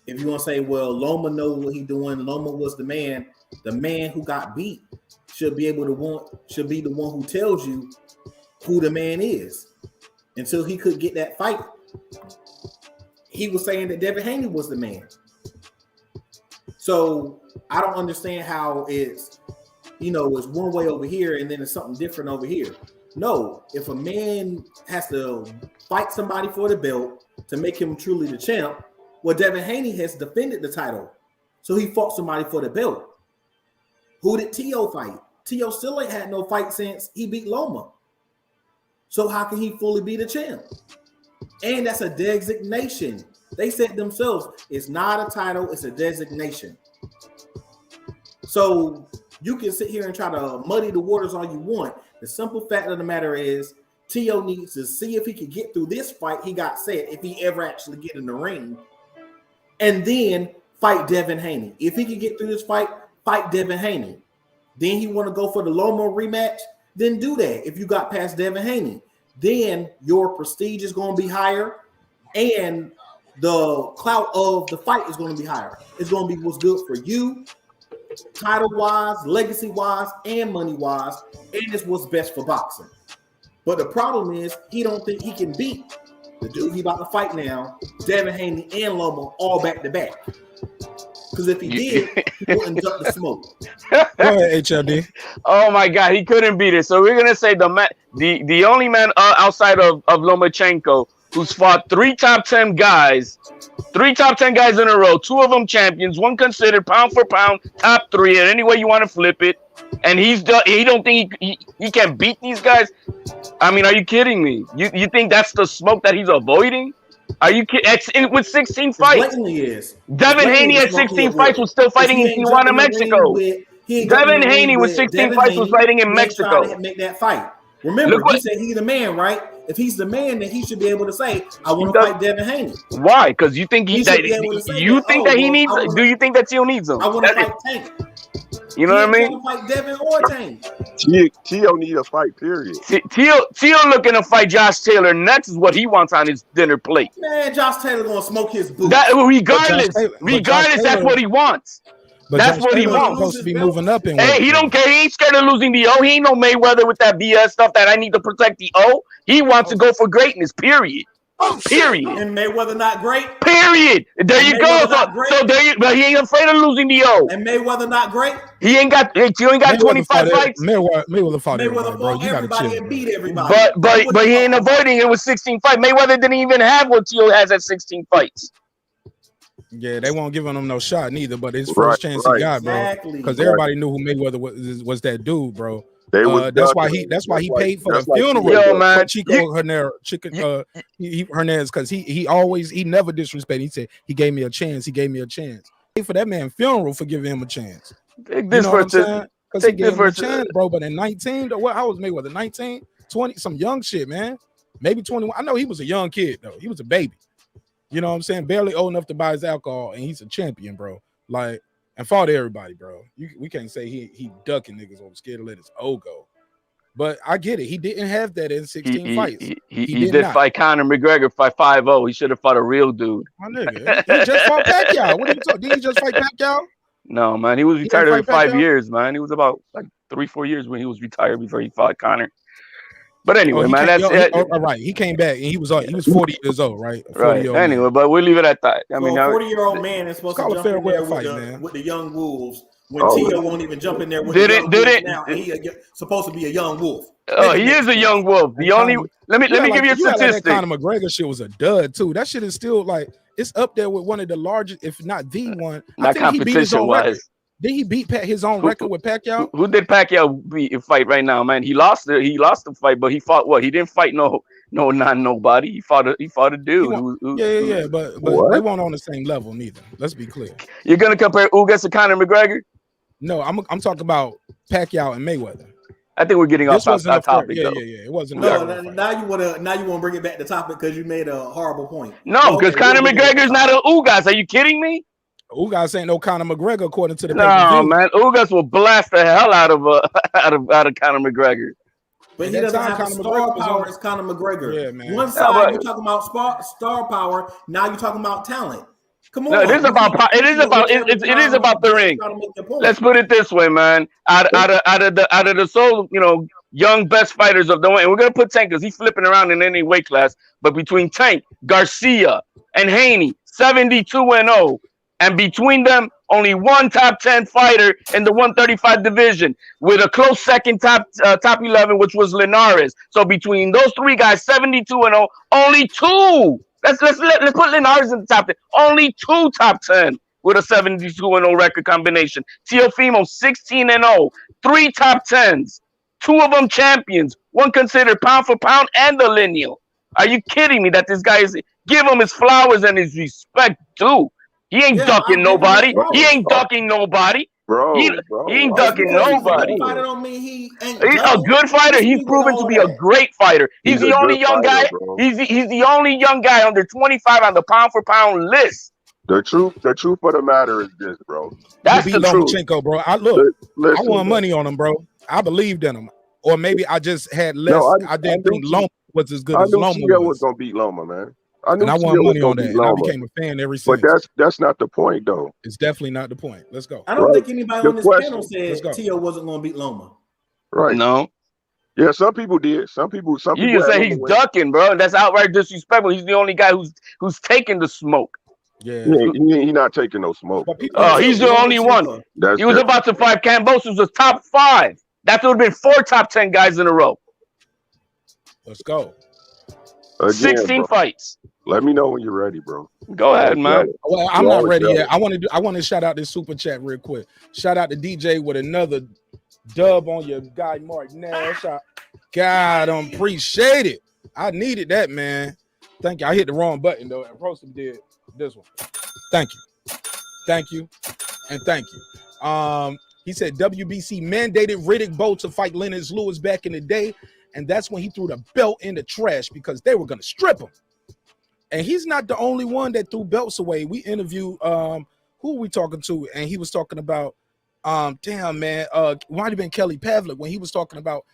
If you want to say, well, Loma knows what he's doing, Loma was the man who got beat should be the one who tells you who the man is. Until he could get that fight, he was saying that Devin Haney was the man. So I don't understand how it's one way over here and then it's something different over here. No, if a man has to fight somebody for the belt to make him truly the champ, well, Devin Haney has defended the title. So he fought somebody for the belt. Who did Teo fight? Teo still ain't had no fight since he beat Loma. So how can he fully be the champ? And that's a designation. They said themselves, it's not a title, it's a designation. So you can sit here and try to muddy the waters all you want. The simple fact of the matter is, Teo needs to see if he can get through this fight he got set, if he ever actually get in the ring, and then fight Devin Haney. If he can get through this fight, fight Devin Haney. Then he want to go for the Loma rematch, then do that. If you got past Devin Haney, then your prestige is going to be higher, and the clout of the fight is going to be higher. It's going to be what's good for you, title-wise, legacy-wise, and money-wise, and it's what's best for boxing. But the problem is he don't think he can beat the dude he about to fight now, Devin Haney and Loma, all back-to-back. Because if he did, he wouldn't duck the smoke. Go ahead, HLD. Oh my God, he couldn't beat it. So we're gonna say the only man outside of Lomachenko who's fought 3 top 10 guys, 3 top 10 guys in a row, 2 of them champions, 1 considered pound for pound top 3, and any way you want to flip it, and he don't think he can beat these guys. I mean, are you kidding me? You think that's the smoke that he's avoiding? Are you kidding? With 16 fights, Devin Haney at 16 fights was still fighting in Tijuana, Mexico. Devin Haney with 16 fights was fighting in Mexico. To make that fight. Remember, he said he's the man, right? If he's the man, then he should be able to say, "I want to fight Devin Haney." Why? Because you think he needs? Do you think that Tio needs him? I want to fight Tank. You know what I mean? Want to fight Devin or Tank. Tio need a fight, period. Tio looking to fight Josh Taylor next is what he wants on his dinner plate. Man, Josh Taylor gonna smoke his boots. Regardless, that's what he wants. But that's Josh what he Taylor's wants. Supposed to be moving up in. Hey, he don't care. He ain't scared of losing the O. He ain't no Mayweather with that BS stuff that I need to protect the O. He wants to go for greatness. Period. Period. And Mayweather not great. Period. There you go. So there you. But he ain't afraid of losing the O. And Mayweather not great. He ain't got. You ain't got 25 fights. Mayweather fought everybody and beat everybody. But he ain't avoiding it with 16 fights. Mayweather didn't even have what Tio has at 16 fights. Yeah, they won't give him no shot neither. But his first chance he got, bro, because everybody knew who Mayweather was that dude, bro. That's why he paid for the funeral. Yo, man, Chico Hernandez, because he never disrespected. He said he gave me a chance. He gave me a chance. Paid for that man funeral for giving him a chance. Take this for because he gave him a chance, bro. But in 19, how was Mayweather? 19, 20, some young shit, man. Maybe 21. I know he was a young kid though. He was a baby. You know what I'm saying? Barely old enough to buy his alcohol, and he's a champion, bro. Like, and fought everybody, bro. We can't say he ducking niggas or scared to let his O go. But I get it. He didn't have that in 16 fights. He did fight Conor McGregor fight 5-0. He should have fought a real dude. My nigga, he just fought Pacquiao. What are you talking? Did he just fight Pacquiao? No, man. He was retired every 5 years, man. He was about like 3-4 years when he was retired before he fought Conor. But anyway, man, that's it. All right, he came back and he was 40 years old, right? Right. Anyway, but we'll leave it at that. I mean, a 40-year-old man is supposed to jump in there with the young wolves when Tio won't even jump in there with the young wolves now. And he's supposed to be a young wolf. Oh, he is a young wolf. The only let me give you a statistic. That Conor McGregor shit was a dud too. That shit is still like it's up there with one of the largest, if not the one. Not competition wise. Did he beat his own record with Pacquiao? Who did Pacquiao fight right now, man? He lost the fight, but he fought what? He didn't fight nobody. He fought a dude. But they weren't on the same level neither. Let's be clear. You're gonna compare Ugas to Conor McGregor? No, I'm talking about Pacquiao and Mayweather. I think we're getting off that topic. Yeah. It wasn't. Now you wanna bring it back to topic because you made a horrible point. No, because Conor McGregor's not an Ugas. Are you kidding me? Ugas ain't no Conor McGregor according to the no man. Ugas will blast the hell out of Conor McGregor. But he doesn't have the star power as Conor McGregor. Yeah, man. One side you're talking about star power. Now you're talking about talent. Come on. No, it is about the ring. Let's put it this way, man. Out of the young best fighters of the way, and we're gonna put Tank because he's flipping around in any weight class. But between Tank, Garcia, and Haney, 72-0. And between them, only one top 10 fighter in the 135 division, with a close second top 11, which was Linares. So between those 3 guys, 72-0, only 2. Let's put Linares in the top 10. Only 2 top 10 with a 72-0 record combination. Teofimo 16-0, 3 top 10s, 2 of them champions, 1 considered pound for pound and the lineal. Are you kidding me that this guy is? Give him his flowers and his respect too. He ain't ducking nobody. He ain't ducking nobody. He ain't ducking nobody. He's a good fighter. He's proven to be a great fighter. He's the only young guy. He's the only young guy under 25 on the pound for pound list. The truth of the matter is this, bro. That's beat the truth. Lomachenko, bro. I Listen, won bro. money on him, bro. I believed in him. Or maybe I just had less. No, I didn't think Loma was as good I as knew Loma Tio was was. gonna beat Loma, man. I knew And I Tio won was money gonna on that. beat And I Loma. became a fan ever But since. that's not the point, though. It's definitely not the point. Let's go. I don't think anybody on this question- panel said Tio wasn't going to beat Loma. Right. No. Yeah, some people did. Some people. You just say he's ducking, bro. That's outright disrespectful. He's the only guy who's taking the smoke. Yeah. He not taking no smoke. Oh, he's the only one. That's He was about to fight Cambosos, was top 5. That would have been 4 top 10 guys in a row. Let's go. Again, 16 bro. fights. Let me know when you're ready, bro. Go ahead, man. Well, I'm not ready yet. I want to shout out this super chat real quick. Shout out to DJ with another dub on your guy Marq Nash. God, appreciate it. I needed that, man. Thank you. I hit the wrong button though. I'm supposed to did this one. Thank you, and thank you. He said WBC mandated Riddick Bowe to fight Lennox Lewis back in the day, and that's when he threw the belt in the trash because they were gonna strip him. And he's not the only one that threw belts away. We interviewed who were we talking to, and he was talking about damn man, might have been Kelly Pavlik when he was talking about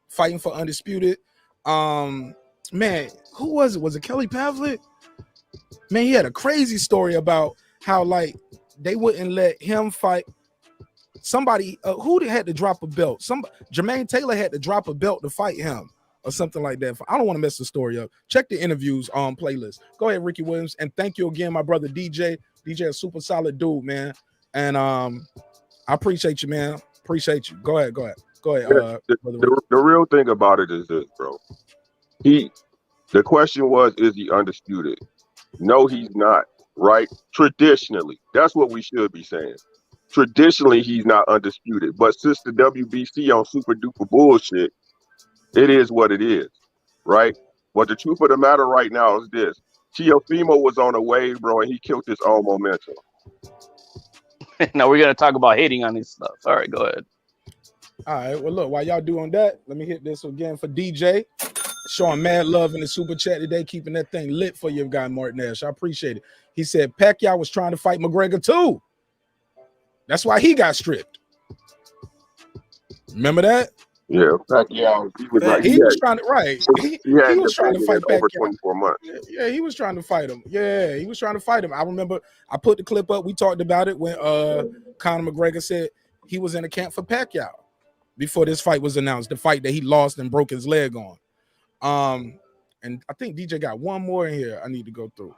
fighting for Undisputed. Man, who was it? Was it Kelly Pavlik? Man, he had a crazy story about how like they wouldn't let him fight somebody who had to drop a belt. Jermaine Taylor had to drop a belt to fight him or something like that. I don't want to mess the story up. Check the interviews on playlist. Go ahead, Ricky Williams, and thank you again, my brother DJ. DJ, a super solid dude, man. And I appreciate you, man. Appreciate you. Go ahead. The real thing about it is this, bro. The question was, is he undisputed? No, he's not, right? Traditionally, that's what we should be saying. Traditionally, he's not undisputed. But since the WBC on super duper bullshit, it is what it is, right? But the truth of the matter right now is this. Teofimo was on a wave, bro, and he killed his own momentum. Now we're going to talk about hating on this stuff. All right, go ahead. All right, well, look, while y'all doing that, let me hit this again for DJ. Showing mad love in the super chat today, keeping that thing lit for your guy, Marq Nash. I appreciate it. He said Pacquiao was trying to fight McGregor too. That's why he got stripped. Remember that? Yeah, Pacquiao. He was trying to fight Pacquiao. Over 24 months. Yeah, he was trying to fight him. Yeah, he was trying to fight him. I remember I put the clip up. We talked about it when Conor McGregor said he was in a camp for Pacquiao before this fight was announced, the fight that he lost and broke his leg on. And I think DJ got one more in here I need to go through.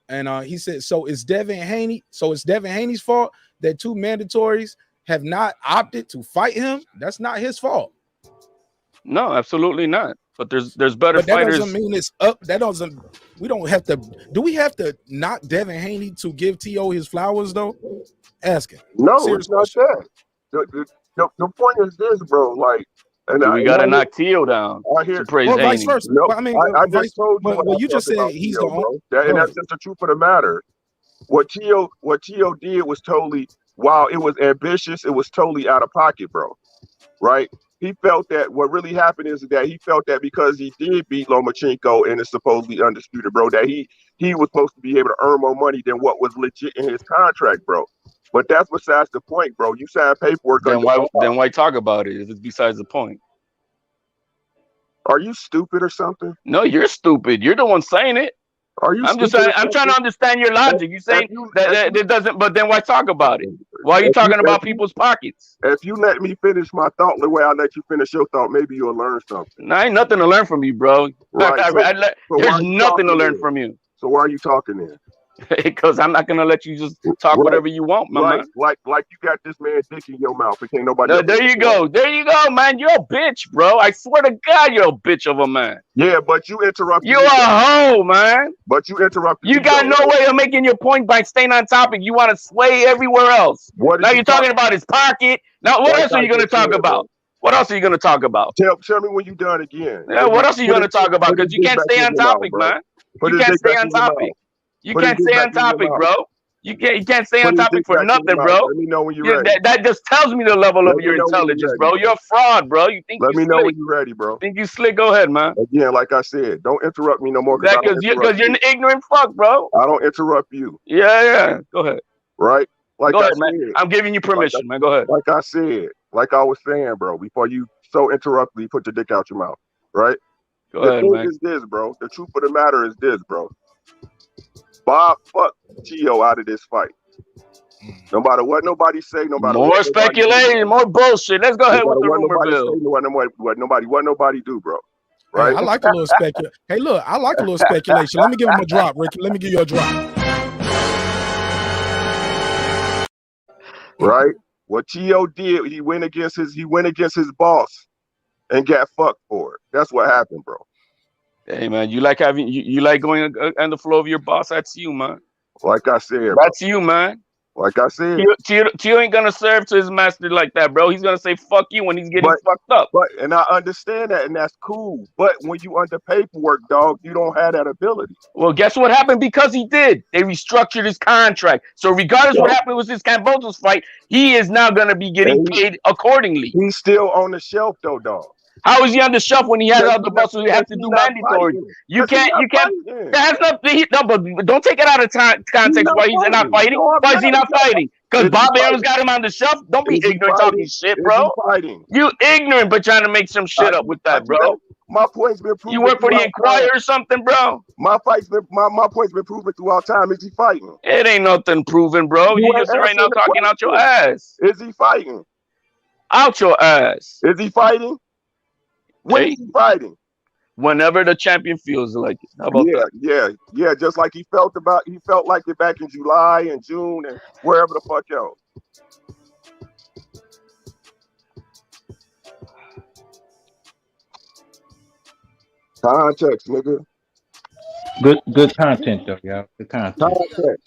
And he said, so it's Devin Haney's fault that 2 mandatories have not opted to fight him? That's not his fault. No, absolutely not. But there's better but that fighters. Doesn't mean it's up. That doesn't. We don't have to. Do we have to knock Devin Haney to give T.O. his flowers though? Asking. No, Serious it's not that. The point is this, bro. Like, and we got to knock T.O. down. I hear to praise well, Haney. vice versa. No, I mean, I just told you. Well, you just said he's the bro. only. And that's just the truth of the matter. What T.O. did was totally, while it was ambitious, it was totally out of pocket, bro. Right? He felt that what really happened is that he felt that because he did beat Lomachenko and is supposedly undisputed, bro, that he was supposed to be able to earn more money than what was legit in his contract, bro. But that's besides the point, bro. You signed paperwork. Then why talk about it if it's besides the point? Are you stupid or something? No, you're stupid. You're the one saying it. Are you? I'm just saying. I'm trying to understand your logic. You're saying that it doesn't. But then why talk about it? Why are you talking about people's pockets? If you let me finish my thought the way I let you finish your thought, maybe you'll learn something. No, ain't nothing to learn from you, bro. Right, there's nothing to learn from you. So why are you talking then? Because I'm not gonna let you just talk whatever you want, my man. Like you got this man dick in your mouth. It can't nobody. No, there you go, man. You're a bitch, bro. I swear to God, you're a bitch of a man. Yeah, but you interrupted. You're a hoe, man. But you interrupted. You got no way of making your point by staying on topic. You want to sway everywhere else. Now you're talking about his pocket. Now what else are you gonna talk about? What else are you gonna talk about? Tell me when you done again. Yeah, what else are you gonna talk about? Because you can't stay on topic, man. You can't stay on topic. You can't stay on topic, bro. You can't stay Put on his topic dick for back in your nothing, mouth. bro. Let me know when you're ready. That just tells me the level Let of me your know when you're intelligence, ready, bro. bro. You're a fraud, bro. You think Let you me know slick. when you're ready, bro. Think you slick? Go ahead, man. Again, like I said, don't interrupt me no more because I don't Because interrupt you're you. an ignorant fuck, bro. I don't interrupt you, Yeah. Go ahead. right? Like Go I ahead, man. said, I'm giving you permission, man. Go ahead. like I said, like I was saying, bro, before you so interruptedly put your dick out your mouth, right? Go The ahead, thing man. is this, bro. The truth of the matter is this, bro. Bob fucked Tio out of this fight. No matter what nobody say, no matter More what nobody do, speculation, more bullshit. Let's go no ahead matter with the what rumor nobody bill. say, what nobody do, bro. Hey, Right? I like a little speculation. Hey, look, I like a little speculation. Let me give him a drop, Ricky. Let me give you a drop. Right? What Tio did, he went against his boss and got fucked for it. That's what happened, bro. Hey, man, you like having you like going on the floor of your boss? That's you, man. Like I said, bro. That's you, man. Like I said. Tio ain't gonna serve to his master like that, bro. He's gonna say fuck you when he's getting fucked up. And I understand that, and that's cool. But when you under paperwork, dog, you don't have that ability. Well, guess what happened? Because he did. They restructured his contract. So regardless what happened with this Cambosos fight, he is now gonna be getting paid accordingly. He's still on the shelf, though, dog. How is he on the shelf when he has other muscles he has to do mandatory? You can't. That has nothing. No, but don't take it out of context. Why he's not fighting? Why is he not fighting? Because Bob Arum's got him on the shelf. Don't be ignorant talking shit, bro. You ignorant, but trying to make some shit up with that, bro. My point's been proven. You work for the Inquirer or something, bro? My point's been proven throughout time. Is he fighting? It ain't nothing proven, bro. You just right now talking out your ass. Is he fighting? Out your ass. Is he fighting? When is he fighting? Whenever the champion feels like it. How about that? Yeah. Just like he felt like it back in July and June and wherever the fuck else. Context, nigga. Good content though, y'all. Good content.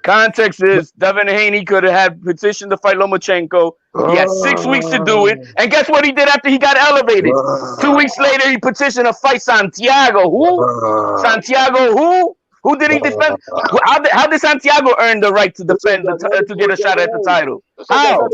Context is Devin Haney could have had petitioned to fight Lomachenko. He had 6 weeks to do it. And guess what he did after he got elevated? 2 weeks later, he petitioned to fight Santiago. Who? Santiago who? Who did he defend? How did Santiago earn the right to defend to get a shot at the title? How?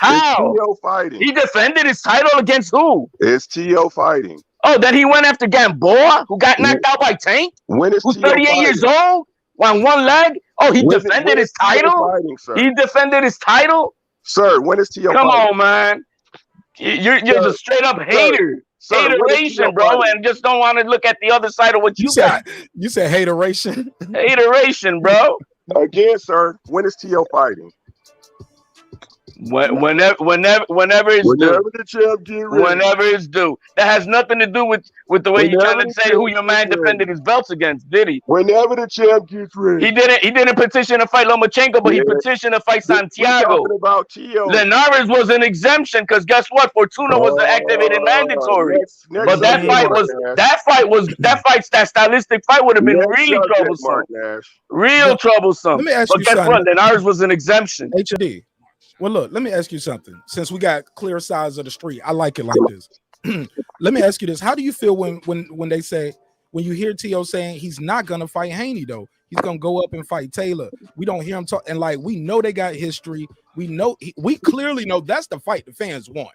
Tio fighting. He defended his title against who? It's Tio fighting. Oh, then he went after Gamboa, who got knocked out by Tank, who's 38 years old, on one leg. Oh, he defended his title? He defended his title? Sir, when is Tio Come fighting? on, man. You're just straight up hater. Hateration, bro, and just don't want to look at the other side of what you got. You said hateration? Hateration, bro. Again, sir, when is Tio fighting? Whenever it's due. Whenever it's due. That has nothing to do with the way you're trying to say who your man defended his belts against, did he? Whenever the champ gets ready. He didn't petition to fight Lomachenko, but he petitioned to fight Santiago. About Tio. Linares was an exemption because guess what? Fortuna was the activated mandatory. But that stylistic fight would have been really troublesome. Real troublesome. Let me ask but you guess something. what? Linares was an exemption. HD. Well, look, let me ask you something. Since we got clear sides of the street, I like it like this. Let me ask you this. How do you feel when they say, when you hear Tio saying he's not gonna fight Haney though? He's gonna go up and fight Taylor. We don't hear him talk, and like we know they got history. We know we clearly know that's the fight the fans want.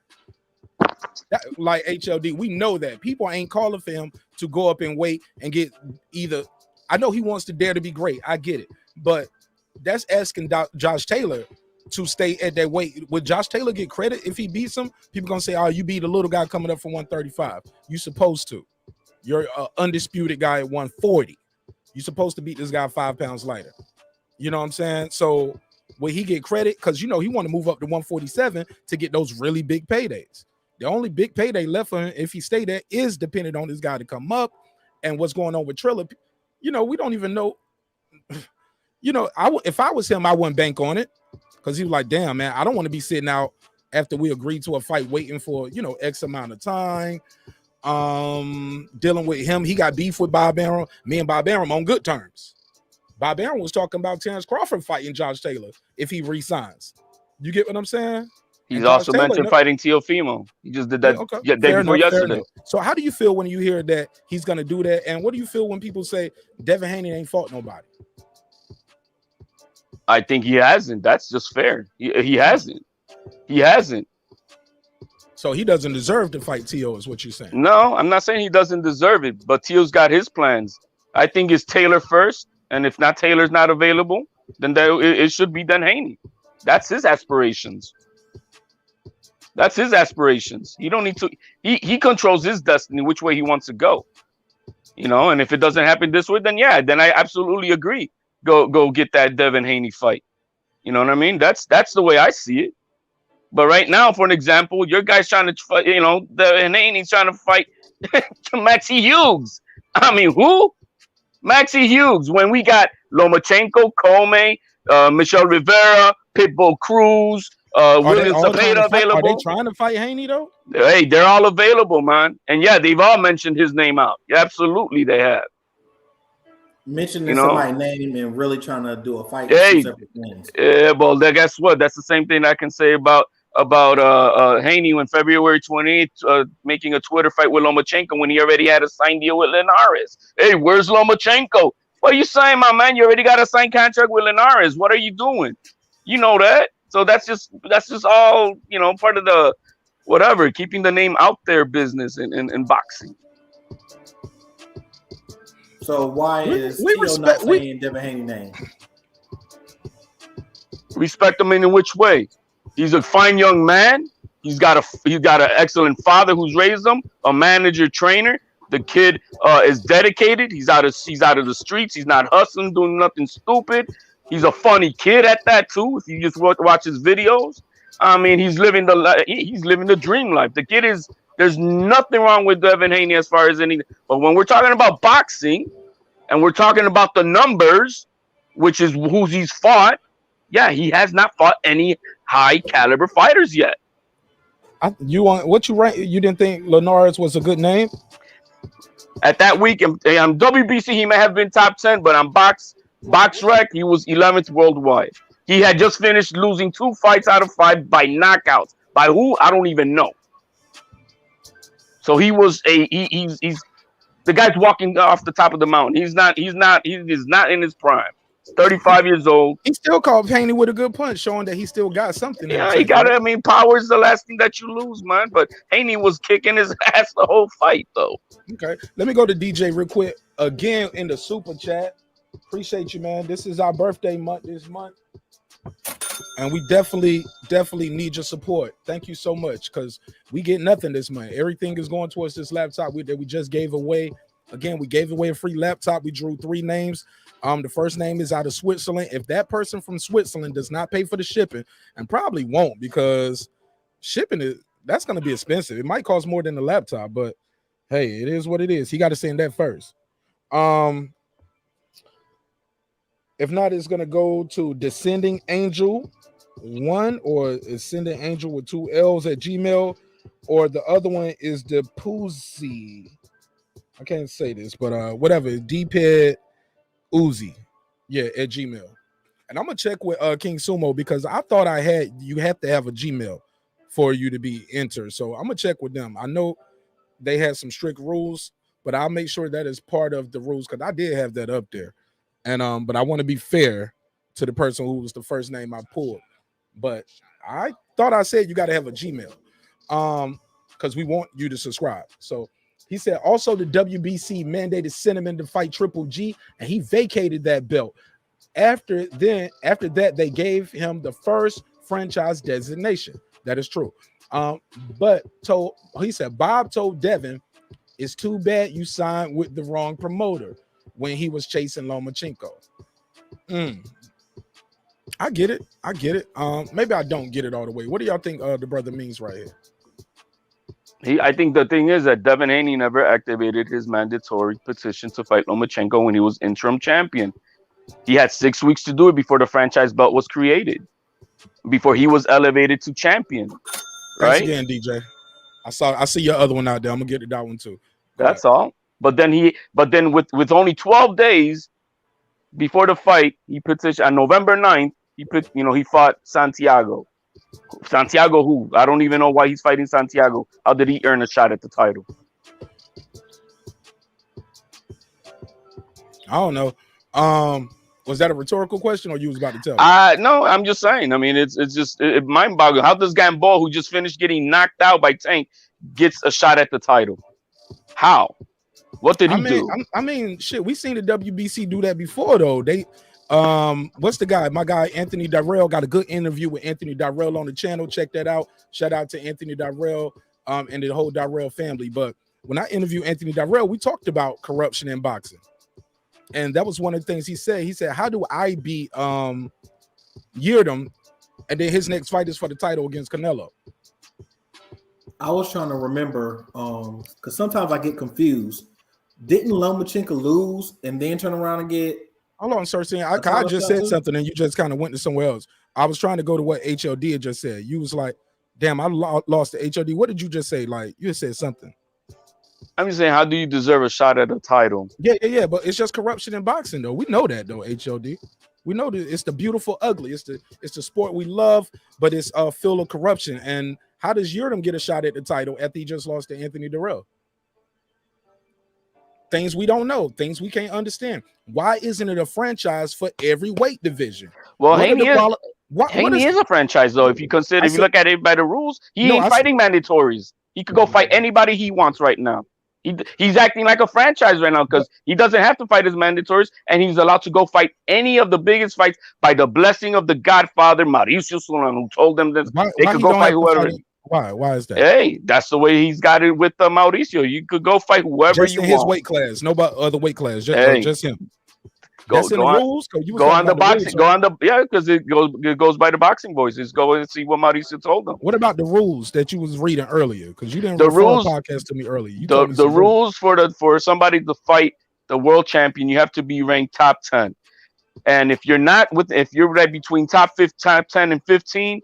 Like HLD, we know that people ain't calling for him to go up and wait and get either. I know he wants to dare to be great. I get it, but that's asking Josh Taylor to stay at that weight. Would Josh Taylor get credit if he beats him? People gonna say, "Oh, you beat a little guy coming up from 135. You supposed to. You're an undisputed guy at 140. You're supposed to beat this guy 5 pounds lighter." You know what I'm saying? So will he get credit? Because you know he want to move up to 147 to get those really big paydays. The only big payday left for him if he stay there is dependent on this guy to come up and what's going on with Triller. You know, we don't even know. You know, if I was him, I wouldn't bank on it. Because he was like, damn, man, I don't want to be sitting out after we agreed to a fight waiting for, you know, X amount of time. Dealing with him. He got beef with Bob Arum. Me and Bob Arum on good terms. Bob Arum was talking about Terence Crawford fighting Josh Taylor if he resigns. You get what I'm saying? He's And Josh also Taylor, mentioned fighting Teofimo. He just did that okay, day fair before enough, fair yesterday. enough. So how do you feel when you hear that he's going to do that? And what do you feel when people say Devin Haney ain't fought nobody? I think he hasn't. That's just fair. He hasn't. He hasn't. So he doesn't deserve to fight Teo, is what you're saying? No, I'm not saying he doesn't deserve it, but Teo's got his plans. I think it's Taylor first, and if not Taylor's not available, then it should be then Haney. That's his aspirations. That's his aspirations. He don't need to. He controls his destiny, which way he wants to go. You know, and if it doesn't happen this way, then yeah, then I absolutely agree. Go get that Devin Haney fight. You know what I mean? That's the way I see it. But right now, for an example, your guy's trying to fight. You know, Devin Haney's trying to fight Maxie Hughes. I mean, who? Maxie Hughes. When we got Lomachenko, Comey, Michelle Rivera, Pitbull Cruz, William Cepeda available. Are they trying to fight Haney though? Hey, they're all available, man. And yeah, they've all mentioned his name out. Yeah, absolutely, they have. Mentioning somebody's name and really trying to do a fight. Hey, separate things. yeah, well, guess what? That's the same thing I can say about Haney when February 28th making a Twitter fight with Lomachenko when he already had a signed deal with Linares. Hey, where's Lomachenko? What are you saying, my man? You already got a signed contract with Linares. What are you doing? You know that. So that's just all, you know, part of the whatever, keeping the name out there business in boxing. So why is Teo not saying Devin Haney's name? Respect him in which way? He's a fine young man. He's got an excellent father who's raised him, a manager, trainer. The kid is dedicated. He's out of the streets. He's not hustling, doing nothing stupid. He's a funny kid at that too. If you just watch his videos, I mean, he's living the dream life. The kid is. There's nothing wrong with Devin Haney as far as anything. But when we're talking about boxing, and we're talking about the numbers, which is who he's fought, yeah, he has not fought any high caliber fighters yet. You didn't think Linares was a good name? At that week, on WBC, he may have been top 10, but on BoxRec, he was 11th worldwide. He had just finished losing 2 fights out of 5 by knockouts. By who? I don't even know. So he was he's the guy's walking off the top of the mountain. He is not in his prime. 35 years old. He still called Haney with a good punch, showing that he still got something. Yeah, he got it. I mean, power is the last thing that you lose, man. But Haney was kicking his ass the whole fight, though. Okay, let me go to DJ real quick. Again, in the super chat. Appreciate you, man. This is our birthday month this month. And we definitely need your support. Thank you so much, because we get nothing this month. Everything is going towards this laptop that we just gave away. Again, we gave away a free laptop. We drew 3 names. The first name is out of Switzerland. If that person from Switzerland does not pay for the shipping, and probably won't, because shipping that's going to be expensive. It might cost more than the laptop, but hey, it is what it is. He got to send that first. If not, it's going to go to Descending Angel 1 or Ascending Angel with 2 L's at Gmail, or the other one is the Poozy. I can't say this, but whatever. D-Ped Uzi, yeah, at Gmail. And I'm gonna check with King Sumo, because I thought you have to have a Gmail for you to be entered. So I'm gonna check with them. I know they had some strict rules, but I'll make sure that is part of the rules, because I did have that up there. And but I want to be fair to the person who was the first name I pulled. But I thought I said you got to have a Gmail, because we want you to subscribe. So he said also the WBC mandated Cinnamon to fight Triple G, and he vacated that belt. After that, they gave him the first franchise designation. That is true. But he said Bob told Devin, it's too bad you signed with the wrong promoter when he was chasing Lomachenko. I get it. Maybe I don't get it all the way. What do y'all think the brother means right here? I think the thing is that Devin Haney never activated his mandatory petition to fight Lomachenko when he was interim champion. He had 6 weeks to do it before the franchise belt was created, before he was elevated to champion. Right? Thanks again, DJ. I see your other one out there. I'm gonna get that one too. That's all. But then with only 12 days before the fight, he petitioned on November 9th. He fought Santiago. Santiago who? I don't even know why he's fighting Santiago. How did he earn a shot at the title? I don't know. Was that a rhetorical question, or you was about to tell me? No, I'm just saying. I mean, it's just mind-boggling. How does Gamboa, who just finished getting knocked out by Tank, gets a shot at the title? How? What did he do? I mean, shit. We seen the WBC do that before, though. They, what's the guy? My guy Anthony Darrell got a good interview with Anthony Darrell on the channel. Check that out. Shout out to Anthony Darrell, and the whole Darrell family. But when I interviewed Anthony Darrell, we talked about corruption in boxing. And that was one of the things he said. He said, how do I beat Yildirim? And then his next fight is for the title against Canelo. I was trying to remember, because sometimes I get confused. Didn't Lomachenko lose and then turn around and get... Hold on, sir. I just said something and you just kind of went to somewhere else. I was trying to go to what HLD had just said. You was like, damn, I lost to HLD. What did you just say? Like, you said something. I'm just saying, how do you deserve a shot at a title? Yeah, but it's just corruption in boxing, though. We know that, though, HLD. We know that it's the beautiful ugly. It's the sport we love, but it's filled with corruption. And how does Yildirim get a shot at the title after he just lost to Anthony Darrell? Things we don't know, things we can't understand. Why isn't it a franchise for every weight division? Well, Haney is a franchise, though. If you consider, if you look at it by the rules, he ain't fighting mandatories. He could go fight anybody he wants right now. He's acting like a franchise right now because he doesn't have to fight his mandatories, and he's allowed to go fight any of the biggest fights by the blessing of the Godfather, Mauricio Solano, who told them that they could go fight whoever. Why is that? Hey, that's the way he's got it with Mauricio. You could go fight whoever you want. His weight class, no other weight class, just him. That's in the rules. Go on the boxing. Go on the because it goes by the boxing voice. Just go and see what Mauricio told them. What about the rules that you was reading earlier? Because you didn't the rules podcast to me earlier. The rules for somebody to fight the world champion, you have to be ranked top 10. And if you're not if you're right between top 10 and 15,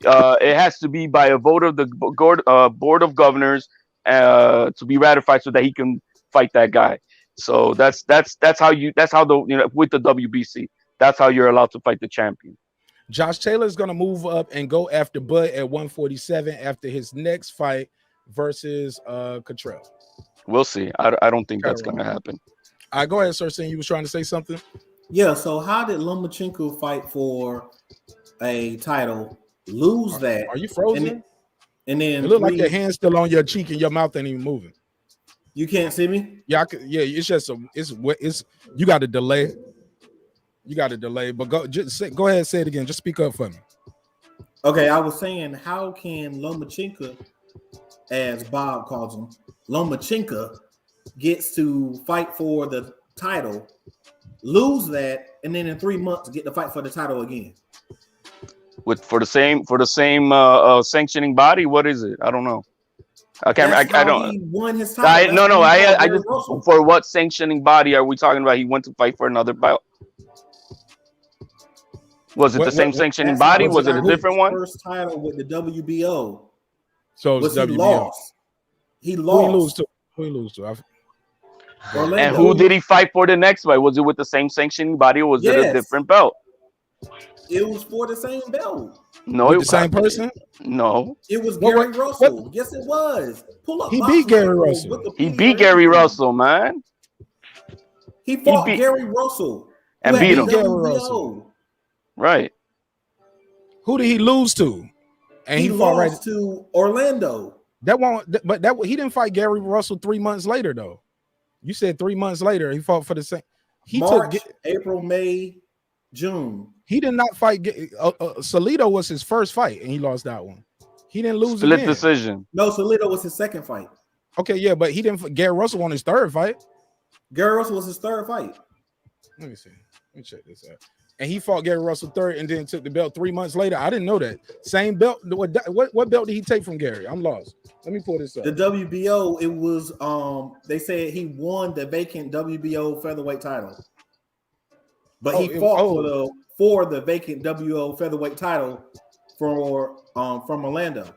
it has to be by a vote of the board of governors to be ratified so that he can fight that guy. So that's how with the WBC, that's how you're allowed to fight the champion. Josh Taylor is going to move up and go after Bud at 147 after his next fight versus Cottrell. We'll see. I don't think that's going to happen. All right, go ahead, sir. Saying you was trying to say something. Yeah. So how did Lomachenko fight for a title, lose that? Are you frozen? And then it looked like your hand's still on your cheek and your mouth ain't even moving. You can't see me? Yeah, it's just it's you got a delay. You got a delay, but go ahead and say it again. Just speak up for me. Okay, I was saying, how can Lomachenko, as Bob calls him, Lomachenko gets to fight for the title, lose that, and then in 3 months get to fight for the title again? For the same sanctioning body? What is it? I don't know. I can't. I don't. He won his title. I just. For what sanctioning body are we talking about? He went to fight for another belt. Was it the same sanctioning body? Was it a different one? First title with the WBO. So was he lost? He lost. Who he lose to? Orlando. And who did he fight for the next fight? Was it with the same sanctioning body, or was it a different belt? It was for the same belt. No, it was the same person. No, it was Gary Russell. Yes, it was. Pull up. He beat Gary Russell. He beat Gary Russell, man. He fought Gary Russell and beat him. Gary Russell. Right. Who did he lose to? And he lost to Orlando. He didn't fight Gary Russell 3 months later, though. You said 3 months later he fought for the same. March, April, May, June. He did not fight. Salido was his first fight, and he lost that one. He didn't lose. Split decision. No, Salido was his second fight. Okay, yeah, but he didn't. Gary Russell won his third fight. Gary Russell was his third fight. Let me see. Let me check this out. And he fought Gary Russell third, and then took the belt 3 months later. I didn't know that. Same belt. What belt did he take from Gary? I'm lost. Let me pull this up. The WBO. It was. They said he won the vacant WBO featherweight title, but he fought for the vacant WBO featherweight title from Orlando.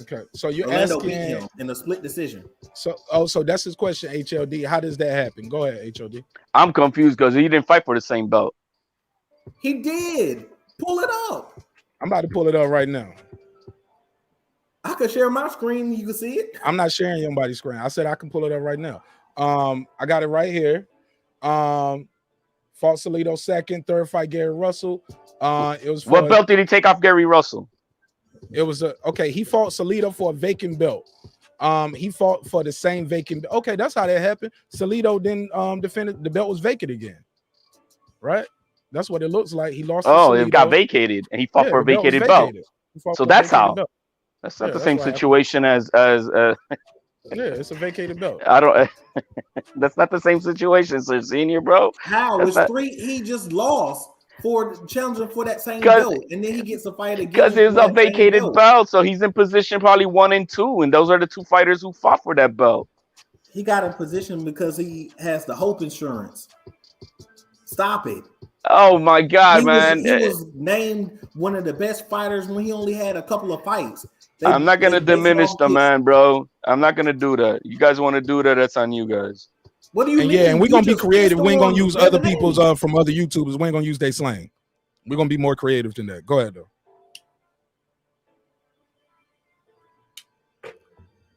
Okay, so you're Orlando asking beat him in a split decision. So that's his question, HLD. How does that happen? Go ahead, HLD. I'm confused because he didn't fight for the same belt. He did. Pull it up. I'm about to pull it up right now. I could share my screen. You can see it. I'm not sharing anybody's screen. I said I can pull it up right now. I got it right here. Fought Salido second, third fight Gary Russell. It was what belt did he take off Gary Russell? It was okay. He fought Salido for a vacant belt. He fought for the same vacant. Okay, that's how that happened. Salido then defended. The belt was vacant again, right? That's what it looks like. He lost. Oh, it got vacated, and he fought for a vacated belt. So that's how. Belt. That's not the same situation as yeah, it's a vacated belt. I don't. That's not the same situation, sir, senior, bro. How it's 3? He just lost for challenging for that same belt, and then he gets a fight again because it's a vacated belt. So he's in position probably 1 and 2, and those are the 2 fighters who fought for that belt. He got in position because he has the Hope insurance. Stop it. Oh my God, man! He was named one of the best fighters when he only had a couple of fights. I'm not gonna diminish the man, bro. I'm not gonna do that. You guys want to do that? That's on you guys. What do you mean? Yeah, and we're gonna be creative. We ain't gonna use other people's from other YouTubers. We ain't gonna use their slang. We're gonna be more creative than that. Go ahead though.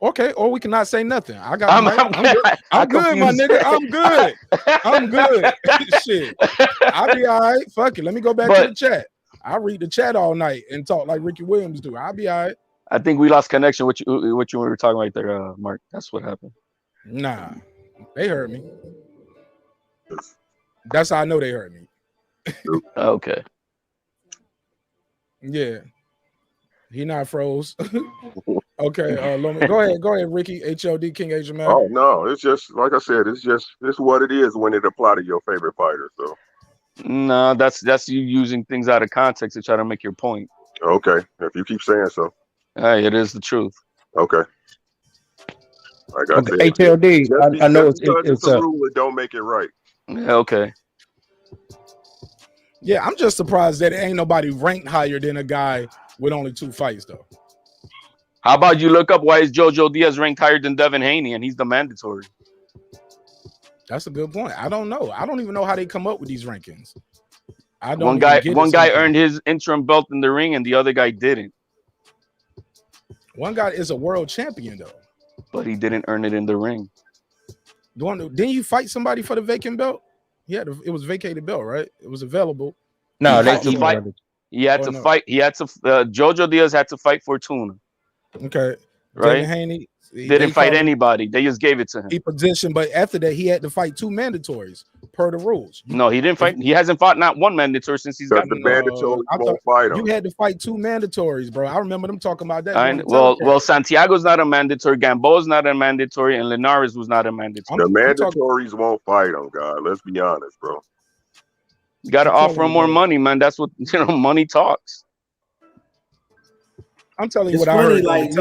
Okay, or we cannot say nothing. I got. I'm good, my nigga. I'm good. I'm good. Shit, I'll be all right. Fuck it. Let me go back to the chat. I read the chat all night and talk like Ricky Williams do. I'll be all right. I think we lost connection with you. What you were talking right there, Mark. That's what happened. Nah, they heard me. That's how I know they heard me. Okay. Yeah. He not froze. Okay, go ahead, Ricky. HLD King Asian Man. Oh no, it's just like I said. It's what it is when it apply to your favorite fighter. So no, that's you using things out of context to try to make your point. Okay, if you keep saying so. Hey, it is the truth. Okay. Like I said, HLD. I know it's a rule that don't make it right. Yeah, okay. Yeah, I'm just surprised that ain't nobody ranked higher than a guy with only 2 fights though. How about you look up why is Jojo Diaz ranked higher than Devin Haney and he's the mandatory? That's a good point. I don't know. I don't even know how they come up with these rankings. I don't. One guy earned his interim belt in the ring and the other guy didn't. One guy is a world champion though, but he didn't earn it in the ring. Didn't you fight somebody for the vacant belt? Yeah, it was vacated belt, right? It was available. No, he had to fight. He had to fight. He had to. Jojo Diaz had to fight Fortuna. Okay, right. Devin Haney didn't fight anybody. They just gave it to him. He positioned, but after that, he had to fight 2 mandatories per the rules. No, he didn't fight. He hasn't fought not one mandatory since he's got the mandatory. Won't fight him. You had to fight 2 mandatories, bro. I remember them talking about that. Well, Santiago's not a mandatory. Gamboa's not a mandatory, and Linares was not a mandatory. The mandatories won't fight him, God. Let's be honest, bro. You got to offer him more money, man. That's what money talks. I'm telling you what I heard. Like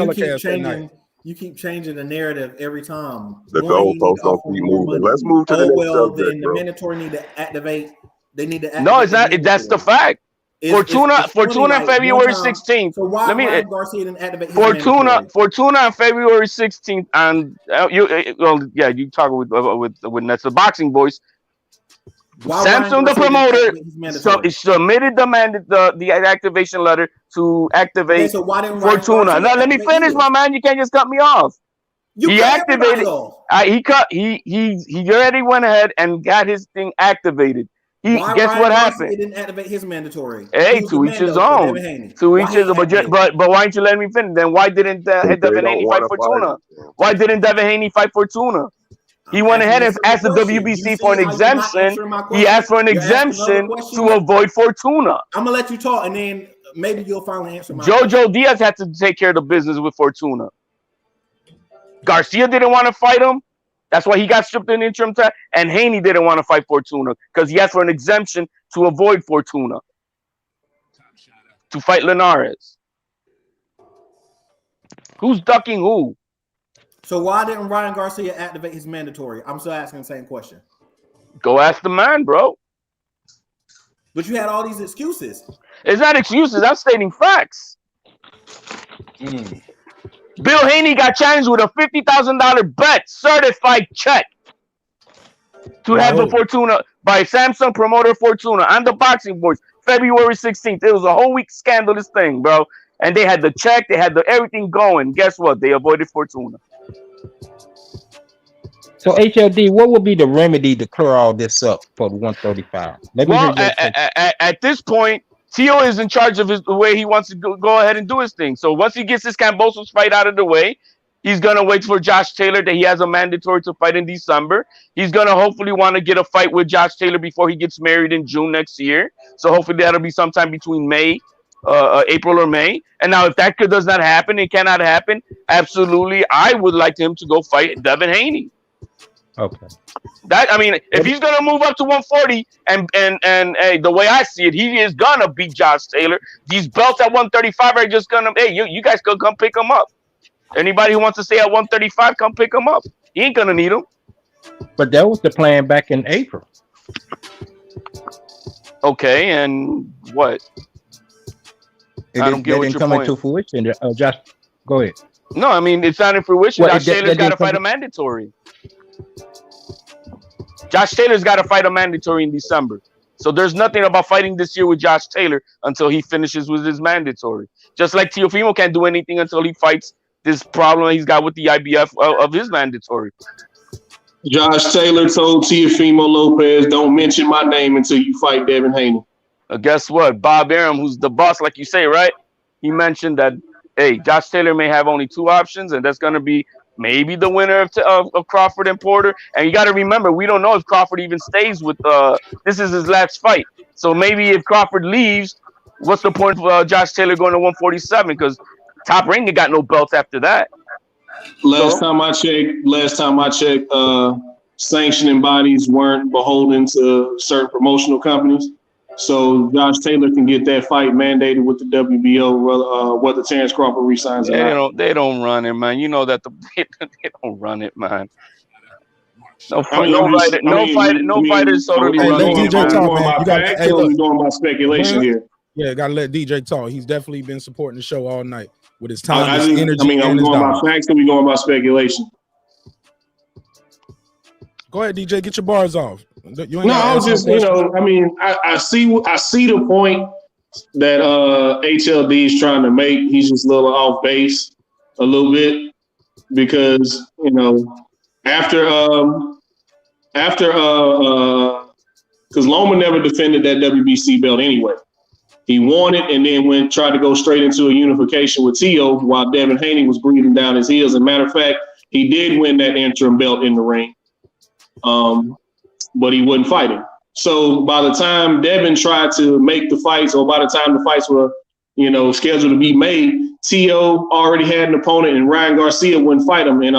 you keep changing the narrative every time. The goalposts don't keep moving. Let's move to the next subject, then the mandatory need to activate. They need to activate. No, it's not. That's the fact. Fortuna on February 16th. So why Garcia didn't activate his Fortuna on February 16th, and you talk with that's the boxing voice. Samsung, the promoter, submitted the activation letter to activate Fortuna. Now let me finish, my man. You can't just cut me off. He activated. He already went ahead and got his thing activated. Guess what happened? He didn't activate his mandatory. Hey, to each his own. To each his own. But why didn't you let me finish? Then why didn't Devin Haney fight Fortuna? Why didn't Devin Haney fight Fortuna? He went ahead and asked the WBC for an exemption. He asked for an exemption to avoid Fortuna. I'm gonna let you talk, and then maybe you'll finally answer my question. Diaz had to take care of the business with Fortuna. Garcia didn't want to fight him. That's why he got stripped in the interim time. And Haney didn't want to fight Fortuna because he asked for an exemption to avoid Fortuna to fight Linares. Who's ducking who? So why didn't Ryan Garcia activate his mandatory? I'm still asking the same question. Go ask the man, bro. But you had all these excuses. It's not excuses. I'm stating facts. Bill Haney got challenged with a $50,000 bet, certified check to have the Fortuna by Samsung promoter Fortuna and the boxing boys February 16th. It was a whole week scandalous thing, bro. And they had the check, they had the everything going. Guess what? They avoided Fortuna. So HLD, what would be the remedy to clear all this up for the 135? Let me Well, hear at this point, Tio is in charge of the way he wants to go ahead and do his thing. So once he gets this Kambosos fight out of the way, he's going to wait for Josh Taylor that he has a mandatory to fight in December. He's going to hopefully want to get a fight with Josh Taylor before he gets married in June next year. So hopefully that'll be sometime between April or May. And now if that does not happen, it cannot happen, absolutely, I would like him to go fight Devin Haney. Okay. That, I mean, if he's gonna move up to 140, and the way I see it, he is gonna beat Josh Taylor. These belts at 135 are just gonna. Hey, you guys could come pick him up. Anybody who wants to stay at 135, come pick him up. He ain't gonna need him. But that was the plan back in April. Okay, and what? I don't get what your point. Into fruition. Josh, go ahead. No, I mean it's not in fruition. Well, Josh Taylor's got to fight a mandatory. Josh Taylor's got to fight a mandatory in December. So there's nothing about fighting this year with Josh Taylor until he finishes with his mandatory. Just like Teofimo can't do anything until he fights this problem he's got with the IBF of his mandatory. Josh Taylor told Teofimo Lopez, don't mention my name until you fight Devin Haney. Guess what? Bob Arum, who's the boss, like you say, right? He mentioned that, hey, Josh Taylor may have only two options, and that's going to be maybe the winner of Crawford and Porter. And you got to remember, we don't know if Crawford even stays with this is his last fight. So maybe if Crawford leaves, what's the point of Josh Taylor going to 147? Because Top Rank got no belts after that. Last time I checked, sanctioning bodies weren't beholden to certain promotional companies. So Josh Taylor can get that fight mandated with the WBO, whether Terence Crawford resigns or not. They don't run it, man. You know that they don't run it, man. No fighters totally run it. DJ talk, man. You got we're going by speculation here. Yeah, gotta let DJ talk. He's definitely been supporting the show all night with his time, his energy. I'm going by facts, and we going by speculation. Go ahead, DJ. Get your bars off. I was just, I see the point that HLD is trying to make. He's just a little off base a little bit because after because Loma never defended that WBC belt anyway. He won it and then tried to go straight into a unification with Tio while Devin Haney was breathing down his heels. As a matter of fact, he did win that interim belt in the ring. But he wasn't fighting. So by the time Devin tried to make the fights, or by the time the fights were, scheduled to be made, Tio already had an opponent, and Ryan Garcia wouldn't fight him. And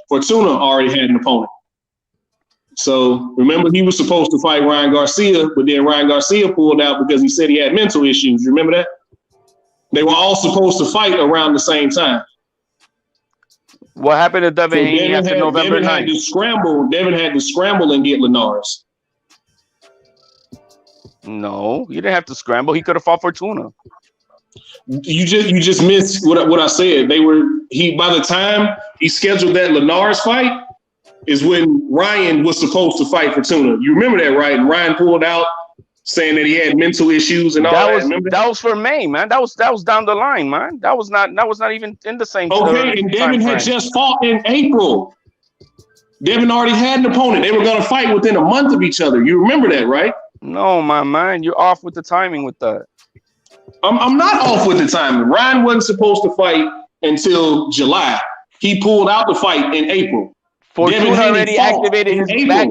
Fortuna already had an opponent. So remember, he was supposed to fight Ryan Garcia, but then Ryan Garcia pulled out because he said he had mental issues. Remember that? They were all supposed to fight around the same time. What happened to Devin Haney after November 9th? Devin had to scramble and get Linares. No, he didn't have to scramble. He could have fought Fortuna. You just missed what I said. By the time he scheduled that Linares fight is when Ryan was supposed to fight Fortuna. You remember that, right? And Ryan pulled out saying that he had mental issues and all that. That was for May, man. That was down the line, man. That was not even in the same. Okay, and Devin had just fought in April. Devin already had an opponent. They were going to fight within a month of each other. You remember that, right? No, my man, you're off with the timing with that. I'm not off with the timing. Ryan wasn't supposed to fight until July. He pulled out the fight in April. Fortuna already activated his back.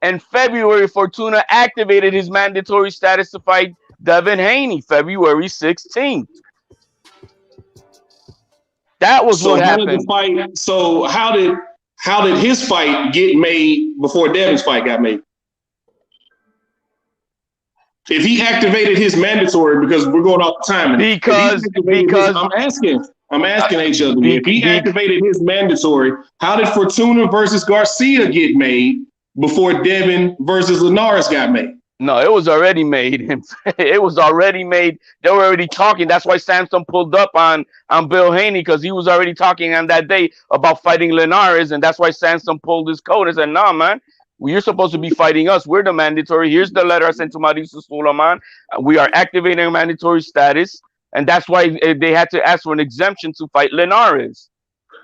In February, Fortuna activated his mandatory status to fight Devin Haney, February 16th. That was what happened. So how did his fight get made before Devin's fight got made? If he activated his mandatory, because we're going off the timing. Because I'm asking HLD. If he activated his mandatory, how did Fortuna versus Garcia get made before Devin versus Linares got made? No, it was already made. It was already made. They were already talking. That's why Samson pulled up on Bill Haney, because he was already talking on that day about fighting Linares, and that's why Samson pulled his coat and said, "Nah, man, You're supposed to be fighting us. We're the mandatory. Here's the letter I sent to Mauricio Suleiman. We are activating a mandatory status, and that's why they had to ask for an exemption to fight Linares.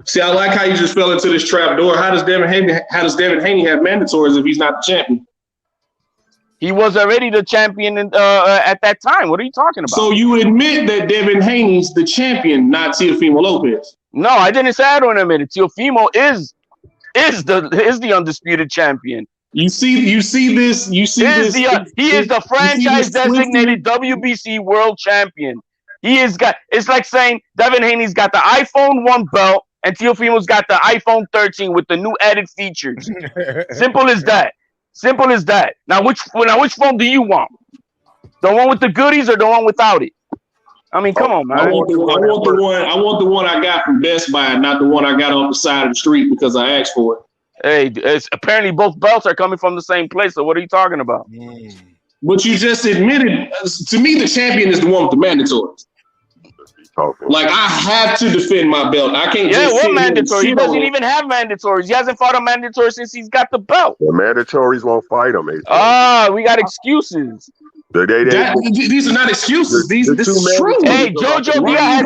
See, I like how you just fell into this trap door. How does Devin Haney have mandatories if he's not the champion? He was already the champion at that time. What are you talking about? So you admit that Devin Haney's the champion, not Teofimo Lopez? No, I didn't say I don't admit it. Teofimo is the undisputed champion. You see this. He is the franchise designated WBC world champion. It's like saying Devin Haney's got the iPhone 1 belt and Teofimo's got the iPhone 13 with the new added features. Simple as that. Simple as that. Now which phone do you want? The one with the goodies or the one without it? I mean, come on, man. I want the one I got from Best Buy, not the one I got off the side of the street because I asked for it. Hey, apparently both belts are coming from the same place. So what are you talking about? But you just admitted, to me, the champion is the one with the mandatories. Like, I have to defend my belt. I can't just what mandatory? He doesn't even have mandatories. He hasn't fought a mandatory since he's got the belt. The mandatories won't fight him. We got excuses. These are not excuses. This is true. Hey, Jojo Diaz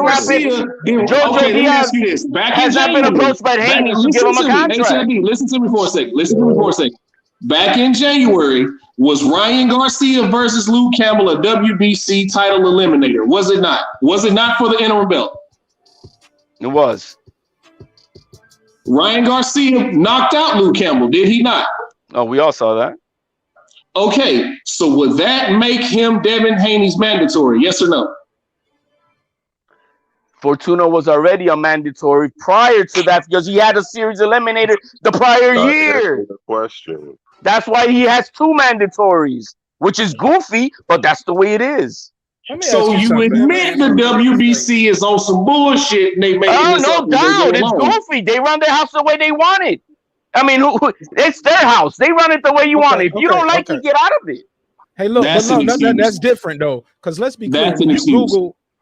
has not been approached by Haney to give him a contract. Listen to me for a second. Back in January, was Ryan Garcia versus Luke Campbell a WBC title eliminator? Was it not? Was it not for the interim belt? It was. Ryan Garcia knocked out Luke Campbell, did he not? Oh, we all saw that. Okay, so would that make him Devin Haney's mandatory? Yes or no? Fortuna was already a mandatory prior to that because he had a series eliminator the prior year. Question. That's why he has two mandatories, which is goofy, but that's the way it is. So you admit the WBC is on some bullshit and they made it. No doubt. It's goofy. They run their house the way they want it. I mean, it's their house. They run it the way you want it. If you don't like it, get out of it. Hey, look, that's different though. Because let's be clear.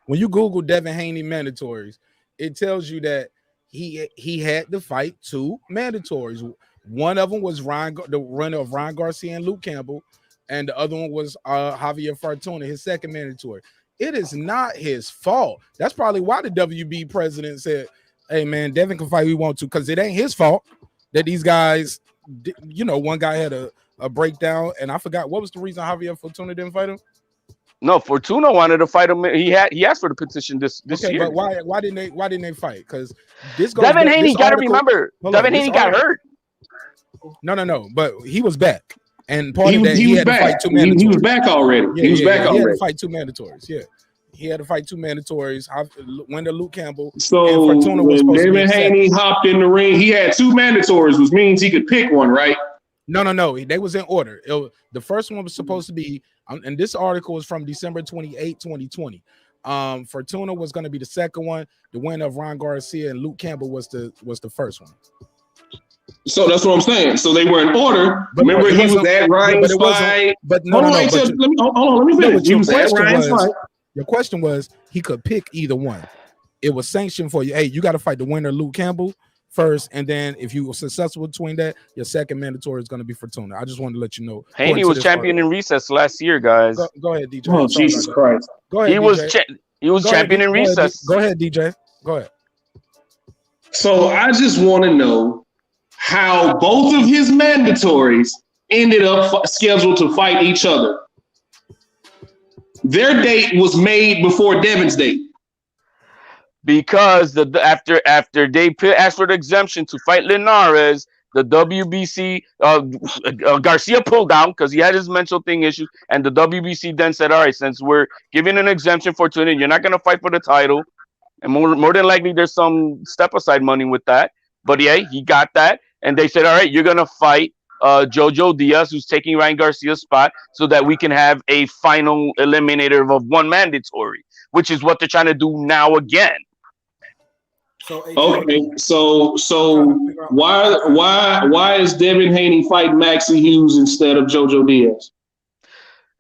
When you Google Devin Haney mandatories, it tells you that he had to fight two mandatories. One of them was the runner of Ryan Garcia and Luke Campbell, and the other one was Javier Fortuna, his second mandatory. It is not his fault. That's probably why the WB president said, "Hey, man, Devin can fight who he wants to," because it ain't his fault that these guys, one guy had a breakdown, and I forgot what was the reason Javier Fortuna didn't fight him. No, Fortuna wanted to fight him. He asked for the petition this year. But why didn't they fight? Because Devin Haney, got to remember, Devin Haney got hurt. No, but he was back, and part of that he had to fight two mandatories. He was back already. Yeah, he was back already. He had to fight two mandatories. Yeah, he had to fight two mandatories. When Luke Campbell. So and Fortuna was when Devin Haney hopped in the ring, he had two mandatories, which means he could pick one, right? No. They was in order. The first one was supposed to be, and this article is from December 28, 2020. Fortuna was going to be the second one. The winner of Ryan Garcia and Luke Campbell was the first one. So that's what I'm saying. So they were in order. But remember, he was at Ryan's fight. But Let me finish. He was at Ryan's fight. Your question was he could pick either one. It was sanctioned for you. Hey, you got to fight the winner, Luke Campbell, first, and then if you were successful between that, your second mandatory is going to be Fortuna. I just wanted to let you know. Haney was champion in recess last year, guys. Go ahead, DJ. Oh, Jesus Christ. Go ahead. He was champion in recess. Go ahead, DJ. Go ahead. So I just want to know how both of his mandatories ended up scheduled to fight each other. Their date was made before Devin's date. Because after they asked for the exemption to fight Linares, the WBC Garcia pulled out because he had his mental thing issues, and the WBC then said, "All right, since we're giving an exemption for Fortuna, you're not going to fight for the title, and more than likely there's some step aside money with that." But yeah, he got that, and they said, "All right, you're going to fight Jojo Diaz, who's taking Ryan Garcia's spot, so that we can have a final eliminator of one mandatory," which is what they're trying to do now again. Okay, so why is Devin Haney fighting Maxie Hughes instead of Jojo Diaz?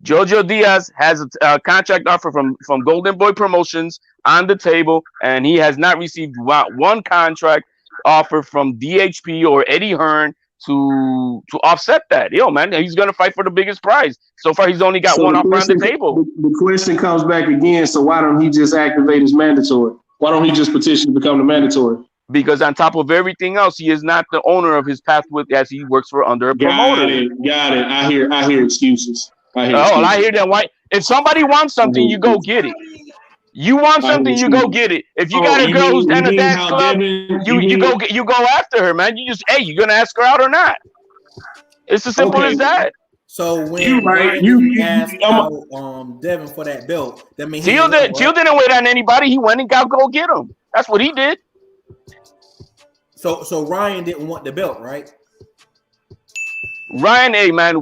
Jojo Diaz has a contract offer from Golden Boy Promotions on the table, and he has not received one contract offer from DHP or Eddie Hearn. offset that. Yo, man, he's gonna fight for the biggest prize. So far, he's only got one offer on the table. The question comes back again. So why don't he just activate his mandatory? Why don't he just petition to become the mandatory? Because on top of everything else, he is not the owner of his path as he works for under a promoter. Got it. I hear excuses. I hear that. Why? If somebody wants something, you go get it. You want something, you go get it. If you got a girl who's in a dance club, you go after her, man. You just, hey, you gonna ask her out or not? It's as simple as that. So when you asked out Devin for that belt, that means Teal didn't wait on anybody. He went and go get him. That's what he did. So Ryan didn't want the belt, right? Ryan, hey man,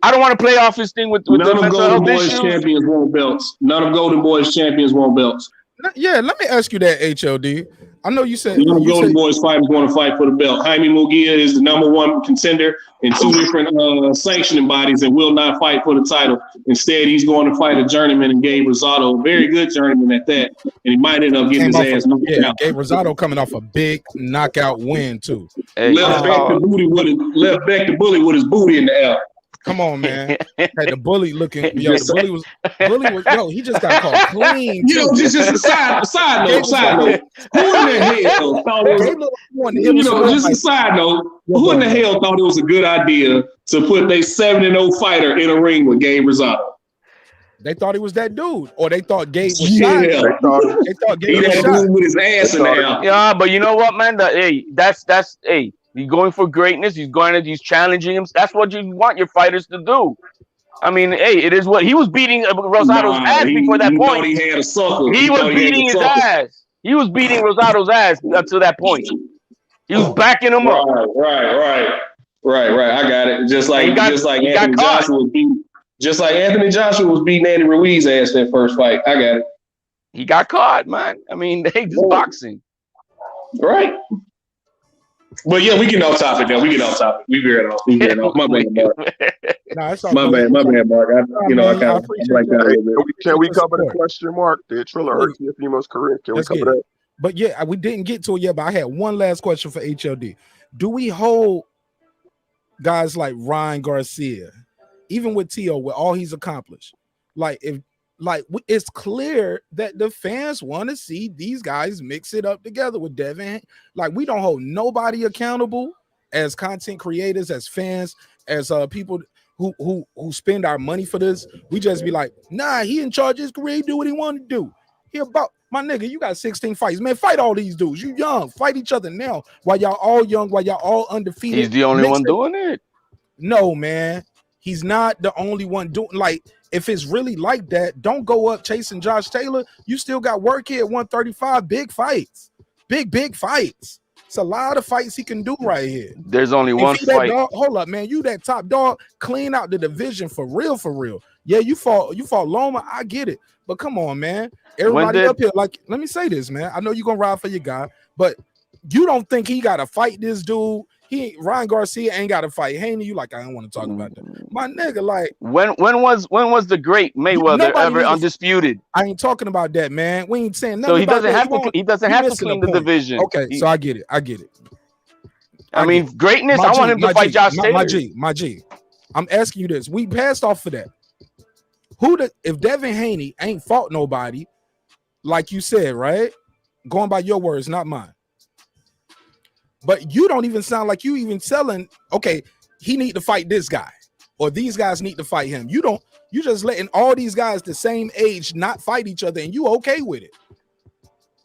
I don't want to play off his thing with none the of mental Golden health Boys issues. champions want belts. None of Golden Boys champions want belts. Yeah, let me ask you that, HLD. I know you said none of Golden Boys fighters want to fight for the belt. Jaime Munguia is the #1 contender in 2 different sanctioning bodies and will not fight for the title. Instead, he's going to fight a journeyman in Gabe Rosado, a very good journeyman at that, and he might end up getting his ass knocked out. Gabe Rosado coming off a big knockout win too. Hey, left back the bully with his booty in the air. Come on, man. Had the bully looking. The bully was. He just got caught clean. Just a side note. Who in the hell thought it was? Just a side note. Who in the hell thought it was a good idea to put their 7-0 fighter in a ring with Gabe Rosado? They thought he was that dude, or they thought Gabe was shot. They thought Gabe was shot with his ass in the air. Yeah, but you know what, man? That's he's going for greatness. He's challenging him. That's what you want your fighters to do. I mean, hey, it is what he was beating Rosado's ass before that point. He had a sucker. He was beating his ass. He was beating Rosado's ass up to that point. He was backing him up. Right. I got it. Just like Anthony Joshua was beating Andy Ruiz's ass that first fight. I got it. He got caught, man. I mean, they just boxing. Right. But yeah, we get off topic now. We veered off. My bad, Mark. My bad, Mark. Can we cover the question, Mark? Did Triller hurt Teofimo's career? Can we cover that? But yeah, we didn't get to it yet. But I had one last question for HLD. Do we hold guys like Ryan Garcia, even with Teo, with all he's accomplished? It's clear that the fans want to see these guys mix it up together with Devin. Like, we don't hold nobody accountable as content creators, as fans, as people who spend our money for this. We just be like, nah, he in charge of his career, do what he want to do. He about, my nigga, you got 16 fights, man. Fight all these dudes. You young, fight each other now while y'all all young, while y'all all undefeated. He's the only one doing it. No, man, he's not the only one doing. Like, if it's really like that, don't go up chasing Josh Taylor. You still got work here at 135. Big fights. Big fights. It's a lot of fights he can do right here. There's only one fight. Hold up, man. You that top dog, clean out the division for real. Yeah, you fought Loma. I get it. But come on, man. Everybody up here, like, let me say this, man. I know you're gonna ride for your guy, but you don't think he gotta fight this dude. Ryan Garcia ain't got to fight Haney. You like, I don't want to talk about that. My nigga, like, when was the great Mayweather ever undisputed? I ain't talking about that, man. We ain't saying nothing. So he doesn't have to clean the division. Okay, so I get it. I mean, greatness. I want him to fight Josh Taylor. My G. I'm asking you this. We passed off for that. If Devin Haney ain't fought nobody, like you said, right? Going by your words, not mine. But you don't even sound like you even selling, okay, he need to fight this guy, or these guys need to fight him. You just letting all these guys the same age not fight each other, and you okay with it.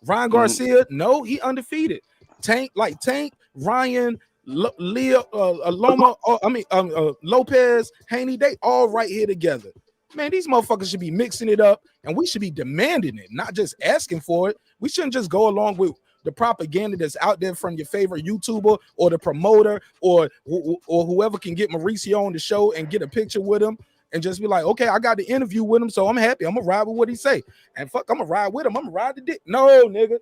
Ryan Garcia, no, he undefeated. Tank, Ryan, Loma, Lopez, Haney, they all right here together. Man, these motherfuckers should be mixing it up, and we should be demanding it, not just asking for it. We shouldn't just go along with the propaganda that's out there from your favorite YouTuber or the promoter or whoever can get Mauricio on the show and get a picture with him and just be like, okay, I got the interview with him, so I'm happy. I'm gonna ride with what he say. And fuck, I'm gonna ride with him. I'm gonna ride the dick. No, nigga.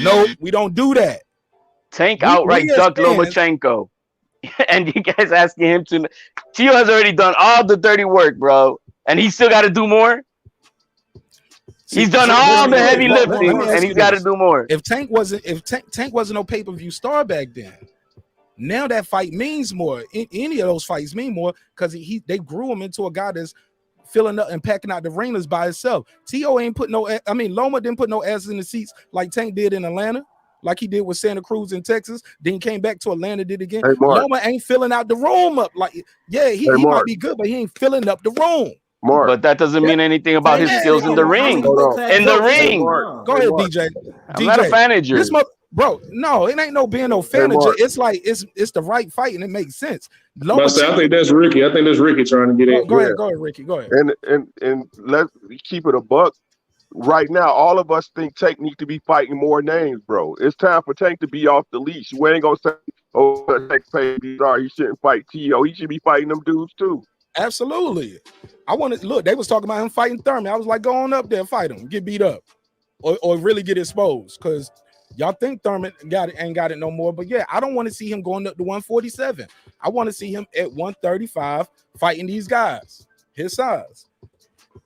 No, we don't do that. Tank outright ducked Lomachenko. And you guys asking him to. Tio has already done all the dirty work, bro. And he still got to do more. He's done all the heavy lifting, and he's got to do more. If Tank wasn't no pay-per-view star back then, Now that fight means more. Any of those fights mean more because they grew him into a guy that's filling up and packing out the arenas by himself. T.O. ain't put Loma didn't put no ass in the seats like Tank did in Atlanta, like he did with Santa Cruz in Texas. Then came back to Atlanta, did it again. Hey, Loma ain't filling out the room up. Like, yeah, he might be good, but he ain't filling up the room. Mark. But that doesn't mean anything about his skills in the ring. In the ring. Go ahead, DJ. I'm not a fan of yours. Bro, no, it ain't no being no fan of it's like it's the right fight and it makes sense. I think that's Ricky. I think that's Ricky trying to get in. Go ahead, Ricky. Go ahead. And let's keep it a buck. Right now, all of us think Tank needs to be fighting more names, bro. It's time for Tank to be off the leash. We ain't gonna say, oh, Tank paid he shouldn't fight T.O. He should be fighting them dudes too. Absolutely. I want to look. They was talking about him fighting Thurman. I was like, go on up there, fight him, get beat up, or really get exposed. Because y'all think Thurman ain't got it no more. But yeah, I don't want to see him going up to 147. I want to see him at 135 fighting these guys his size.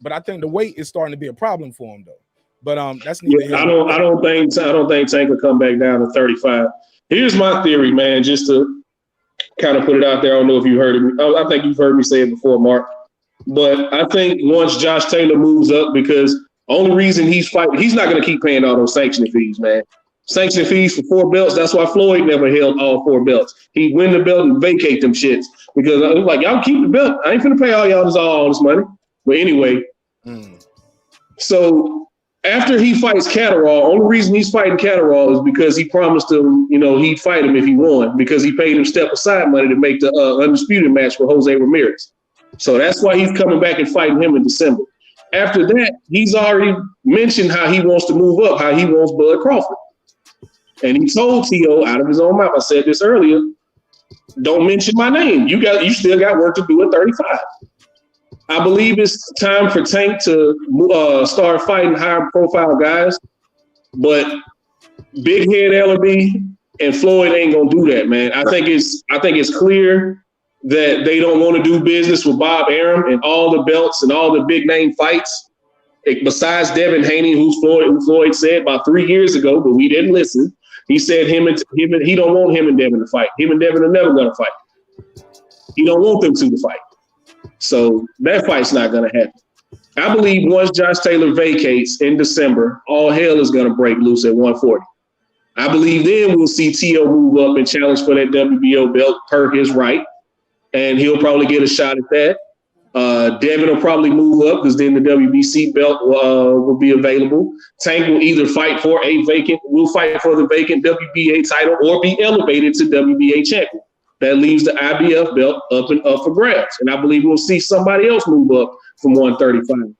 But I think the weight is starting to be a problem for him, though. But that's neither here. I don't think Tank will come back down to 35. Here's my theory, man. Just to kind of put it out there. I don't know if you heard it. I think you've heard me say it before, Mark. But I think once Josh Taylor moves up, because only reason he's fighting, he's not going to keep paying all those sanctioning fees, man. Sanctioning fees for 4 belts. That's why Floyd never held all 4 belts. He'd win the belt and vacate them shits because I was like, y'all keep the belt. I ain't finna pay all this money. But anyway, so after he fights Catterall, only reason he's fighting Catterall is because he promised him, he'd fight him if he won because he paid him step aside money to make the Undisputed match for Jose Ramirez. So that's why he's coming back and fighting him in December. After that, he's already mentioned how he wants to move up, how he wants Bud Crawford. And he told T.O. out of his own mouth, I said this earlier, don't mention my name. You still got work to do at 35. I believe it's time for Tank to start fighting higher profile guys, but Big Head Ellaby and Floyd ain't gonna do that, man. I think it's clear that they don't want to do business with Bob Arum and all the belts and all the big name fights. Besides Devin Haney, who Floyd said about 3 years ago, but we didn't listen. He said he don't want him and Devin to fight. Him and Devin are never gonna fight. He don't want them to fight. So that fight's not going to happen. I believe once Josh Taylor vacates in December, all hell is going to break loose at 140. I believe then we'll see T.O. move up and challenge for that WBO belt per his right, and he'll probably get a shot at that. Devin will probably move up because then the WBC belt will be available. Tank will either fight for the vacant WBA title or be elevated to WBA champion. That leaves the IBF belt up for grabs. And I believe we'll see somebody else move up from 135.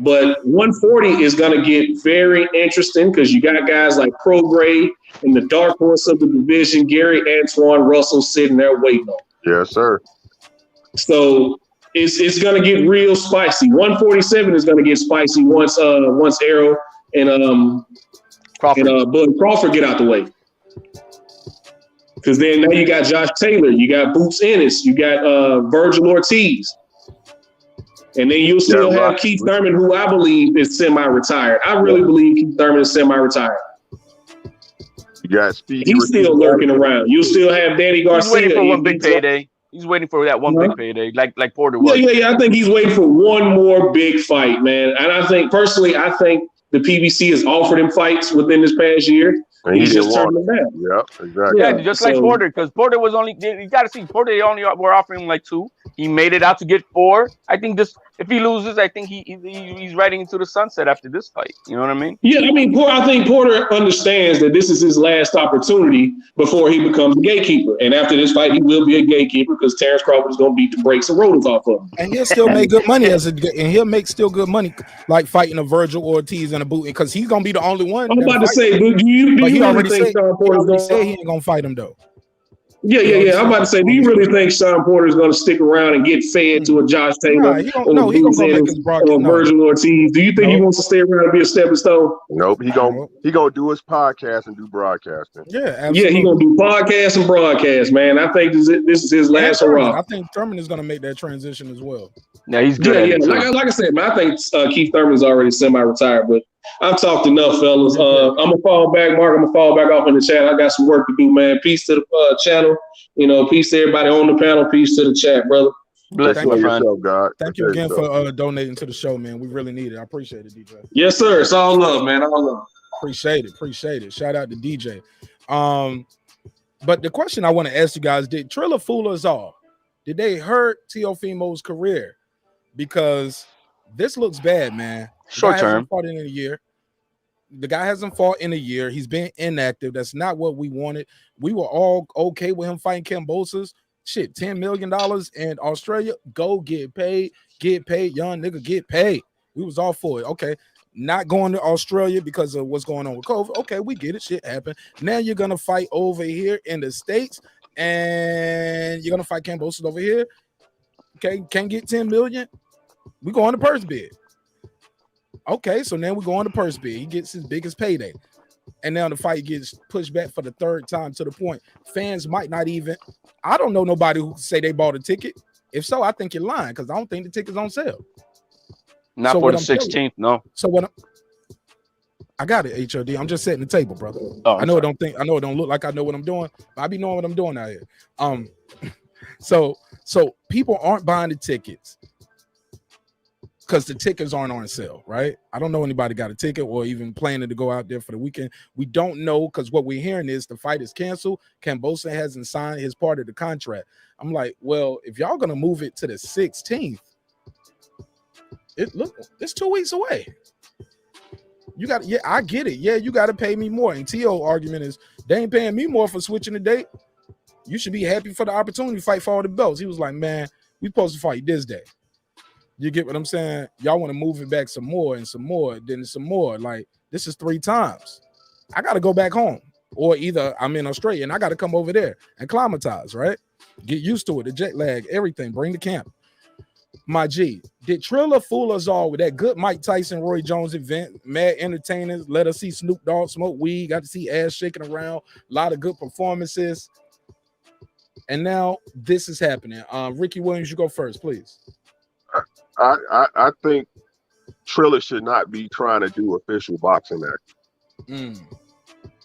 But 140 is going to get very interesting because you got guys like Prograde and the dark horse of the division, Gary Antoine Russell, sitting there waiting on. Yes, sir. So it's going to get real spicy. 147 is going to get spicy once Arrow and Bud Crawford get out the way. Because then now you got Josh Taylor, you got Boots Ennis, you got Virgil Ortiz. And then you'll still have Keith Thurman, who I believe is semi-retired. I really believe Keith Thurman is semi-retired. You got Speed. He's still lurking around. You'll still have Danny Garcia. He's waiting for one big payday. He's waiting for that one big payday, like Porter was. Yeah. I think he's waiting for one more big fight, man. And I think the PBC has offered him fights within this past year. And he's just turned them down. Yeah, exactly. Yeah, just like Porter, because Porter was only, you got to see, Porter, they only were offering him like 2. He made it out to get 4. I think if he loses, I think he's riding into the sunset after this fight. You know what I mean? Yeah, I think Porter understands that this is his last opportunity before he becomes a gatekeeper. And after this fight, he will be a gatekeeper because Terence Crawford is going to beat the brakes and rotors off of him. And he'll still make good money he'll make still good money, like fighting a Virgil Ortiz and a boot, because he's going to be the only one. I'm about to say, do you really think Sean Porter's going to say he ain't going to fight him though? Yeah. I'm about to say, do you really think Sean Porter is going to stick around and get fed to a Josh Taylor he's going to make his broadcast. Virgil Ortiz? Do you think he wants to stay around and be a stepping stone? Nope. He gonna do his podcast and do broadcasting. Yeah, absolutely. Yeah, he's going to do podcast and broadcast, man. I think this is his last hurrah. I think Thurman is going to make that transition as well. Yeah, he's good. Yeah. Like I said, man, I think Keith Thurman is already semi-retired, but I've talked enough, fellas. I'm gonna fall back, Mark. I'm gonna fall back off in the chat. I got some work to do, man. Peace to the channel. You know, peace to everybody on the panel. Peace to the chat, brother. Bless my friend. Thank you again for donating to the show, man. We really need it. I appreciate it, DJ. Yes, sir. It's all love, man. All love. Appreciate it. Shout out to DJ. But the question I want to ask you guys: did Triller fool us all? Did they hurt Teofimo's career? Because this looks bad, man. Short term. The guy hasn't fought in a year. He's been inactive. That's not what we wanted. We were all okay with him fighting Kambosos. Shit, $10 million in Australia. Go get paid. Get paid, young nigga. Get paid. We was all for it. Okay. Not going to Australia because of what's going on with COVID. Okay, we get it. Shit happened. Now you're gonna fight over here in the States, and you're gonna fight Kambosos over here. Okay, can't get 10 million. We go on the purse bid. Okay, so now we go on the purse bid. He gets his biggest payday. And now the fight gets pushed back for the third time to the point fans might not even. I don't know nobody who say they bought a ticket. If so, I think you're lying because I don't think the ticket's on sale. Not for the 16th, no. So I got it, HOD. I'm just setting the table, brother. Oh, I know it don't look like I know what I'm doing, but I be knowing what I'm doing out here. So people aren't buying the tickets because the tickets aren't on sale, right? I don't know anybody got a ticket or even planning to go out there for the weekend. We don't know because what we're hearing is the fight is canceled. Kambosos hasn't signed his part of the contract. I'm like, well, if y'all gonna move it to the 16th, it's 2 weeks away. You got, yeah, I get it. Yeah, you got to pay me more. And T.O. argument is they ain't paying me more for switching the date. You should be happy for the opportunity to fight for all the belts. He was like, man, we supposed to fight this day. You get what I'm saying? Y'all want to move it back some more and some more, then some more. Like, this is 3 times. I got to go back home. Or either I'm in Australia and I got to come over there and climatize, right? Get used to it, the jet lag, everything. Bring the camp. My G, did Triller fool us all with that good Mike Tyson, Roy Jones event? Mad entertainers, let us see Snoop Dogg smoke weed, got to see ass shaking around, a lot of good performances. And now this is happening. Ricky Williams, you go first, please. I think Triller should not be trying to do official boxing match.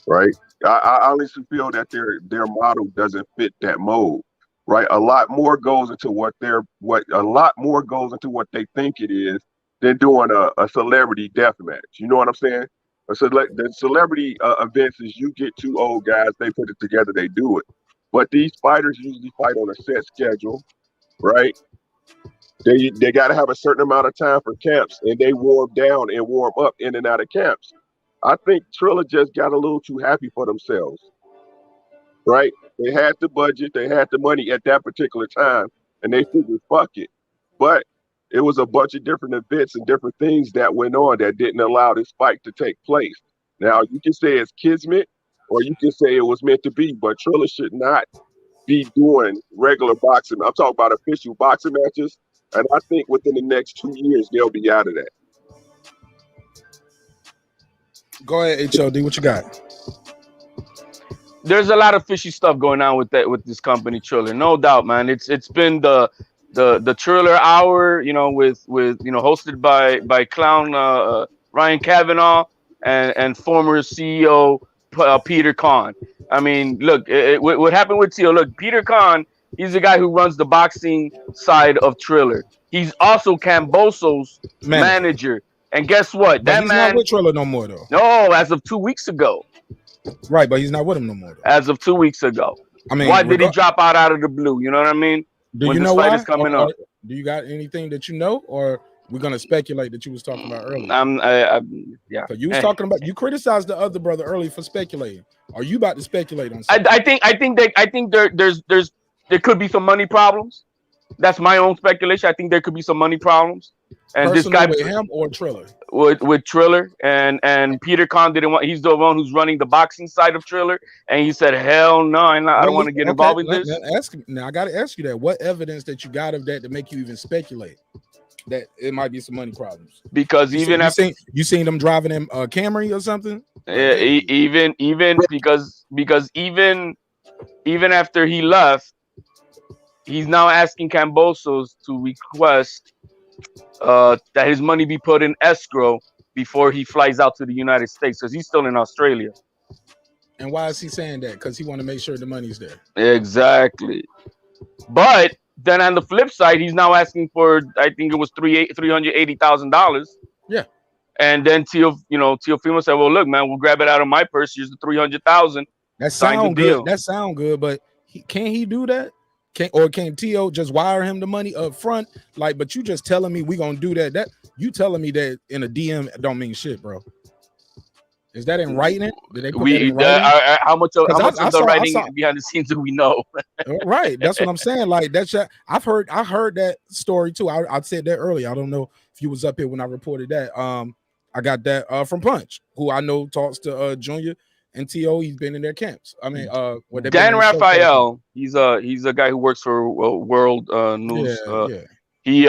Right? I honestly feel that their model doesn't fit that mold. Right, a lot more goes into what they think it is than doing a celebrity death match. You know what I'm saying? The celebrity events is you get 2 old guys, they put it together, they do it. But these fighters usually fight on a set schedule, right? They got to have a certain amount of time for camps, and they warm down and warm up in and out of camps. I think Triller just got a little too happy for themselves. Right? They had the budget, they had the money at that particular time, and they figured, fuck it. But it was a bunch of different events and different things that went on that didn't allow this fight to take place. Now, you can say it's kismet, or you can say it was meant to be, but Triller should not be doing regular boxing. I'm talking about official boxing matches, and I think within the next 2 years, they'll be out of that. Go ahead, HOD, what you got? There's a lot of fishy stuff going on with this company Triller, no doubt, man. It's been the Triller Hour, with hosted by clown Ryan Kavanaugh and former CEO Peter Khan. I mean, look, what happened with Teo? Look, Peter Khan, he's the guy who runs the boxing side of Triller. He's also Kambosos' manager, and guess what? But he's not with Triller no more, though. No, as of 2 weeks ago. Right, but he's not with him no more, though. As of 2 weeks ago. I mean, why did he drop out of the blue? You know what I mean? Do you know why? Is coming up. Do you got anything that you know, or we're gonna speculate that you was talking about earlier? Yeah. So you was talking about, you criticized the other brother earlier for speculating. Are you about to speculate on something? I think there could be some money problems. That's my own speculation. I think there could be some money problems. And personally, this guy with him or Triller? With Triller, and Peter Khan didn't want. He's the one who's running the boxing side of Triller, and he said, "Hell no, I don't want to get involved with this." Now I got to ask you that. What evidence that you got of that to make you even speculate that it might be some money problems? Because even after you seen them driving in Camry or something, even because even after he left, he's now asking Kambosos to request that his money be put in escrow before he flies out to the United States, because he's still in Australia. And why is he saying that? Because he want to make sure the money's there. Exactly. But then on the flip side, he's now asking for, I think it was $380,000. Yeah. And then Teofimo said, "Well, look, man, we'll grab it out of my purse. Here's the $300,000." That Signed the sound deal. good. That sound good, but can he do that? Can Teo just wire him the money up front? Like, but you just telling me we gonna do that? That you telling me that in a DM don't mean shit, bro. Is that in writing? Did they put that in writing? How much of the writing behind the scenes do we know? Right, that's what I'm saying. Like that's I heard that story too. I said that earlier. I don't know if you was up here when I reported that. I got that from Punch, who I know talks to Junior and T.O. He's been in their camps. I mean, Dan Raphael, he's a guy who works for World News. He's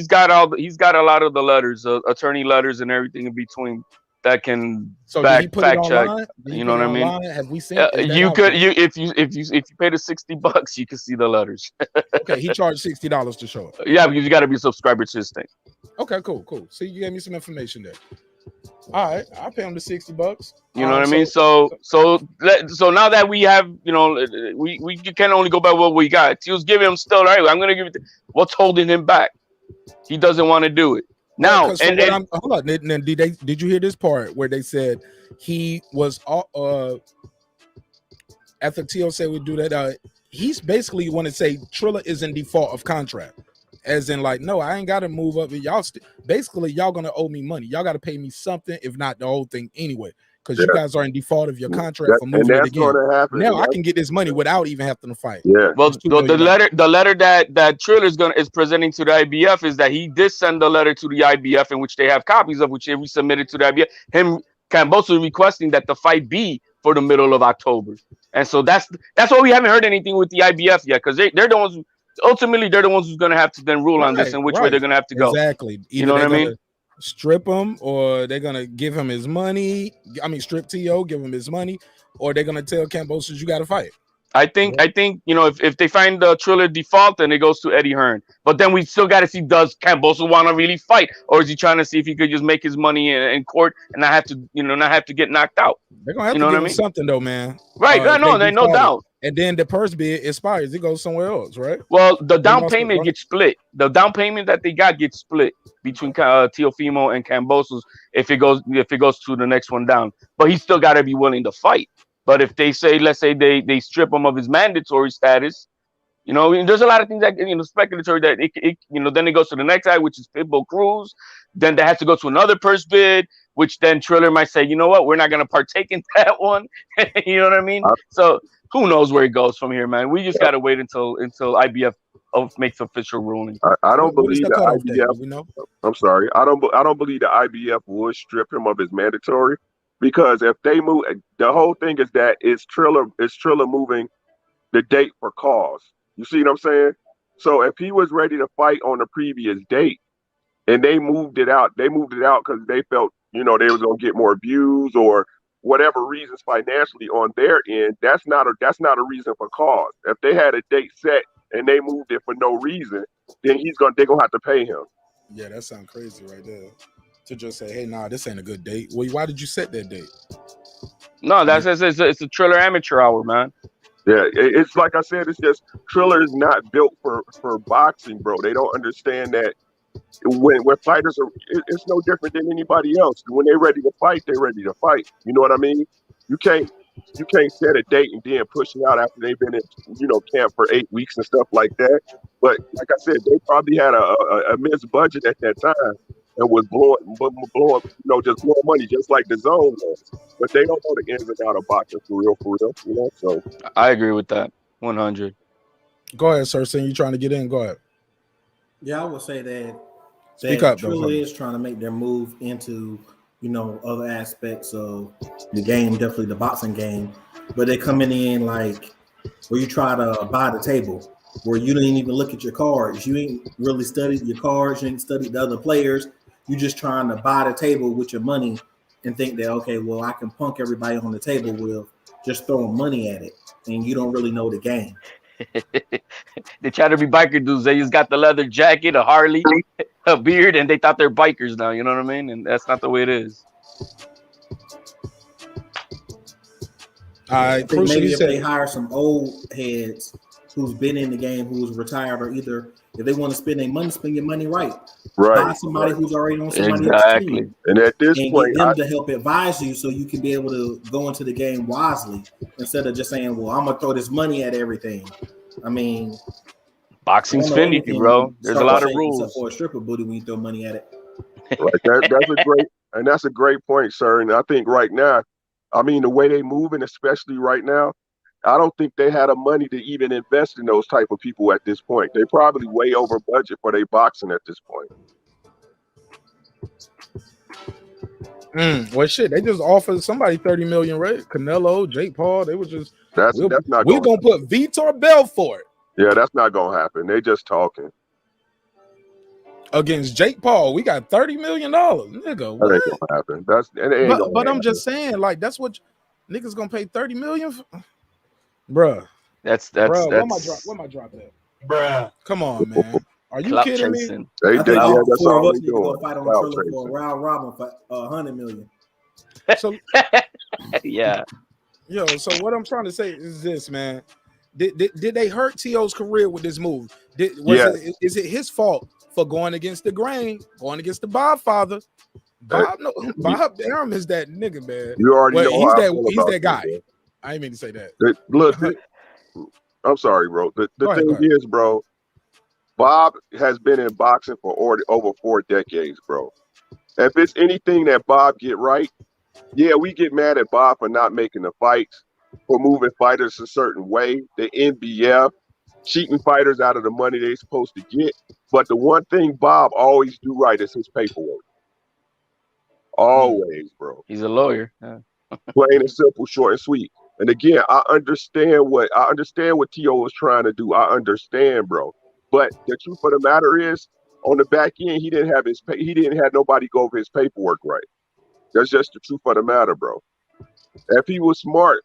got a lot of the letters, attorney letters, and everything in between that can fact check. You know what I mean? Have we seen? If you pay the $60, you can see the letters. Okay, he charged $60 to show it. Yeah, because you got to be a subscriber to his thing. Okay, cool. See, you gave me some information there. All right, I'll pay him the $60. You know what I mean? So now that we have, we can only go by what we got. He was giving him still, right? I'm gonna give it. What's holding him back? He doesn't want to do it now. Hold on. Did you hear this part where they said he was after T.O. said we do that? He's basically want to say Triller is in default of contract. As in, like, no, I ain't got to move up. Y'all basically, y'all gonna owe me money. Y'all got to pay me something, if not the whole thing anyway, because you guys are in default of your contract for moving it again. Now I can get this money without even having to fight. Yeah. Well, the letter that Triller is presenting to the IBF is that he did send the letter to the IBF, in which they have copies of, which we submitted to the IBF. Him Camboso requesting that the fight be for the middle of October, and so that's why we haven't heard anything with the IBF yet, because they're the ones. Ultimately, they're the ones who's going to have to then rule on this and which way they're going to have to go. Exactly. Either you know what I mean? Strip him, or they're going to give him his money. I mean, strip T.O., give him his money, or they're going to tell Cambosos you got to fight. I think if they find the Triller default, then it goes to Eddie Hearn. But then we still got to see, does Camboso want to really fight, or is he trying to see if he could just make his money in court and not have to get knocked out? They're gonna have to give him something though, man. Right? No doubt. And then the purse bid expires; it goes somewhere else, right? Well, the down payment gets split. The down payment that they got gets split between Teofimo and Cambosos if it goes to the next one down. But he's still got to be willing to fight. But if they say, let's say they strip him of his mandatory status, there's a lot of things that speculatory that then it goes to the next guy, which is Pitbull Cruz. Then they have to go to another purse bid, which then Triller might say, you know what, we're not going to partake in that one. You know what I mean? So who knows where it goes from here, man? We just got to wait until IBF makes official ruling. I don't believe the IBF. I'm sorry. I don't believe the IBF would strip him of his mandatory, because if they move, the whole thing is that it's Triller moving the date for cause. You see what I'm saying? So if he was ready to fight on the previous date and they moved it out because they felt, they was going to get more views or whatever reasons financially on their end, that's not a reason for cause. If they had a date set and they moved it for no reason, then they're going to have to pay him. Yeah, that sounds crazy right there. To just say, hey, nah, this ain't a good date. Well, why did you set that date? No, it's a Triller amateur hour, man. Yeah, it's like I said, it's just Triller is not built for boxing, bro. They don't understand that when fighters are, it's no different than anybody else. When they're ready to fight, they're ready to fight. You know what I mean? You can't set a date and then push it out after they've been in, camp for 8 weeks and stuff like that. But like I said, they probably had a missed budget at that time and was blowing, just blowing money, just like the Zone was. But they don't know the ins and outs of boxing for real. So I agree with that, 100. Go ahead, sir. Saying you trying to get in. Go ahead. Yeah, I would say that Speak up, Triller is trying to make their move into other aspects of the game, definitely the boxing game. But they're coming in like where you try to buy the table, where you didn't even look at your cards. You ain't really studied your cards. You ain't studied the other players. You're just trying to buy the table with your money and think that, okay, well, I can punk everybody on the table with just throwing money at it. And you don't really know the game. They try to be biker dudes. They just got the leather jacket, a Harley, a beard, and they thought they're bikers now. You know what I mean? And that's not the way it is. I think Crucial, maybe you if said- they hire some old heads who's been in the game, who's retired, or either if they want to spend their money, spend your money right. Right. Buy somebody who's already on somebody else's team. And at this And point, get them to help advise you so you can be able to go into the game wisely instead of just saying, well, I'm gonna throw this money at everything. I mean, boxing's finicky, bro. There's a lot of rules. For a stripper booty when you throw money at it. Right. That's a great point, sir. And I think right now, I mean, the way they moving, especially right now, I don't think they had the money to even invest in those type of people at this point. They probably way over budget for their boxing at this point. Well, shit, they just offered somebody 30 million, right? Canelo, Jake Paul. They was just that's not. We're gonna put Vitor Belfort. Yeah, that's not gonna happen. They just talking against Jake Paul. We got $30 million, nigga. What? That ain't gonna happen. But I'm just saying, like, that's what niggas gonna pay 30 million for? Bruh. That's where am I dropping at? Bruh. Come on, man. Are you kidding me? That's all they doing. Fight on Triller for a round robin for $100 million. So yeah. Yo, so what I'm trying to say is this, man. Did they hurt T.O.'s career with this move? Is it his fault for going against the grain, going against the Bob father? Bob Arum is that nigga, man. You already know he's that guy. Man. I didn't mean to say that. Look, I'm sorry, bro. The thing is, bro, Bob has been in boxing for over 4 decades, bro. If it's anything that Bob get right, yeah, we get mad at Bob for not making the fights, for moving fighters a certain way, the NBF, cheating fighters out of the money they're supposed to get. But the one thing Bob always do right is his paperwork. Always, bro. He's a lawyer. Yeah. Plain and simple, short and sweet. And again, I understand what T.O. was trying to do. I understand, bro. But the truth of the matter is, on the back end, he didn't have nobody go over his paperwork right. That's just the truth of the matter, bro. If he was smart,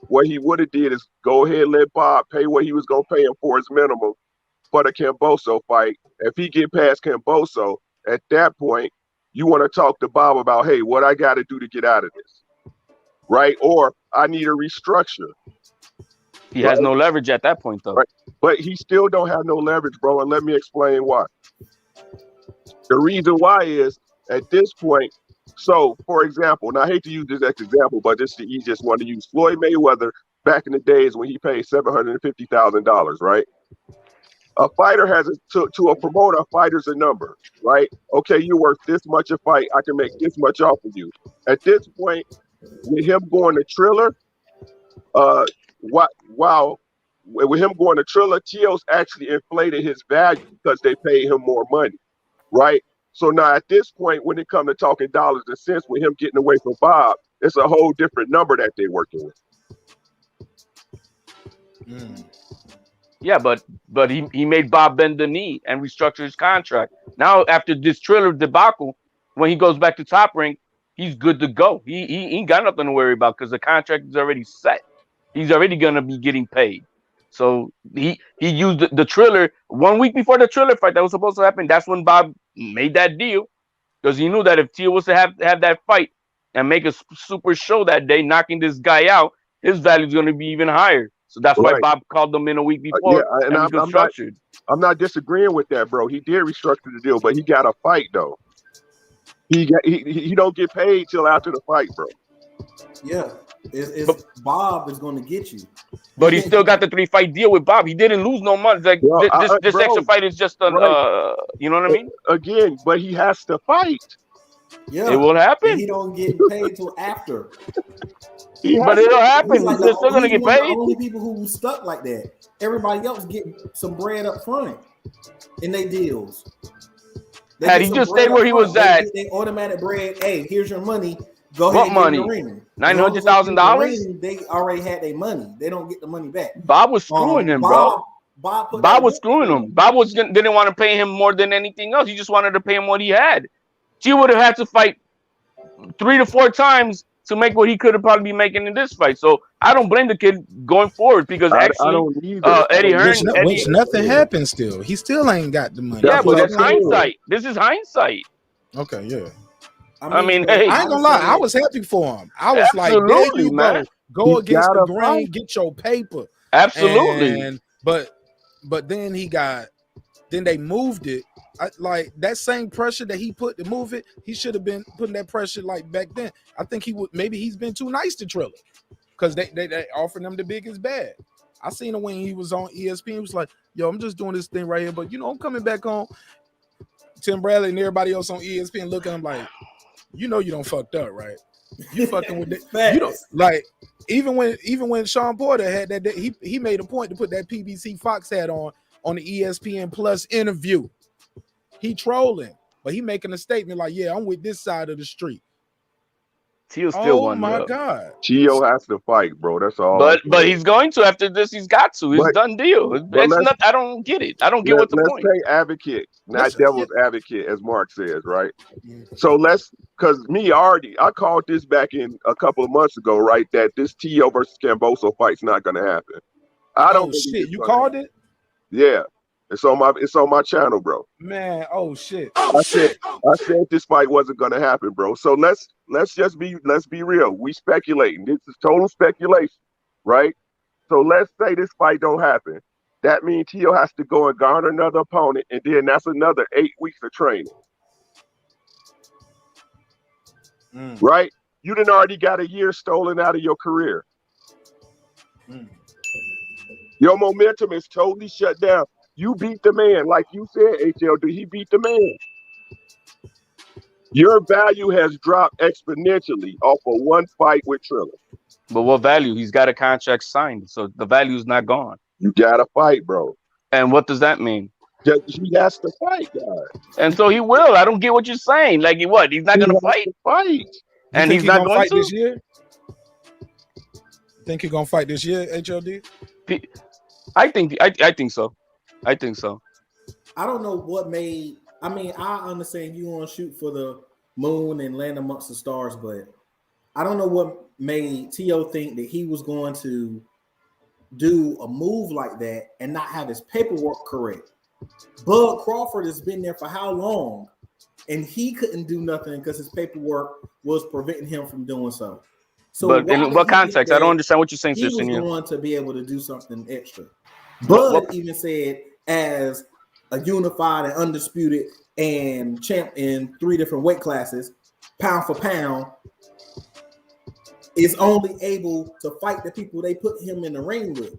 what he would have did is go ahead and let Bob pay what he was gonna pay him for his minimum for the Camboso fight. If he get past Camboso, at that point, you want to talk to Bob about, hey, what I got to do to get out of this, right? Or I need a restructure. He has no leverage at that point, though. Right? But he still don't have no leverage, bro. And let me explain why. The reason why is at this point. So, for example, and I hate to use this as example, but this is the easiest one to use. Floyd Mayweather, back in the days when he paid $750,000, right? A fighter has to a promoter, a fighter's a number, right? Okay, you're worth this much a fight. I can make this much off of you. At this point, with him going to Triller, with him going to Triller, T.O.'s actually inflated his value because they paid him more money, right? So now at this point, when it comes to talking dollars and cents, with him getting away from Bob, it's a whole different number that they're working with. Yeah, but he made Bob bend the knee and restructure his contract. Now, after this Triller debacle, when he goes back to Top Rank, he's good to go. He ain't got nothing to worry about because the contract is already set. He's already gonna be getting paid. So he used the Triller 1 week before the Triller fight that was supposed to happen. That's when Bob made that deal because he knew that if Tio was to have that fight and make a super show that day, knocking this guy out, his value is going to be even higher. So that's why Bob called them in a week before. And I'm not disagreeing with that, bro. He did restructure the deal, but he got a fight though. He don't get paid till after the fight, bro. Yeah, Bob is going to get you. But he still got the 3-fight deal with Bob. He didn't lose no money. Like this extra fight is just you know what I mean? Again, but he has to fight. Yeah, it will happen. And he don't get paid till after. But it'll happen. Like they're still gonna get paid. The only people who stuck like that. Everybody else get some bread up front in their deals. Had he just stayed where he was at, they automatic bread. Hey, here's your money. Go ahead. What money? $900,000. They already had their money. They don't get the money back. Bob was screwing him, bro. Bob was screwing him. Bob didn't want to pay him more than anything else. He just wanted to pay him what he had. He would have had to fight 3 to 4 times to make what he could have probably be making in this fight. So I don't blame the kid going forward because I actually, don't either. Eddie Hearn, Which nothing happened still. He still ain't got the money. yeah, That's but what that's I'm saying. hindsight. This is hindsight. Okay, yeah. I mean, but hey, I ain't gonna lie, I was happy for him. I was like, Absolutely, there you man. go. Go He against the gotta grain, fight. get your paper. Absolutely. And but then they moved it. Like that same pressure that he put to move it, he should have been putting that pressure like back then. I think he's been too nice to Triller because they offered him the biggest bag. I seen him when he was on ESPN. He was like, yo, I'm just doing this thing right here, but I'm coming back home. Tim Bradley and everybody else on ESPN look at him like, you don't fucked up, right? You fucking with that. You don't like even when Shawn Porter had that he made a point to put that PBC Fox hat on the ESPN Plus interview. He trolling, but he making a statement like, yeah, I'm with this side of the street. Tio still won. Oh my God. Tio has to fight, bro. That's all. But he's going to after this. He's got to. It's done deal. It's not. I don't get it. I don't get what the let's point. play advocate, not devil's advocate, as Mark says, right? So because I called this back in a couple of months ago, right? That this Tio versus Camboso fight's not gonna happen. I don't. Oh shit! You called it? Yeah. It's on my channel, bro. Man, oh shit. I said this fight wasn't gonna happen, bro. So let's be real. We speculating. This is total speculation, right? So let's say this fight don't happen. That means Tio has to go and garner another opponent, and then that's another 8 weeks of training. Right? You done already got a year stolen out of your career. Your momentum is totally shut down. You beat the man, like you said, HLD. He beat the man. Your value has dropped exponentially off of one fight with Triller. But what value? He's got a contract signed, so the value's not gone. You gotta fight, bro. And what does that mean? He has to fight, guys. And so he will. I don't get what you're saying. Like what? He's not gonna fight? Fight. And he's not going fight to this year. Think he's gonna fight this year, HLD? I think so. I think so. I don't know what made. I mean, I understand you want to shoot for the moon and land amongst the stars, but I don't know what made Tio think that he was going to do a move like that and not have his paperwork correct. Bud Crawford has been there for how long, and he couldn't do nothing because his paperwork was preventing him from doing so. So, but in what context? I don't understand what you're saying, he was Sister. going to be able to do something extra. Bud even said, as a unified and undisputed and champ in 3 different weight classes, pound for pound, is only able to fight the people they put him in the ring with.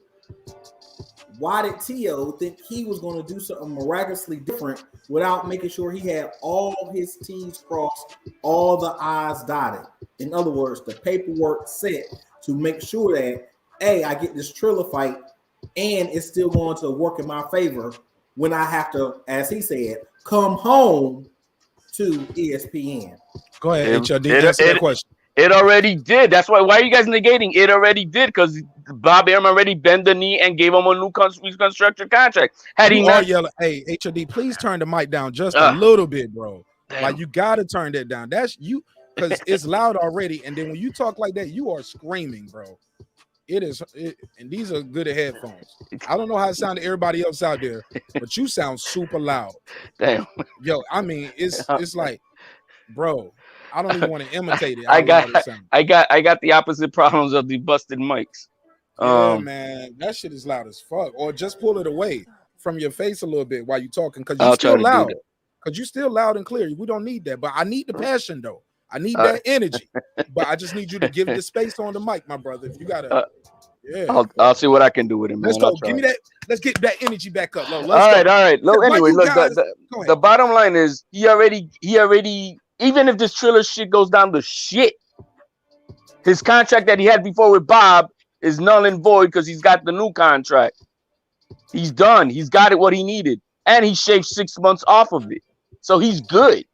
Why did Tio think he was going to do something miraculously different without making sure he had all his T's crossed, all the I's dotted? In other words, the paperwork set to make sure that, hey, I get this Triller fight and it's still going to work in my favor when I have to, as he said, come home to ESPN. Go ahead, HLD. Answer that question. It already did. That's why are you guys negating? It already did because Bob Arum already bent the knee and gave him a new reconstructed contract. Had he not yelling, hey, HLD, please turn the mic down just a little bit, bro. Damn. Like you gotta turn that down. That's you because it's loud already. And then when you talk like that, you are screaming, bro. And these are good headphones. I don't know how it sounded to everybody else out there, but you sound super loud. Damn. Yo, I mean, it's like, bro, I don't even want to imitate it. I got the opposite problems of the busted mics. Yeah, man, that shit is loud as fuck. Or just pull it away from your face a little bit while you're talking, because you're still loud. Because you're still loud and clear. We don't need that, but I need the passion though. I need that energy, but I just need you to give the space on the mic, my brother. If you gotta, yeah, I'll see what I can do with it, man. Let's go. Give me that. Let's get that energy back up. All right. Look, anyway, look. The bottom line is he already. Even if this Triller shit goes down to shit, his contract that he had before with Bob is null and void because he's got the new contract. He's done. He's got it what he needed, and he shaved 6 months off of it, so he's good.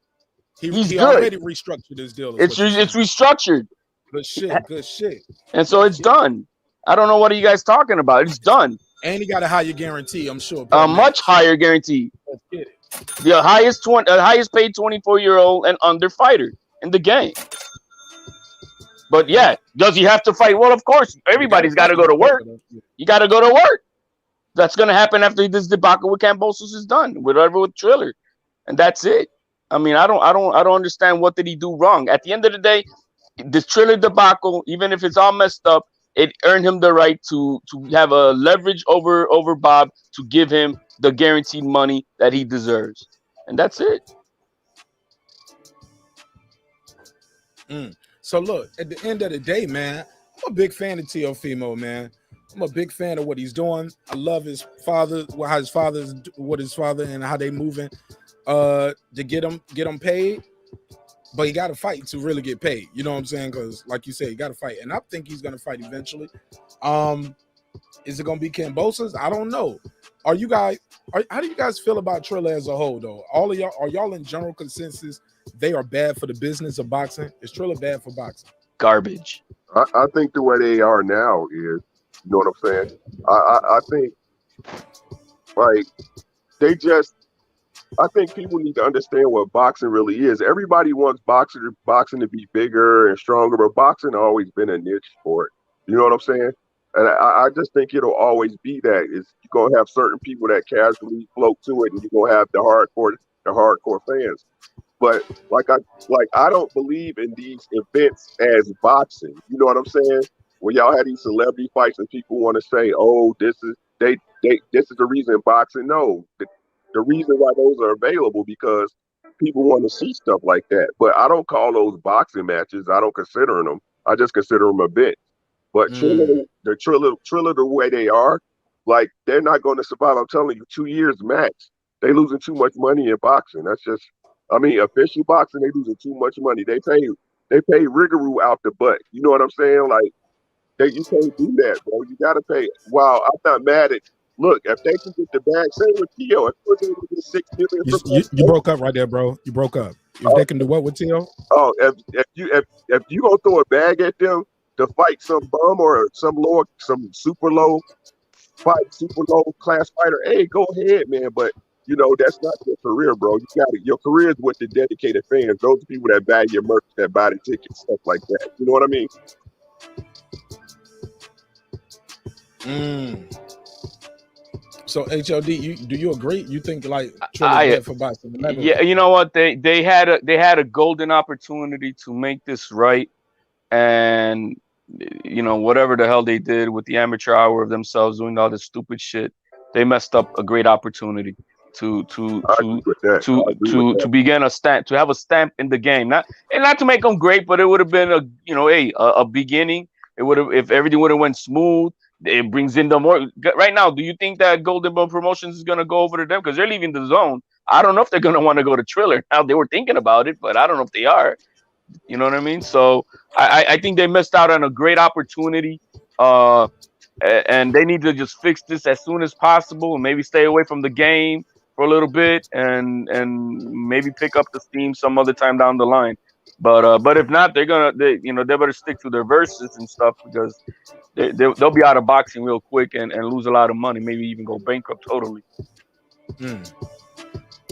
He already restructured his deal. It's restructured. Good shit. Good shit. And so it's done. I don't know what are you guys talking about. It's done. And he got a higher guarantee, I'm sure. A much higher guarantee. Let's get it. The highest paid 24-year-old and under fighter in the game. But yeah, does he have to fight? Well, of course, everybody's got to go to work. You got to go to work. That's gonna happen after this debacle with Kambosos is done, whatever with Triller, and that's it. I mean, I don't understand what did he do wrong. At the end of the day, this Triller debacle, even if it's all messed up, it earned him the right to have a leverage over Bob to give him the guaranteed money that he deserves, and that's it. So look, at the end of the day, man, I'm a big fan of Teofimo, man. I'm a big fan of what he's doing. I love his father, what his father and how they moving to get him paid. But he got to fight to really get paid. You know what I'm saying? Because like you said, he got to fight, and I think he's gonna fight eventually. Is it gonna be Kambosos? I don't know. How do you guys feel about Triller as a whole, though? All of y'all, are y'all in general consensus they are bad for the business of boxing? Is Triller bad for boxing? Garbage. I think the way they are now is, you know what I'm saying? I think, like, I think people need to understand what boxing really is. Everybody wants boxing to be bigger and stronger, but boxing has always been a niche sport. You know what I'm saying? And I just think it'll always be that. You're gonna have certain people that casually float to it, and you're gonna have the hardcore fans. But I don't believe in these events as boxing. You know what I'm saying? When y'all had these celebrity fights and people want to say, "Oh, this is the reason boxing." No, the reason why those are available because people want to see stuff like that. But I don't call those boxing matches. I don't consider them. I just consider them events. But Triller, the way they are, like, they're not going to survive. I'm telling you, 2 years max. They losing too much money in boxing. That's just, I mean, official boxing, they losing too much money. They pay Riggaroo out the butt. You know what I'm saying? Like, you can't do that, bro. You got to pay. Wow, I'm not mad at. Look, if they can get the bag, same with Teo. If we're able to get $6 million, You broke up right there, bro. You broke up. If they can do what with Teo? Oh, if you gonna throw a bag at them to fight some bum or some super low class fighter, hey, go ahead, man. But you know that's not your career, bro. You got it. Your career is with the dedicated fans. Those are people that buy your merch, that buy the tickets, stuff like that. You know what I mean? So HLD, do you agree? You think like Triller for boxing? Yeah, you know what? They had a golden opportunity to make this right, and you know whatever the hell they did with the amateur hour of themselves doing all this stupid shit, they messed up a great opportunity to begin to have a stamp in the game. Not to make them great, but it would have been a beginning. It would have, if everything would have went smooth. It brings in the more. Right now, do you think that Golden Bone Promotions is going to go over to them because they're leaving the zone? I don't know if they're going to want to go to Triller. Now, they were thinking about it, but I don't know if they are. You know what I mean? So I think they missed out on a great opportunity, and they need to just fix this as soon as possible and maybe stay away from the game for a little bit and maybe pick up the steam some other time down the line. But if not, they better stick to their verses and stuff because they'll be out of boxing real quick and lose a lot of money, maybe even go bankrupt totally.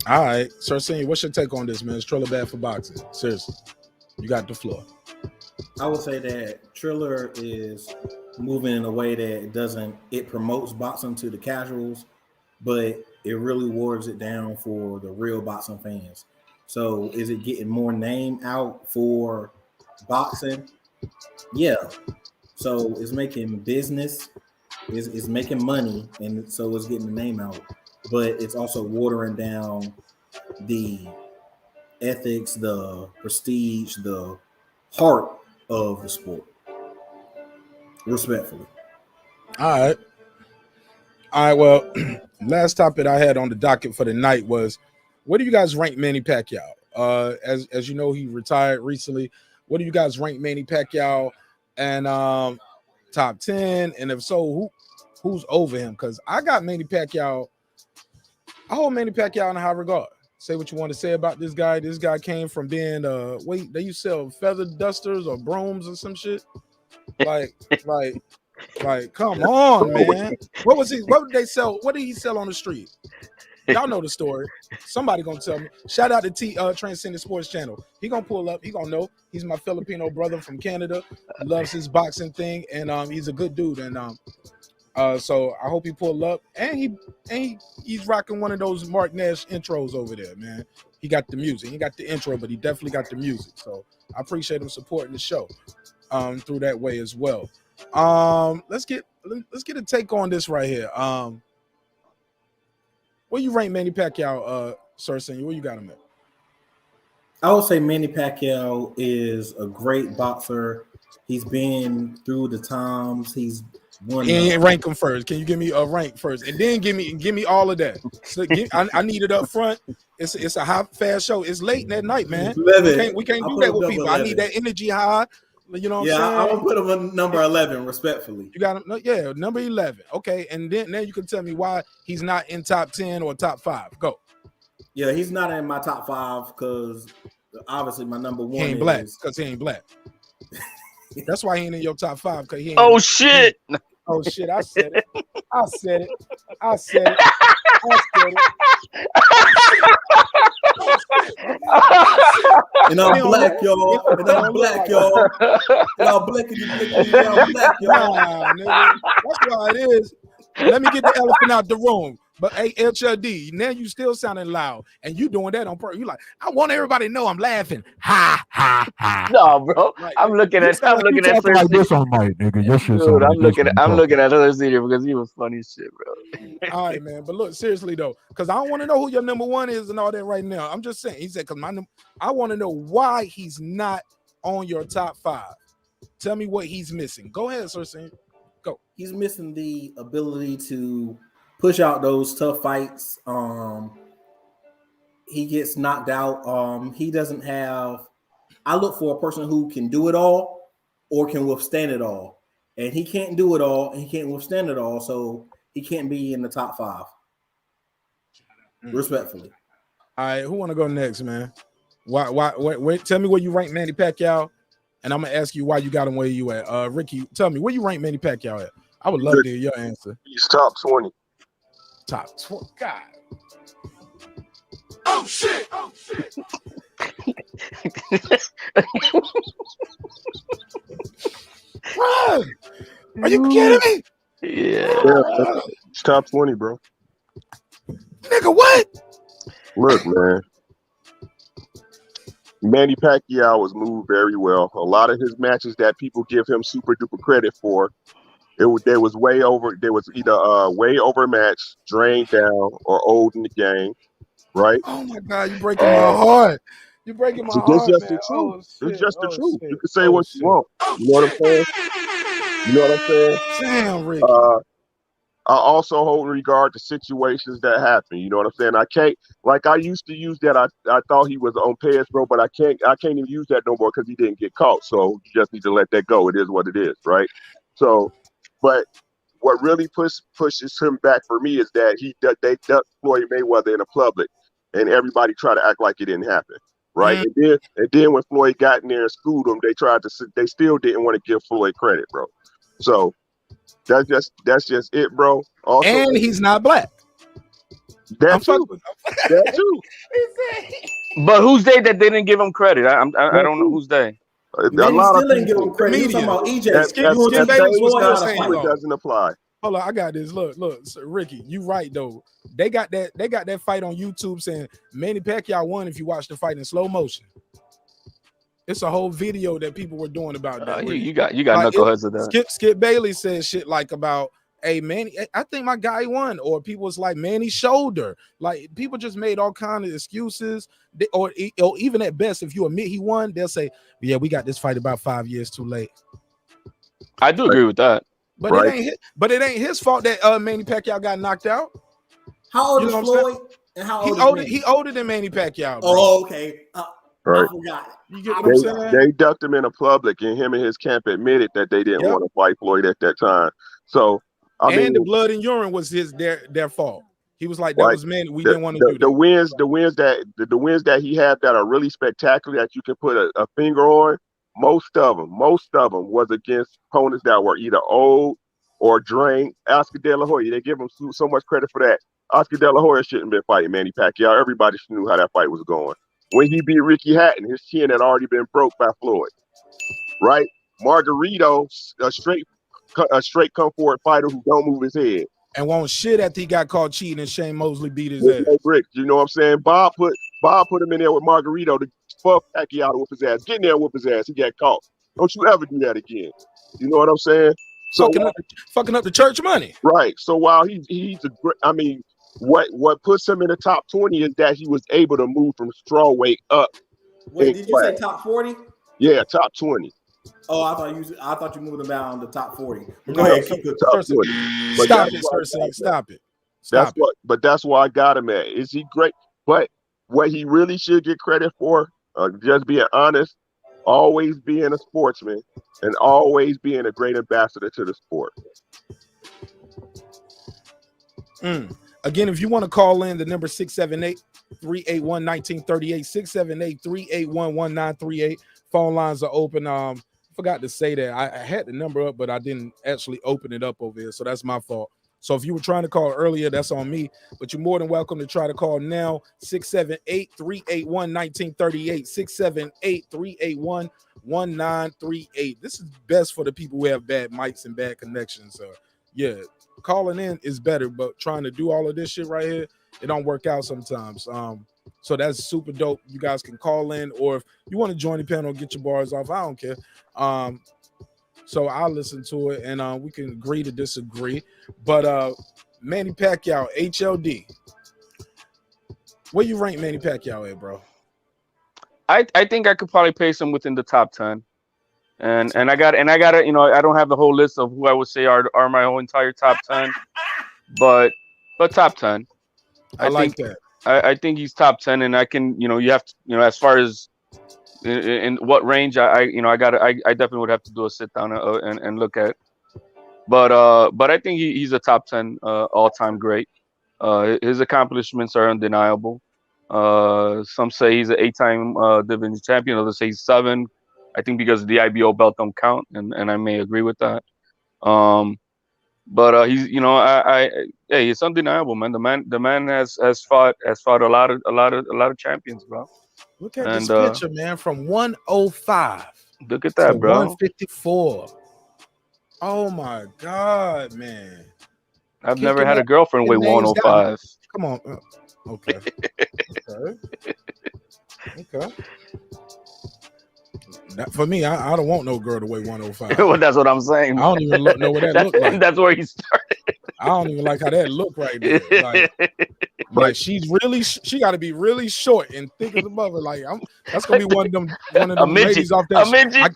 All right, Sir Senior, what's your take on this, man? Is Triller bad for boxing? Seriously, you got the floor. I would say that Triller is moving in a way that it promotes boxing to the casuals, but it really waters it down for the real boxing fans. So is it getting more name out for boxing? Yeah. So it's making business, it's making money, and so it's getting the name out. But it's also watering down the ethics, the prestige, the heart of the sport. Respectfully. All right. Well, last topic I had on the docket for the night was, where do you guys rank Manny Pacquiao? As you know, he retired recently. What do you guys rank Manny Pacquiao and top 10? And if so, who's over him? Because I got Manny Pacquiao. I hold Manny Pacquiao in high regard. Say what you want to say about this guy. This guy came from being they used to sell feather dusters or brooms or some shit. Like, come on, man. What did they sell? What did he sell on the street? Y'all know the story. Somebody gonna tell me. Shout out to Transcendent Sports Channel. He gonna pull up. He gonna know. He's my Filipino brother from Canada. Loves his boxing thing, and he's a good dude. And so I hope he pull up. And he's rocking one of those Marq Nash intros over there, man. He got the music. He got the intro, but he definitely got the music. So I appreciate him supporting the show through that way as well. Let's get a take on this right here. Where you rank Manny Pacquiao, Sir Senior? Where you got him at? I would say Manny Pacquiao is a great boxer. He's been through the times. He's won. Rank him first. Can you give me a rank first, and then give me all of that? So I need it up front. It's a high fast show. It's late that night, man. We can't do that with people. 11. I need that energy high. You know what I'm saying? I'm gonna put him on number 11, respectfully. You got him, yeah, number 11. Okay, and then you can tell me why he's not in top 10 or top 5. Go. Yeah, he's not in my top 5 because obviously my number 1 he ain't black because he ain't black. That's why he ain't in your top 5 because he ain't. Oh shit! Oh shit! I said it. I said it. And I'm black, y'all. And I'm black, y'all. And I'm black, y'all. Nah, nigga. That's why it is. Let me get the elephant out the room. But hey, HLD, now you still sounding loud, and you doing that on purpose. You like, I want everybody to know I'm laughing. Ha ha ha. No, bro. Like, I'm looking at like this on mic, nigga. Your shit. Dude, I'm looking at her senior because he was funny as shit, bro. All right, man. But look, seriously though, because I don't want to know who your number 1 is and all that right now. I'm just saying. He said, because I want to know why he's not on your top 5. Tell me what he's missing. Go ahead, Sir Senior. Go. He's missing the ability to push out those tough fights. He gets knocked out. He doesn't have. I look for a person who can do it all or can withstand it all, and he can't do it all and he can't withstand it all, so he can't be in the top 5. Respectfully. All right, who want to go next, man? Wait, tell me where you rank Manny Pacquiao, and I'm gonna ask you why you got him where you at. Ricky, tell me where you rank Manny Pacquiao at. I would love to hear your answer. He's top 20. Top 20. God. Oh shit! Oh shit! Bro, are you kidding me? Yeah. It's top 20, bro. Nigga, what? Look, man. Manny Pacquiao was moved very well. A lot of his matches that people give him super duper credit for, there was way over. There was either way overmatched, drained down, or old in the game, right? Oh my God, you're breaking my heart. You're breaking my heart. It's just man. the truth. It's just the truth. Shit. You can say what you want. You know what I'm saying? You know what I'm saying? Damn, Ricky. I also hold in regard to situations that happen. You know what I'm saying? I can't, like I used to use that. I thought he was on P.E.A.T.S, bro, but I can't even use that no more because he didn't get caught. So you just need to let that go. It is what it is, right? So, but what really pushes him back for me is that they ducked Floyd Mayweather in the public, and everybody tried to act like it didn't happen, right? And then when Floyd got in there and schooled him, they still didn't want to give Floyd credit, bro. So. That's just it, bro. Also, and he's not black. That too. That too. But who's they that didn't give him credit? I don't know who's they. A lot still didn't give him credit. He's talking about EJ. That doesn't apply. Hold on, I got this. Look, so Ricky, you right though. They got that fight on YouTube saying Manny Pacquiao won if you watch the fight in slow motion. It's a whole video that people were doing about that. You got knuckleheads of that. Skip Bailey said shit like about, hey, Manny, I think my guy won. Or people was like, Manny's shoulder. Like, people just made all kind of excuses. Or even at best, if you admit he won, they'll say, yeah, we got this fight about 5 years too late. I do agree with that. But it ain't his fault that Manny Pacquiao got knocked out. How old is Floyd? And how old is he older than Manny Pacquiao, bro. Oh, okay. Right. I forgot. You get what I'm saying? They ducked him in a public, and him and his camp admitted that they didn't want to fight Floyd at that time. So, I mean, the blood and urine was their fault. He was like, that was Manny. We didn't want to do that. The wins that he had that are really spectacular that you can put a finger on. Most of them was against opponents that were either old or drained. Oscar De La Hoya, they give him so much credit for that. Oscar De La Hoya shouldn't have been fighting Manny Pacquiao. Everybody knew how that fight was going. When he beat Ricky Hatton, his chin had already been broke by Floyd, right? Margarito, a straight come forward fighter who don't move his head. And won't shit after he got caught cheating and Shane Mosley beat his ass. No bricks, you know what I'm saying? Bob put him in there with Margarito to fuck Pacquiao to whip his ass. Get in there and whip his ass. He got caught. Don't you ever do that again. You know what I'm saying? So fucking up the church money. Right. So while he's a great, I mean, what puts him in the top 20 is that he was able to move from strawweight up. Wait, did you say top 40? Yeah, top 20. Oh, I thought you moved him down to top 40. Go ahead, keep it. Stop it, Cersei. Stop it. But that's why I got him at. Is he great? But what he really should get credit for, just being honest, always being a sportsman and always being a great ambassador to the sport. Again, if you want to call in, the number 678-381-1938, 678-381-1938. Phone lines are open. Forgot to say that. I had the number up, but I didn't actually open it up over here, so that's my fault. So if you were trying to call earlier, that's on me, but you're more than welcome to try to call now, 678-381-1938, 678-381-1938. This is best for the people who have bad mics and bad connections. Yeah, calling in is better, but trying to do all of this shit right here, it don't work out sometimes. So that's super dope. You guys can call in, or if you want to join the panel, get your bars off, I don't care. So I'll listen to it, and we can agree to disagree. But Manny Pacquiao, HLD, where you rank Manny Pacquiao at, bro? I think I could probably place him within the top 10. And I got to, you know, I don't have the whole list of who I would say are my whole entire top 10, but top 10. I think I think he's top 10, and I can, you know, you have to, you know, as far as in what range, I definitely would have to do a sit down and look at. But I think he's a top 10 all-time great. His accomplishments are undeniable. Some say he's an 8-time division champion. Others say he's 7. I think because the IBO belt don't count, and I may agree with that. But he's, you know, hey, it's undeniable, man. The man has fought a lot of champions, bro. Look at this picture, man, from 105. Look at that, bro. 154. Oh my God, man. I've never had a girlfriend weigh 105. Come on. Okay. Okay. For me, I don't want no girl to weigh 105. Well, that's what I'm saying. I don't even know what that look like. That's where he started. I don't even like how that look right there. Like she got to be really short and thick as a mother. Like that's gonna be one of them ladies off that.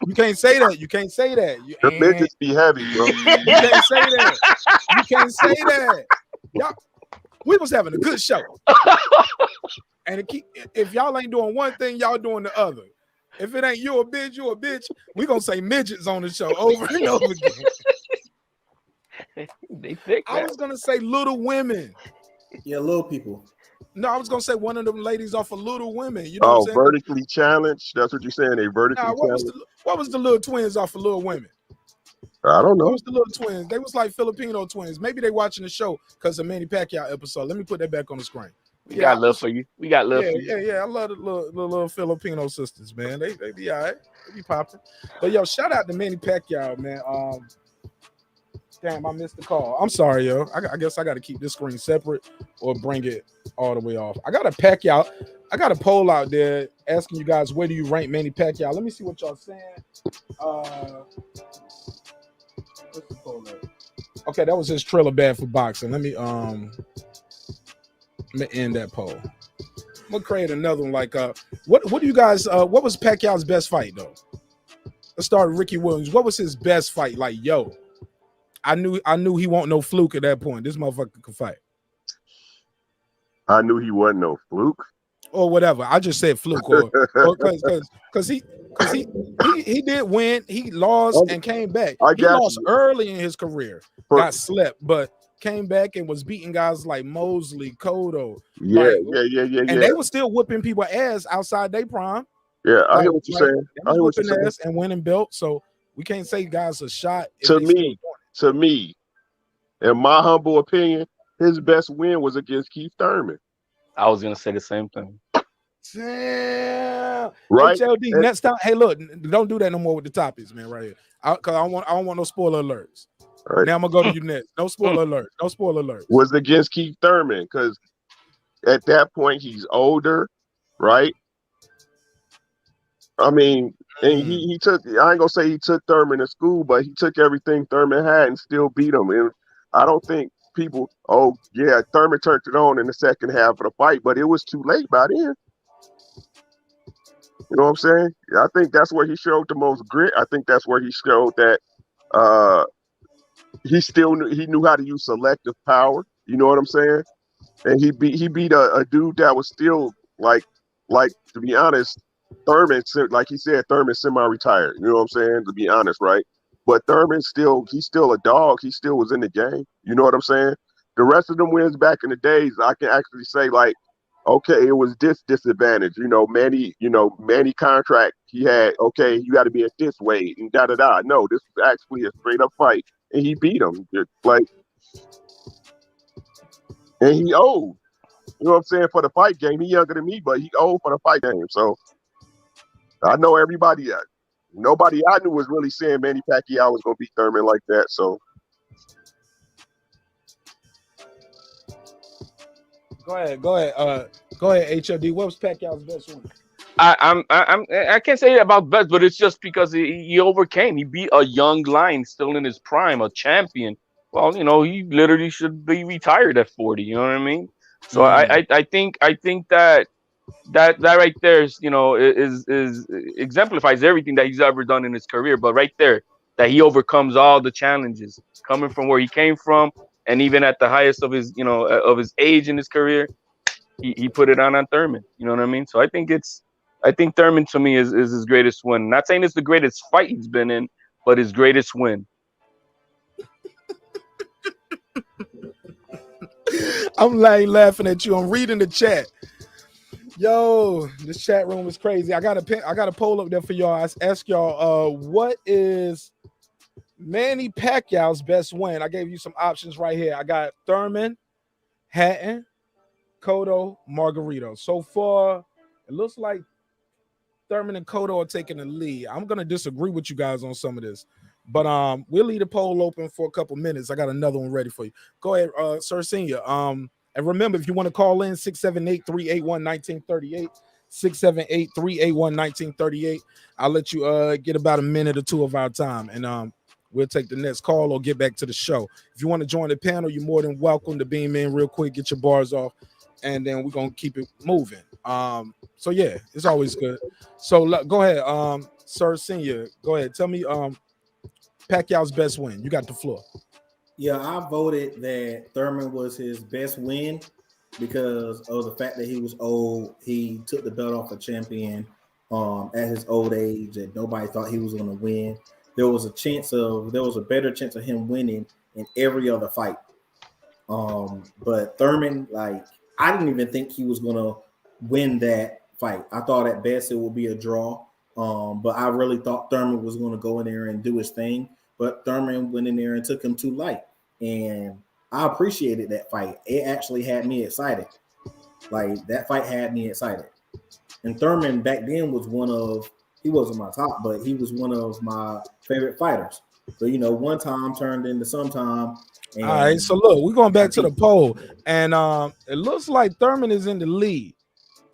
You can't say that. You can't say that. The midgets be heavy, bro. You can't say that. You can't say that. Y'all, we was having a good show. And if y'all ain't doing one thing, y'all doing the other. If it ain't you a bitch, we gonna say midgets on the show over and over again. They thick, I was gonna say Little Women. Yeah, little people. No, I was gonna say one of them ladies off of Little Women. You know what I'm saying? Vertically challenged. That's what you're saying. They vertically challenged. What was the little twins off of Little Women? I don't know. What was the little twins? They was like Filipino twins. Maybe they watching the show because of Manny Pacquiao episode. Let me put that back on the screen. We got love for you. We got love for you. Yeah. I love the little Filipino sisters, man. They be all right. They be popping. But yo, shout out to Manny Pacquiao, man. Damn, I missed the call. I'm sorry, yo. I guess I got to keep this screen separate or bring it all the way off. I got a Pacquiao. I got a poll out there asking you guys, where do you rank Manny Pacquiao? Let me see what y'all saying. What's the poll at? Okay, that was his Trailer Bad for boxing. Let me end that poll. I'm gonna create another one. Like, what do you guys? What was Pacquiao's best fight though? Let's start with Ricky Williams. What was his best fight? Like, yo, I knew he wasn't no fluke at that point. This motherfucker could fight. I knew he wasn't no fluke. Or whatever. I just said fluke, or because he did win. He lost and came back. He lost early in his career. Got slept, but came back and was beating guys like Mosley, Cotto. Yeah. And they were still whooping people ass outside their prime. Yeah, I hear what you're saying. I hear what you're saying. Ass and winning belt. So we can't say guys are shot. To me, in my humble opinion, his best win was against Keith Thurman. I was gonna say the same thing. Damn. Right? HLD, And- next time. Hey, look, don't do that no more with the topics, man, right here. Cause I don't want no spoiler alerts. Right. Now I'm gonna go to you next. No spoiler alert. No spoiler alerts. Was against Keith Thurman because at that point he's older, right? I mean, and he took, I ain't gonna say he took Thurman to school, but he took everything Thurman had and still beat him. And I don't think people, oh yeah, Thurman turned it on in the second half of the fight, but it was too late by then. You know what I'm saying? I think that's where he showed the most grit. I think that's where he showed that he knew how to use selective power. You know what I'm saying? And he beat a dude that was still like to be honest, Thurman, like he said, Thurman semi-retired. You know what I'm saying? To be honest, right? But Thurman he's still a dog. He still was in the game. You know what I'm saying? The rest of them wins back in the days, I can actually say like, okay, it was this disadvantage. Manny contract he had. Okay, you got to be at this weight and da da da. No, this was actually a straight up fight, and he beat him. And he owed. You know what I'm saying, for the fight game. He younger than me, but he owed for the fight game. So I know everybody. Nobody I knew was really saying Manny Pacquiao was going to beat Thurman like that. So Go ahead, HLD. What was Pacquiao's best one? I can't say about best, but it's just because he overcame. He beat a young lion still in his prime, a champion. Well, he literally should be retired at 40. You know what I mean? So I think that right there is exemplifies everything that he's ever done in his career. But right there, that he overcomes all the challenges coming from where he came from, and even at the highest of his age in his career, he put it on Thurman. You know what I mean? So I think Thurman to me is his greatest win. Not saying it's the greatest fight he's been in, but his greatest win. I'm laughing at you. I'm reading the chat. Yo, this chat room is crazy. I got a poll up there for y'all. I ask y'all, what is Manny Pacquiao's best win? I gave you some options right here. I got Thurman, Hatton, Cotto, Margarito. So far, it looks like Thurman and Cotto are taking the lead. I'm gonna disagree with you guys on some of this, but we'll leave the poll open for a couple minutes. I got another one ready for you. Go ahead, Sir Senior. And remember, if you want to call in, 678-381-1938, 678-381-1938. I'll let you get about a minute or two of our time, and we'll take the next call or get back to the show. If you want to join the panel, you're more than welcome to beam in real quick, get your bars off, and then we're gonna keep it moving. So yeah, it's always good. So go ahead, Sir Senior. Go ahead. Tell me Pacquiao's best win. You got the floor. Yeah, I voted that Thurman was his best win because of the fact that he was old. He took the belt off a champion at his old age, and nobody thought he was going to win. There was a better chance of him winning in every other fight. But Thurman, I didn't even think he was going to win that fight. I thought at best it would be a draw. But I really thought Thurman was going to go in there and do his thing. But Thurman went in there and took him too light. And I appreciated that fight. It actually had me excited. That fight had me excited. And Thurman back then was he wasn't my top, but he was one of my favorite fighters. So, one time turned into sometime. All right, so look, we're going back to the poll. And it looks like Thurman is in the lead.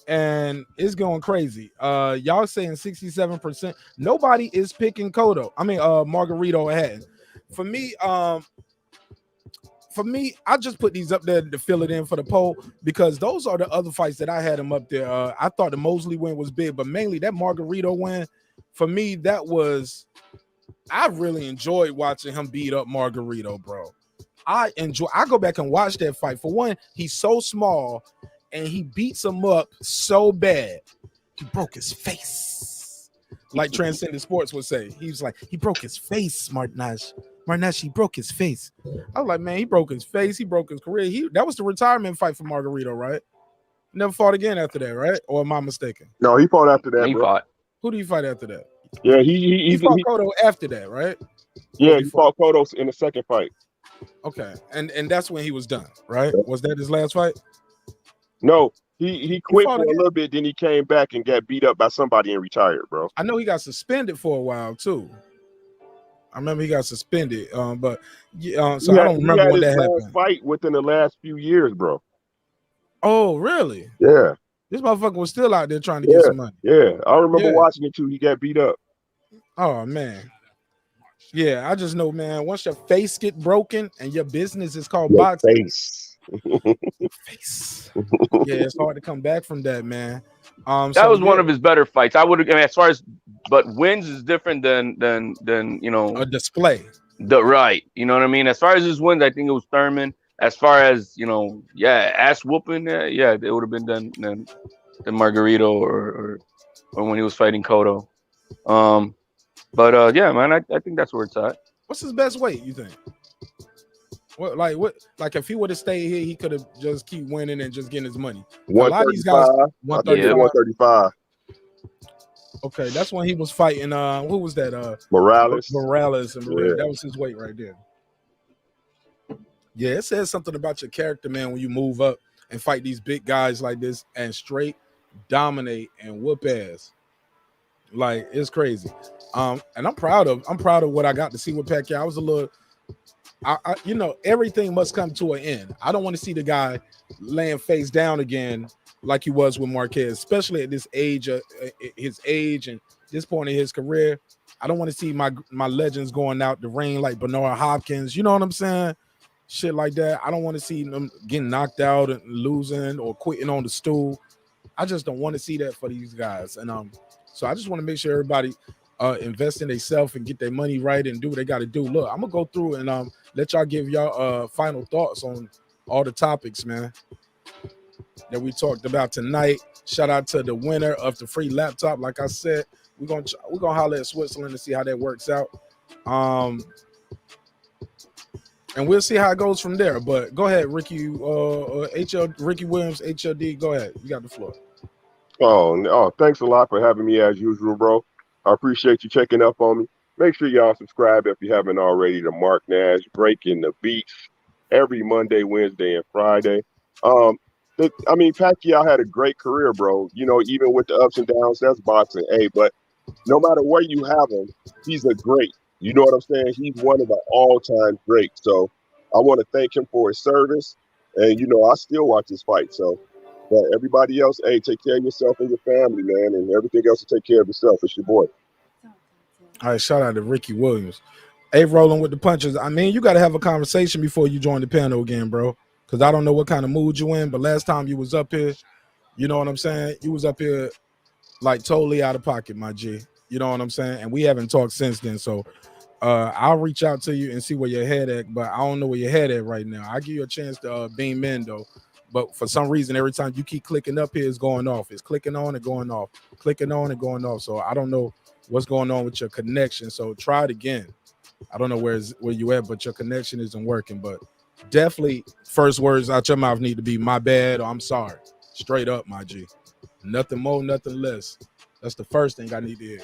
And it's going crazy. Y'all saying 67%. Nobody is picking Cotto. Margarito Hatton. For me, I just put these up there to fill it in for the poll because those are the other fights that I had him up there. I thought the Mosley win was big, but mainly that Margarito win, for me, I really enjoyed watching him beat up Margarito, bro. I go back and watch that fight. For one, he's so small. And he beats him up so bad, he broke his face. Like Transcendent Sports would say. He was like, he broke his face, Marq Nash. Marq Nash, he broke his face. I was like, man, he broke his face. He broke his career. That was the retirement fight for Margarito, right? Never fought again after that, right? Or am I mistaken? No, he fought after that. He fought. Who did he fight after that? Yeah, he fought Cotto after that, right? Yeah, he fought Cotto in the second fight. Okay, and that's when he was done, right? Was that his last fight? No, he quit fought for a again? little bit, then he came back and got beat up by somebody and retired, bro. I know he got suspended for a while too. I remember he got suspended, but so I don't He remember had when his that last happened. fight within the last few years, bro. Oh, really? Yeah. This motherfucker was still out there trying to get some money. Yeah. I remember Yeah. watching it too. He got beat up. Oh man. Yeah, I just know, man. Once your face get broken and your business is called Your boxing, face. your face. Yeah, it's hard to come back from that, man. That So, was one yeah, of his better fights. I would have, I mean, as far as, but wins is different than you know, a display. the right. You know what I mean? As far as his wins, I think it was Thurman. As far as, you know, yeah, ass whooping, yeah, it would have been done than Margarito or when he was fighting Cotto. But yeah, man, I think that's where it's at. What's his best weight, you think? What like if he would have stayed here, he could have just keep winning and just getting his money. A lot of these guys 135. 135. 135. Okay, that's when he was fighting who was that? Morales. And Yeah. that was his weight right there. Yeah, it says something about your character, man, when you move up and fight these big guys like this and straight dominate and whoop ass. Like, it's crazy. And I'm proud of what I got to see with Pacquiao. I was a little you know, everything must come to an end. I don't want to see the guy laying face down again like he was with Marquez, especially at this age, his age and this point in his career. I don't want to see my legends going out the ring like Bernard Hopkins. You know what I'm saying? Shit like that. I don't want to see them getting knocked out and losing or quitting on the stool. I just don't want to see that for these guys. And so I just want to make sure everybody invest in themselves and get their money right and do what they got to do. Look, I'm gonna go through and let y'all give y'all final thoughts on all the topics, man, that we talked about tonight. Shout out to the winner of the free laptop. Like I said, we're gonna holler at Switzerland to see how that works out. And we'll see how it goes from there. But go ahead, Ricky, Ricky Williams, HLD. Go ahead. You got the floor. Oh, thanks a lot for having me as usual, bro. I appreciate you checking up on me. Make sure y'all subscribe if you haven't already to Marq Nash, Breakin the Beats, every Monday, Wednesday, and Friday. I mean, Pacquiao had a great career, bro. You know, even with the ups and downs, that's boxing. Hey, but no matter where you have him, he's a great. You know what I'm saying? He's one of the all-time greats. So I want to thank him for his service. And, you know, I still watch his fight. So, but everybody else, hey, take care of yourself and your family, man. And everything else to take care of yourself. It's your boy. All right, shout out to Ricky Williams. Hey, rolling with the punches. I mean, you got to have a conversation before you join the panel again, bro. Because I don't know what kind of mood you in. But last time you was up here, you know what I'm saying? You was up here like totally out of pocket, my G. You know what I'm saying? And we haven't talked since then. So I'll reach out to you and see where your head at. But I don't know where your head at right now. I'll give you a chance to beam in, though. But for some reason, every time you keep clicking up here, it's going off. It's clicking on and going off. Clicking on and going off. So I don't know what's going on with your connection. So try it again. I don't know where you at, but your connection isn't working. But definitely first words out your mouth need to be my bad or I'm sorry. Straight up, my G. Nothing more, nothing less. That's the first thing I need to hear.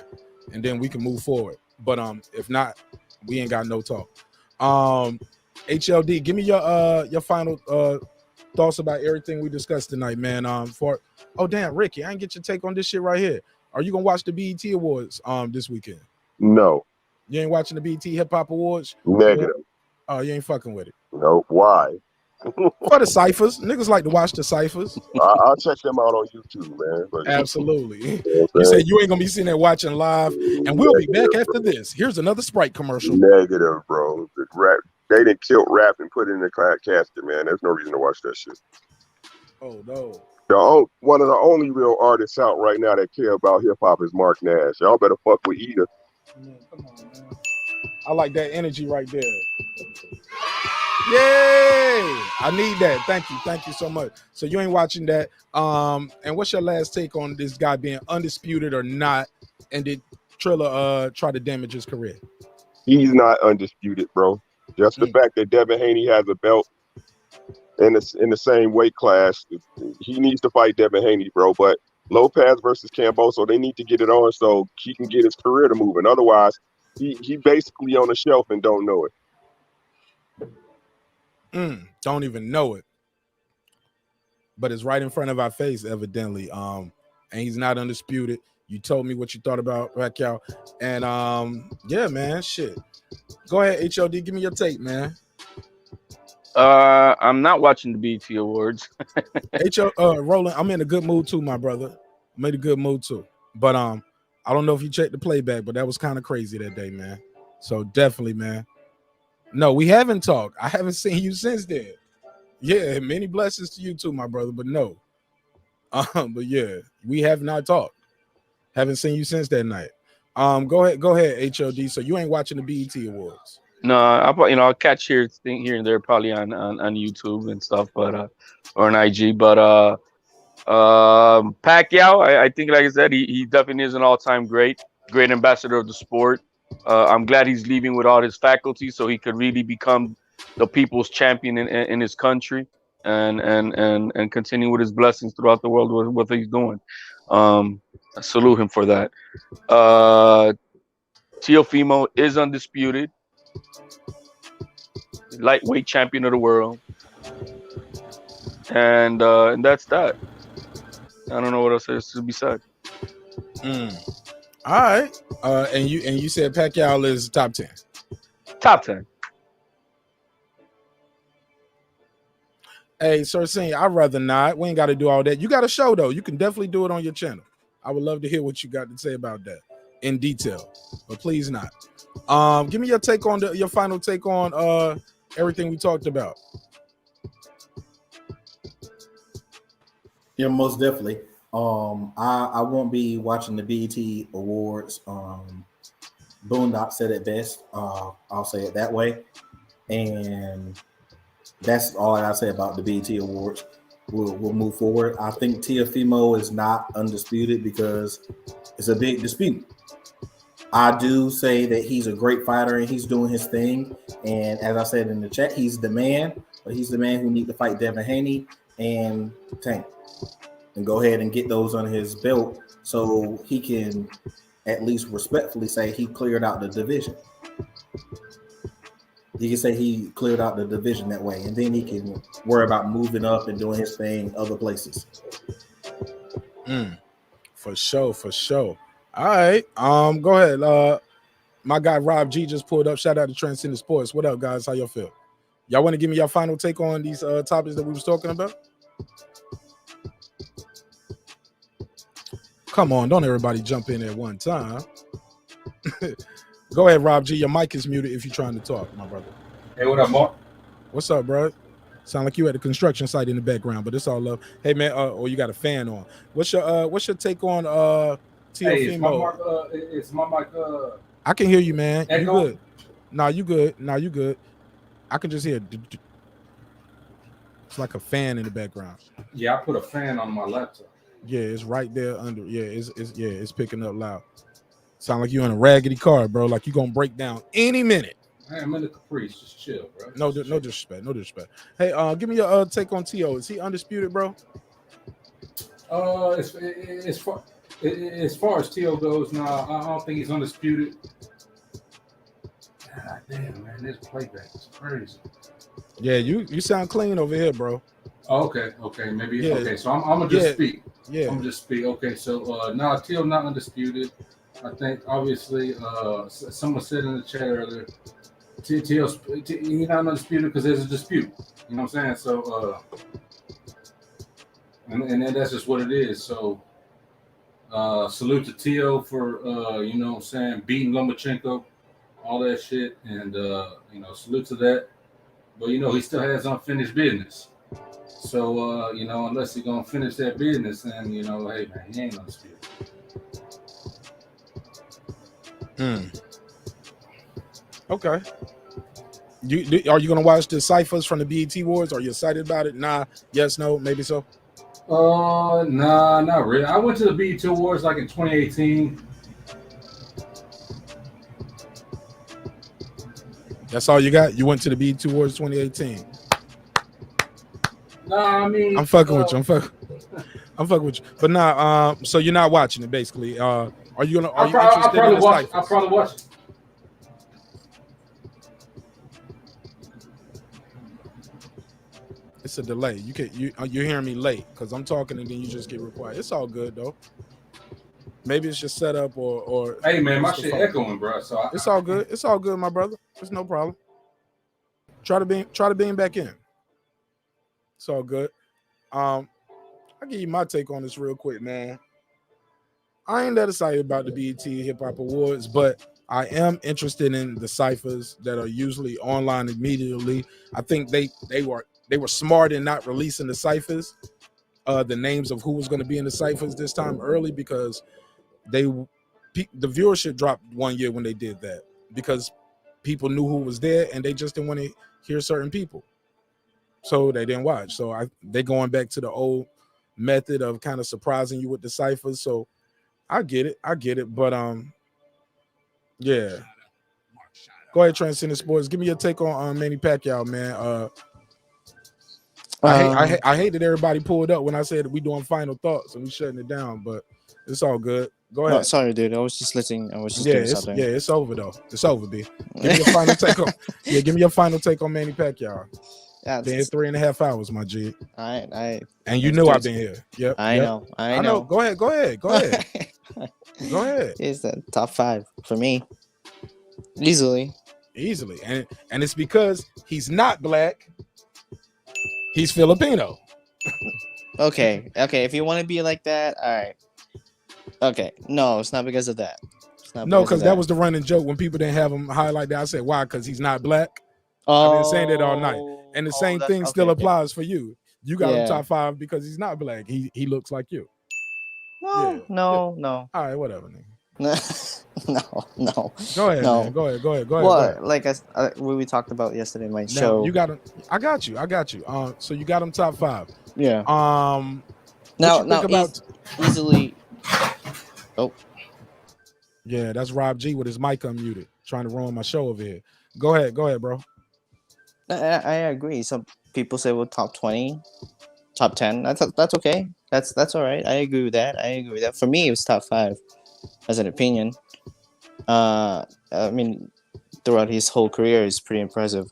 And then we can move forward. But if not, we ain't got no talk. HLD, give me your final thoughts about everything we discussed tonight, man. Damn, Ricky, I ain't get your take on this shit right here. Are you gonna watch the B.E.T. Awards this weekend? No. You ain't watching the B.E.T. Hip Hop Awards? Negative. Oh, you ain't fucking with it. No. Why? For the ciphers. Niggas like to watch the ciphers. I'll check them out on YouTube, man. But, absolutely. You said you ain't gonna be sitting there watching live, and we'll be back after this. Here's another Sprite commercial. Negative, bro. They didn't kill rap and put it in the casket, man. There's no reason to watch that shit. Oh no. One of the only real artists out right now that care about hip hop is Marq Nash. Y'all better fuck with Eda. Man, come on, man. I like that energy right there. Yay! I need that. Thank you so much. So you ain't watching that. And what's your last take on this guy being undisputed or not? And did Triller try to damage his career? He's not undisputed, bro. Just the fact that Devin Haney has a belt in the same weight class, he needs to fight Devin Haney, bro. But Lopez versus Camboso, they need to get it on so he can get his career to moving. Otherwise, he basically on the shelf and don't know it. Don't even know it. But it's right in front of our face, evidently. And he's not undisputed. You told me what you thought about Pacquiao. And yeah, man, shit. Go ahead, HOD, give me your take, man. I'm not watching the BET Awards. Roland, I'm in a good mood too, my brother. I'm in a good mood too. But I don't know if you checked the playback, but that was kind of crazy that day, man. So definitely, man. No, we haven't talked. I haven't seen you since then. Yeah, many blessings to you too, my brother. But no. But yeah, we have not talked. Haven't seen you since that night. Go ahead, HOD. So you ain't watching the BET Awards. No, I'll catch here and there probably on YouTube and stuff, but or on IG. But Pacquiao, I think, like I said, he definitely is an all-time great ambassador of the sport. I'm glad he's leaving with all his faculty so he could really become the people's champion in his country and continue with his blessings throughout the world with what he's doing. I salute him for that. Teofimo is undisputed, lightweight champion of the world, and that's that. I don't know what else is to be said. All right. And you said Pacquiao is top 10. Top 10. Hey, Sir Senior, I'd rather not. We ain't got to do all that. You got a show though. You can definitely do it on your channel. I would love to hear what you got to say about that in detail, but please not. Give me your take on your final take on everything we talked about. Yeah, most definitely. I won't be watching the BET Awards. Boondock said it best. I'll say it that way. And that's all I gotta say about the BET Awards. We'll move forward. I think Teofimo is not undisputed because it's a big dispute. I do say that he's a great fighter and he's doing his thing. And as I said in the chat, he's the man, but he's the man who need to fight Devin Haney and Tank and go ahead and get those on his belt so he can at least respectfully say he cleared out the division. He can say he cleared out the division that way, and then he can worry about moving up and doing his thing other places. For sure. All right. Go ahead. My guy Rob G just pulled up. Shout out to Transcendent Sports. What up, guys? How y'all feel? Y'all want to give me your final take on these topics that we was talking about? Come on, don't everybody jump in at one time. Go ahead, Rob G. Your mic is muted if you're trying to talk, my brother. Hey, what up, Mark? What's up, bro? Sound like you at a construction site in the background, but it's all love. Hey, man, or you got a fan on. What's your take on Teofimo? Hey, is my mic I can hear you, man. echo? You good? Nah, you good. I can just hear. It's like a fan in the background. Yeah, I put a fan on my laptop. Yeah, it's right there under. Yeah, it's picking up loud. Sound like you in a raggedy car, bro. Like you gonna break down any minute. Hey, I'm in the Caprice. Just chill, bro. No disrespect. Hey, give me your take on Teo. Is he undisputed, bro? As far as Teo goes, nah, I don't think he's undisputed. God damn, man, this playback is crazy. Yeah, you sound clean over here, bro. Oh, okay, maybe. Yeah. Okay, so I'm gonna just speak. Yeah. I'm gonna just speak. Okay, so nah, Teo not undisputed. I think obviously, someone said in the chat earlier, Teo's he's not undisputed because there's a dispute. You know what I'm saying? So, and that's just what it is. So, salute to Teo for you know what I'm saying, beating Lomachenko, all that shit, and you know, salute to that. But you know, he still has unfinished business. So you know, unless he's gonna finish that business, then you know, hey man, he ain't undisputed. Okay. Are you gonna watch the ciphers from the BET Awards? Are you excited about it? Nah. Yes. No. Maybe so. Nah, not really. I went to the B.E.T. Awards like in 2018. That's all you got? You went to the BET Awards 2018. Nah, I mean, I'm fucking with you. I'm fucking with you. But nah, so you're not watching it basically. Are you interested in the ciphers? I'll probably watch it. it's a delay. You're hearing me late because I'm talking and then you just get required. It's all good though. Maybe it's just set up or. Hey man, my shit echoing, bro. So it's all good. It's all good, my brother. It's no problem. Try to beam back in. It's all good. I'll give you my take on this real quick, man. I ain't that excited about the BET Hip Hop Awards, but I am interested in the ciphers that are usually online immediately. I think they were smart in not releasing the ciphers, the names of who was going to be in the ciphers this time early, because the viewership dropped one year when they did that because people knew who was there and they just didn't want to hear certain people, so they didn't watch. So they going back to the old method of kind of surprising you with the ciphers. So I get it, but yeah. Go ahead, Transcendent Sports. Give me your take on Manny Pacquiao, man. I hate that everybody pulled up when I said we doing final thoughts and we shutting it down, but it's all good. Go ahead. No, sorry, dude. I was just listening. I was just doing something. Yeah, it's over though. It's over, B. Give me your final take on. Yeah, give me your final take on Manny Pacquiao. Yeah, been here 3.5 hours, my G. And you knew I've been here. Yep. I know. Go ahead. Go ahead. He's the top 5 for me. Easily. And it's because he's not black. He's Filipino. Okay. If you want to be like that, all right. Okay. No, it's not because of that. No, because that was the running joke when people didn't have him highlight that. I said, why? Because he's not black. I've been saying that all night. And the same thing still applies for you. You got him top 5 because he's not black. He looks like you. No. All right, whatever, nigga. No. Go ahead, man. Go ahead. Well, like we talked about yesterday in my show. You got him. I got you. So you got him top 5. Yeah. Now easily. Oh. Yeah, that's Rob G with his mic unmuted, trying to ruin my show over here. Go ahead, bro. I agree. Some people say top 20, top 10. That's okay. That's all right. I agree with that. For me, it was top 5 as an opinion. I mean, throughout his whole career is pretty impressive.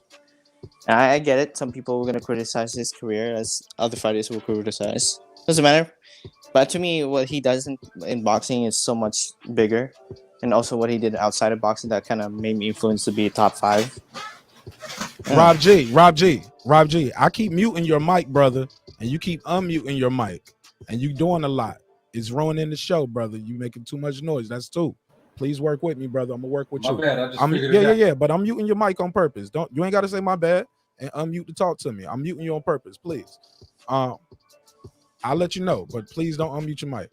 I get it. Some people were going to criticize his career, as other fighters will criticize. Doesn't matter. But to me, what he does in boxing is so much bigger. And also what he did outside of boxing that kind of made me influence to be top 5. Rob G. I keep muting your mic, brother, and you keep unmuting your mic. And you doing a lot. It's ruining the show, brother. You making too much noise. That's too. Please work with me, brother. I'm gonna work with you. My bad. I just figured it out. Yeah. But I'm muting your mic on purpose. You ain't gotta say my bad and unmute to talk to me. I'm muting you on purpose, please. I'll let you know, but please don't unmute your mic.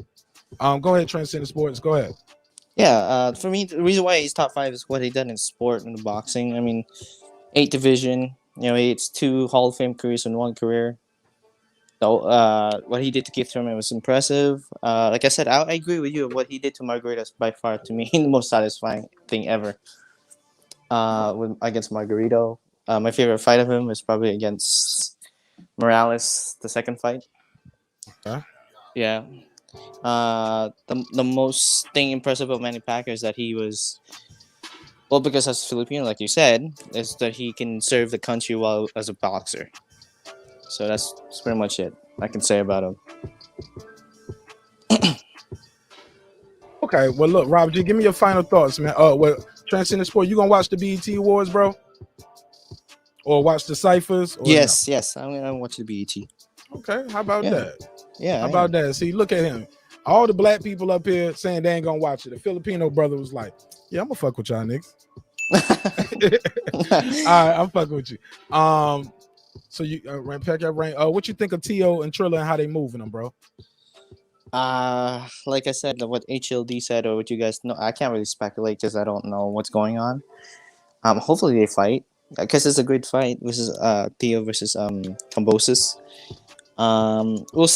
Go ahead, Transcendent Sports. Go ahead. Yeah. For me, the reason why he's top 5 is what he done in sport and boxing. I mean, 8 division. It's 2 Hall of Fame careers in 1 career. So what he did to Keith Thurman was impressive. Like I said, I agree with you. What he did to Margarita is by far, to me, the most satisfying thing ever. Against Margarito. My favorite fight of him was probably against Morales, the second fight. Huh? Yeah. The most thing impressive about Manny Pacquiao is that he was, well, because as Filipino, like you said, is that he can serve the country well as a boxer. So that's pretty much it I can say about him. Okay, well, look, Rob G, give me your final thoughts, man. Well, Transcendent Sport, you gonna watch the BET Awards, bro? Or watch the ciphers? Yes, I'm gonna watch the BET. Okay, how about that? Yeah. How about that? See, look at him. All the black people up here saying they ain't gonna watch it. The Filipino brother was like, yeah, I'm gonna fuck with y'all niggas. All right, I'm fucking with you. So you what you think of Tio and Trilla and how they moving them, bro? Like I said, what HLD said or what you guys know, I can't really speculate because I don't know what's going on. Hopefully they fight because it's a good fight. This is Tio versus Kambosos. We'll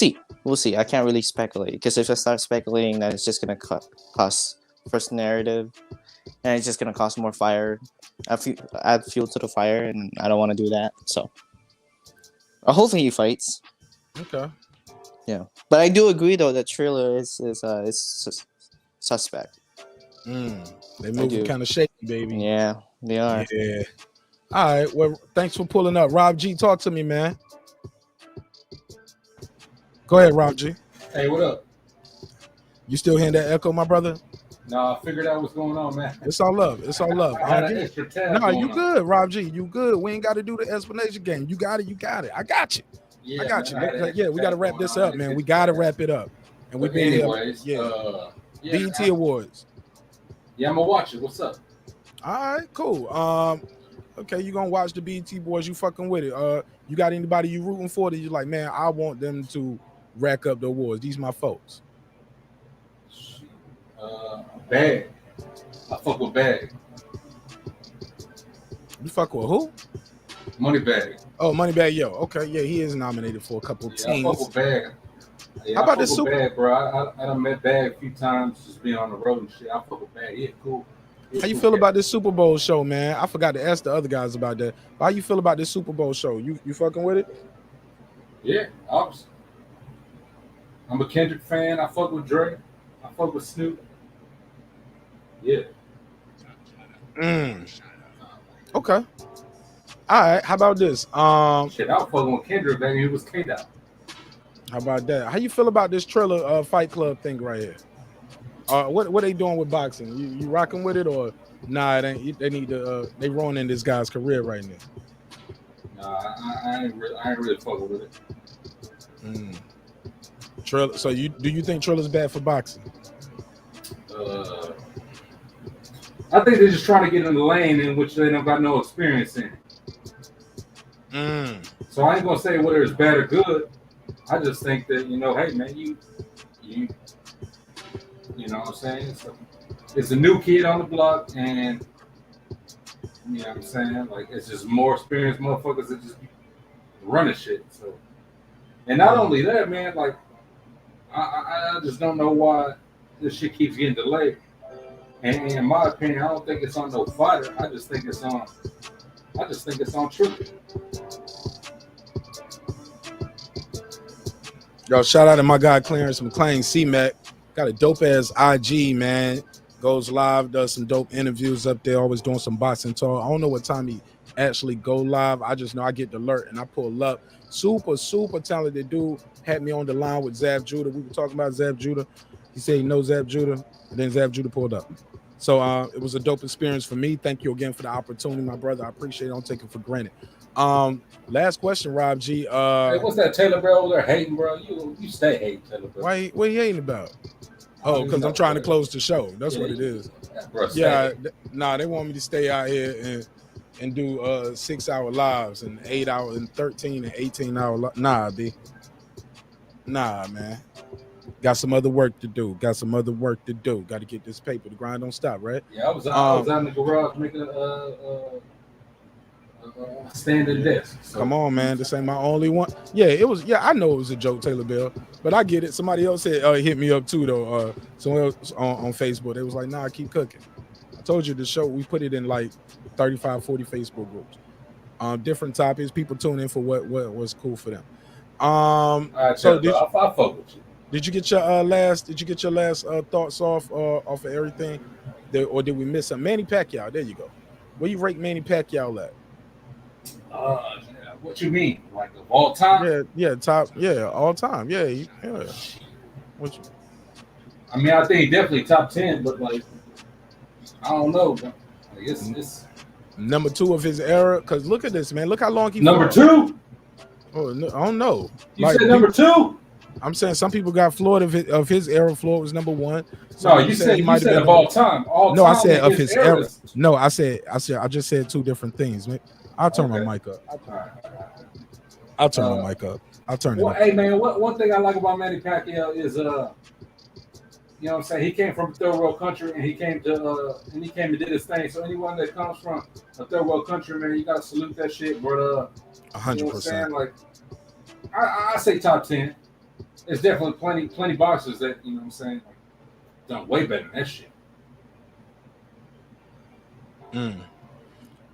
see. I can't really speculate because if I start speculating, then it's just gonna cost first narrative, and it's just gonna cost more fire. Add fuel to the fire, and I don't want to do that. So, hopefully he fights. Okay. Yeah, but I do agree though that Triller is suspect. They moving kind of shaky, baby. Yeah, they are. Yeah. All right. Well, thanks for pulling up, Rob G. Talk to me, man. Go ahead, Rob G. Hey, what up? You still hearing that echo, my brother? No, I figured out what's going on, man. It's all love. It's all love. I had an extra tab. No, you good, Rob G. You good. We ain't got to do the explanation game. You got it. You got it. I got you. Yeah, I got man, you. Yeah, we got to wrap this up, man. We got to wrap it up. And we've been here. Yeah. BET Awards. Yeah, I'm gonna watch it. What's up? All right, cool. Okay, you gonna watch the BET Boys? You fucking with it? You got anybody you rooting for that you like? Man, I want them to rack up the awards. These my folks. Bag. I fuck with Bag. You fuck with who? Moneybag. Oh, Moneybag Yo. Okay, yeah, he is nominated for a couple of teams. I fuck with Bag. Yeah, How about this Super? Bag, bro. I done met Bag a few times, just being on the road and shit. I fuck with Bag. Yeah, cool. How you feel about this Super Bowl show, man? I forgot to ask the other guys about that. How you feel about this Super Bowl show? You fucking with it? Yeah, obviously. I'm a Kendrick fan. I fuck with Drake. I fuck with Snoop. Yeah. Okay. All right. How about this? Shit, I was fucking with Kendrick back when he was K-Dot. How about that? How you feel about this Triller Fight Club thing right here? What they doing with boxing? You rocking with it or nah? It ain't. They need to. They ruining this guy's career right now. Nah, I ain't really fucking with it. Triller. So do you think Triller's bad for boxing? I think they're just trying to get in the lane in which they don't got no experience in. So I ain't gonna say whether it's bad or good. I just think that, hey man, you know what I'm saying? So it's a new kid on the block, and you know what I'm saying? Like, it's just more experienced motherfuckers that just running shit. So, and not only that, man, like I just don't know why this shit keeps getting delayed. And in my opinion, I don't think it's on no fighter. I just think it's on Triple. Yo, shout out to my guy Clarence McClain, C-Mac. Got a dope ass IG, man. Goes live, does some dope interviews up there, always doing some boxing talk. I don't know what time he actually go live. I just know I get the alert and I pull up. Super talented dude. Had me on the line with Zab Judah. We were talking about Zab Judah. He said he knows Zab Judah, and then Zab Judah pulled up. So it was a dope experience for me. Thank you again for the opportunity, my brother. I appreciate it. I don't take it for granted. Last question, Rob G. Hey, what's that Taylor bro over there hating, bro? You stay hating, Taylor bro. Why? What you hating about? Oh, because I'm trying to close the show. That's what it is. Bro, they want me to stay out here and do 6-hour lives and 8 hour and 13 and 18 hour. Nah, man. Got some other work to do. Got to get this paper. The grind don't stop, right? Yeah, I was out in the garage making a standing desk. So. Come on, man. This ain't my only one. Yeah, it was. Yeah, I know it was a joke, Taylor Bell, but I get it. Somebody else said, hit me up too, though. Someone else on Facebook, they was like, nah, keep cooking. I told you the show, we put it in like 35, 40 Facebook groups. Different topics. People tune in for what was cool for them. Right, so I fuck with you. Did you get your last thoughts off of everything, or did we miss some? Manny Pacquiao. There you go. Where you rate Manny Pacquiao at? What you mean? Like of all time? Yeah, top. Yeah, all time. Yeah. What you? I mean, I think he definitely top 10, but like, I don't know. But like, it's number 2 of his era. Cause look at this, man. Look how long he. Number 2. Oh, no, I don't know. You said number 2. I'm saying some people got Floyd of his era. Floyd was number 1. No, you said of all time. No, I said of his era. No, I just said 2 different things. I'll turn my mic up. I'll turn my mic up. I'll turn it up. Hey man, one thing I like about Manny Pacquiao is you know what I'm saying, he came from a third world country and he came and did his thing. So anyone that comes from a third world country, man, you gotta salute that shit, bro. 100%. You know what I'm saying? Like I say top 10. There's definitely plenty boxers that, you know what I'm saying, like, done way better than that shit.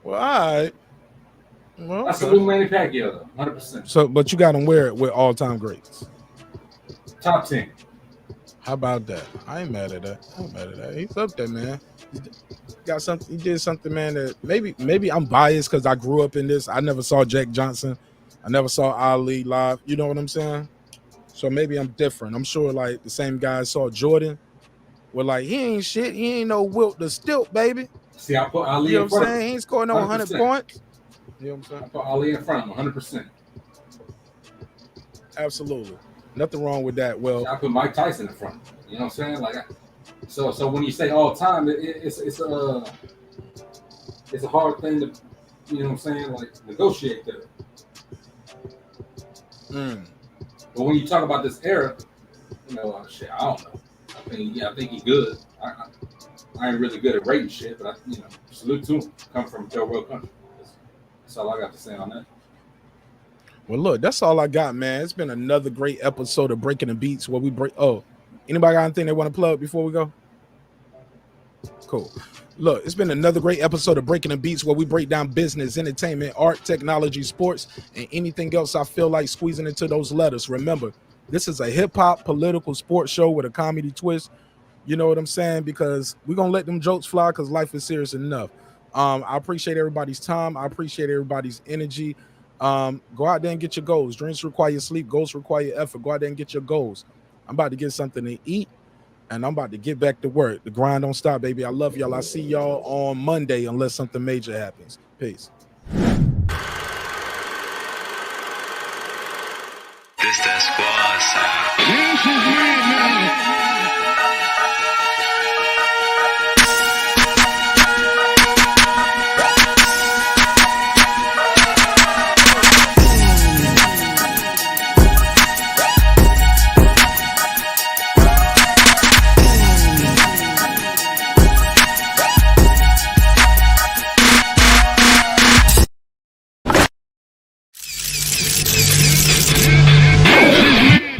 Well, all right. Well, I salute Manny Pacquiao, though, 100%. So, but you got him where with all-time greats? Top 10. How about that? I ain't mad at that. He's up there, man. Got something. He did something, man. That maybe I'm biased because I grew up in this. I never saw Jack Johnson. I never saw Ali live. You know what I'm saying? So maybe I'm different. I'm sure like the same guys saw Jordan were like, he ain't shit. He ain't no Wilt the Stilt, baby. See, I put Ali You know in what I'm front of saying? him. He ain't scoring no 100 100%. points. You know what I'm saying? I put Ali in front of him 100%. Absolutely. Nothing wrong with that. Well, I put Mike Tyson in front of him. You know what I'm saying? Like, so when you say all time, it's a hard thing to, you know what I'm saying? Like, negotiate there. But when you talk about this era, you know, shit, I don't know. I think he's good. I ain't really good at rating shit, but salute to him. Come from third world country. That's all I got to say on that. Well, look, that's all I got, man. It's been another great episode of Breaking the Beats where we break. Oh, anybody got anything they want to plug before we go? Cool. Look, it's been another great episode of Breaking the Beats where we break down business, entertainment, art, technology, sports, and anything else I feel like squeezing into those letters. Remember, this is a hip-hop political sports show with a comedy twist. You know what I'm saying? Because we're going to let them jokes fly because life is serious enough. I appreciate everybody's time. I appreciate everybody's energy. Go out there and get your goals. Dreams require sleep. Goals require effort. Go out there and get your goals. I'm about to get something to eat, and I'm about to get back to work. The grind don't stop, baby. I love y'all. I see y'all on Monday unless something major happens. Peace.